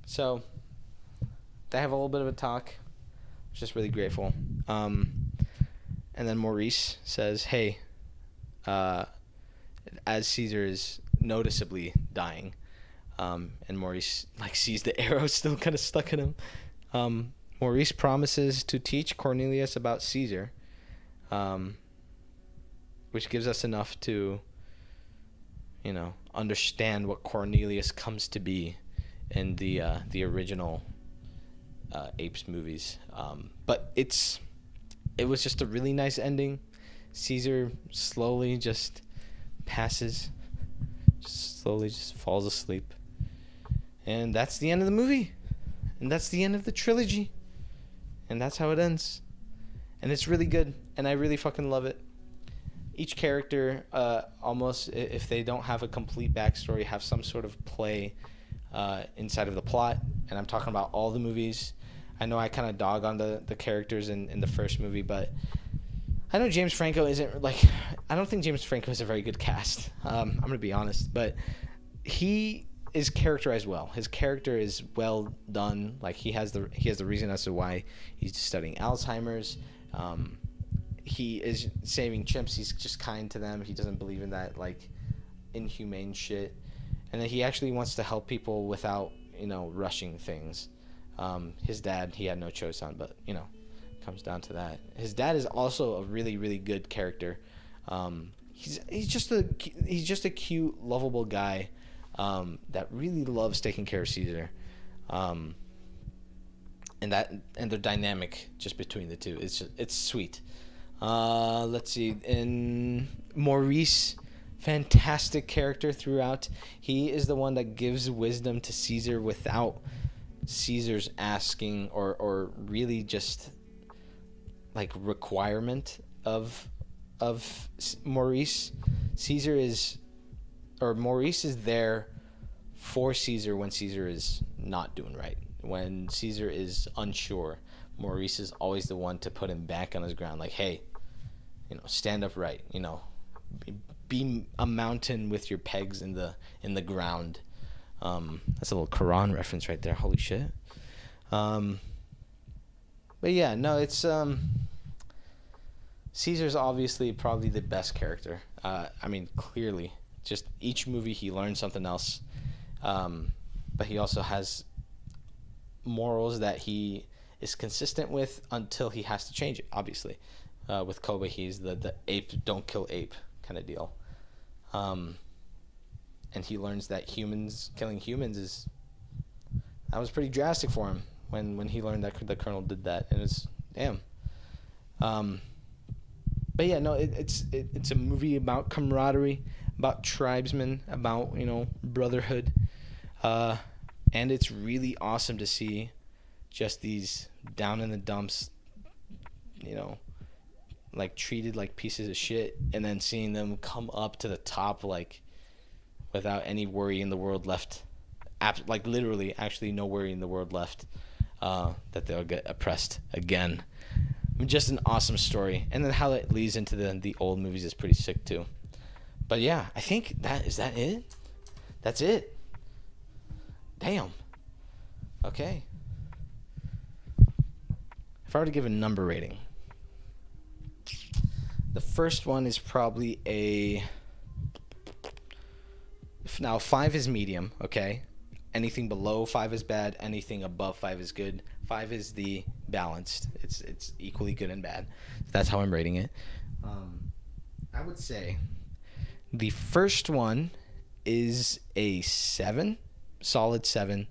So, they have a little bit of a talk. Just really grateful. And then Maurice says, hey, as Caesar is noticeably dying, and Maurice sees the arrow still kind of stuck in him, Maurice promises to teach Cornelius about Caesar, which gives us enough to, understand what Cornelius comes to be in the original Apes movies. But it was just a really nice ending. Caesar slowly just passes, slowly just falls asleep, and that's the end of the movie, and that's the end of the trilogy, and that's how it ends. And it's really good, and I really fucking love it. Each character, almost, if they don't have a complete backstory, have some sort of play inside of the plot. And I'm talking about all the movies. I know I kind of dog on the characters in the first movie, but I know James Franco isn't, I don't think James Franco is a very good cast. I'm going to be honest, but he is characterized well. His character is well done. Like, he has the reason as to why he's studying Alzheimer's. He is saving chimps. He's just kind to them. He doesn't believe in that inhumane shit. And then he actually wants to help people without, rushing things. His dad, he had no choice on, but comes down to that. His dad is also a really, really good character. He's just a cute, lovable guy that really loves taking care of Caesar. And the dynamic just between the two, it's sweet. Let's see. In Maurice, fantastic character throughout. He is the one that gives wisdom to Caesar without Caesar's asking or really just requirement of Maurice. Maurice is there for Caesar when Caesar is not doing right. When Caesar is unsure, Maurice is always the one to put him back on his ground. Like, hey, stand up right. Be a mountain with your pegs in the ground. That's a little Quran reference right there. Holy shit. But yeah, no, it's Caesar's obviously probably the best character. Clearly, just each movie he learns something else. But he also has morals that he is consistent with until he has to change it, obviously. With Kobe, he's the ape, don't kill ape kind of deal. And he learns that killing humans that was pretty drastic for him when he learned that the colonel did that. And it's, damn. But yeah, no, it's a movie about camaraderie, about tribesmen, about, brotherhood. And it's really awesome to see just these down in the dumps, treated like pieces of shit, and then seeing them come up to the top without any worry in the world left. Literally, actually no worry in the world left that they'll get oppressed again. Just an awesome story. And then how it leads into the old movies is pretty sick too. But yeah, I think is that it? That's it. Damn. Okay. If I were to give a number rating, the first one is probably now 5 is medium, okay? Anything below 5 is bad, anything above 5 is good. 5 is the balanced. It's equally good and bad. That's how I'm rating it. I would say the first one is a 7, solid 7,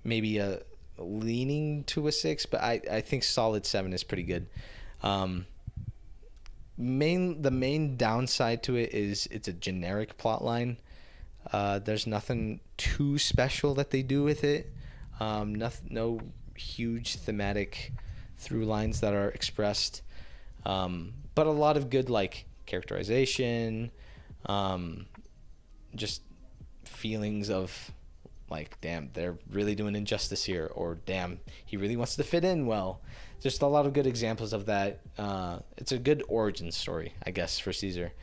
maybe a leaning to a 6, but I think solid 7 is pretty good. The main downside to it is it's a generic plot line. There's nothing too special that they do with it. No huge thematic through lines that are expressed. But a lot of good characterization, just feelings of damn, they're really doing injustice here, or damn, he really wants to fit in well. Just a lot of good examples of that. It's a good origin story, I guess, for Caesar.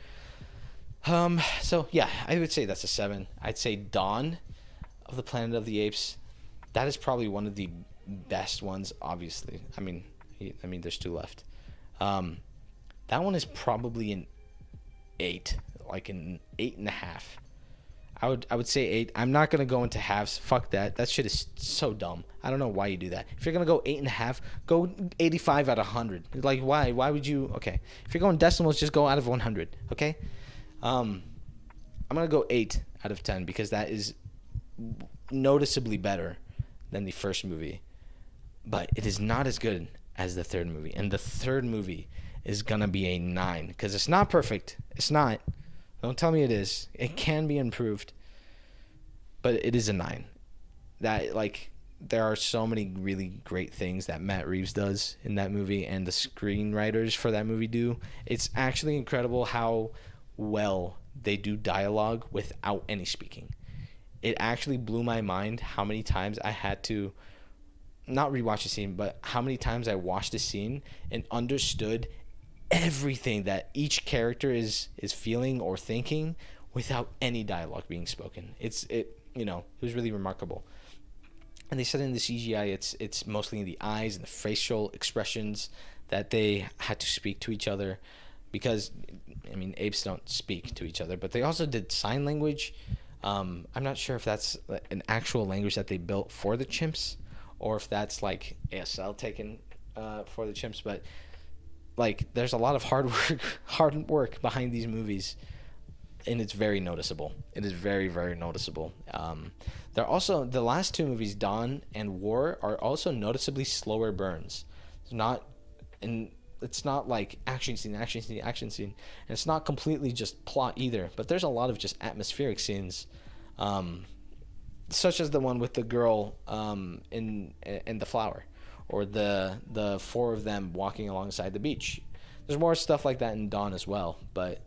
So yeah, I would say that's a 7. I'd say Dawn of the Planet of the Apes, that is probably one of the best ones, obviously. I mean there's 2 left. That one is probably an 8, an 8.5 I would say 8. I'm not gonna go into halves. Fuck that. That shit is so dumb. I don't know why you do that. If you're gonna go 8.5, go 85 out of 100. Like why? Why would you? Okay. If you're going decimals, just go out of 100. Okay. I'm gonna go 8 out of 10 because that is noticeably better than the first movie, but it is not as good as the third movie. And the third movie is gonna be a 9 because it's not perfect. It's not. Don't tell me it is. It can be improved, but it is a 9. That, like, there are so many really great things that Matt Reeves does in that movie and the screenwriters for that movie do. It's actually incredible how well they do dialogue without any speaking. It actually blew my mind how many times I had to not rewatch a scene, but how many times I watched a scene and understood everything that each character is feeling or thinking without any dialogue being spoken. It was really remarkable. And they said in the CGI it's mostly in the eyes and the facial expressions that they had to speak to each other, because I mean apes don't speak to each other, but they also did sign language. I'm not sure if that's an actual language that they built for the chimps or if that's like ASL taken for the chimps, but like there's a lot of hard work behind these movies, and it's very noticeable. It is very, very noticeable. They're also, the last 2 movies, Dawn and War, are also noticeably slower burns. It's not like action scene, and it's not completely just plot either, but there's a lot of just atmospheric scenes, such as the one with the girl in the flower, or the 4 of them walking alongside the beach. There's more stuff like that in Dawn as well, but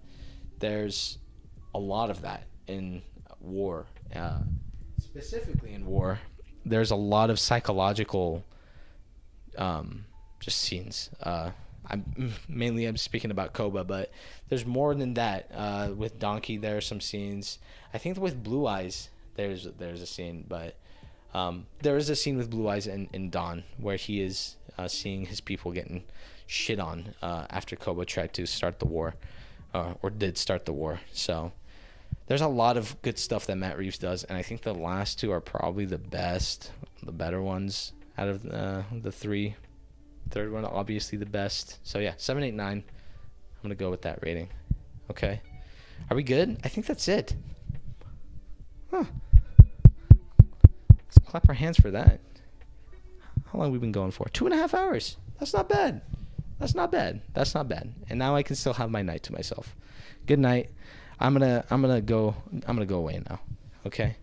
there's a lot of that in War. Specifically in War, there's a lot of psychological just scenes. I'm speaking about Koba, but there's more than that. With Donkey, there are some scenes. I think with Blue Eyes, there's a scene, but there is a scene with Blue Eyes in Dawn where he is seeing his people getting shit on after Koba tried to start the war, or did start the war. So there's a lot of good stuff that Matt Reeves does, and I think the last 2 are probably the better ones out of the 3. Third one, obviously the best. So yeah, 7, 8, 9. I'm gonna go with that rating. Okay, are we good? I think that's it. Huh. Let's clap our hands for that. How long have we been going for? 2.5 hours. That's not bad. That's not bad. And now I can still have my night to myself. Good night. I'm gonna go away now. Okay.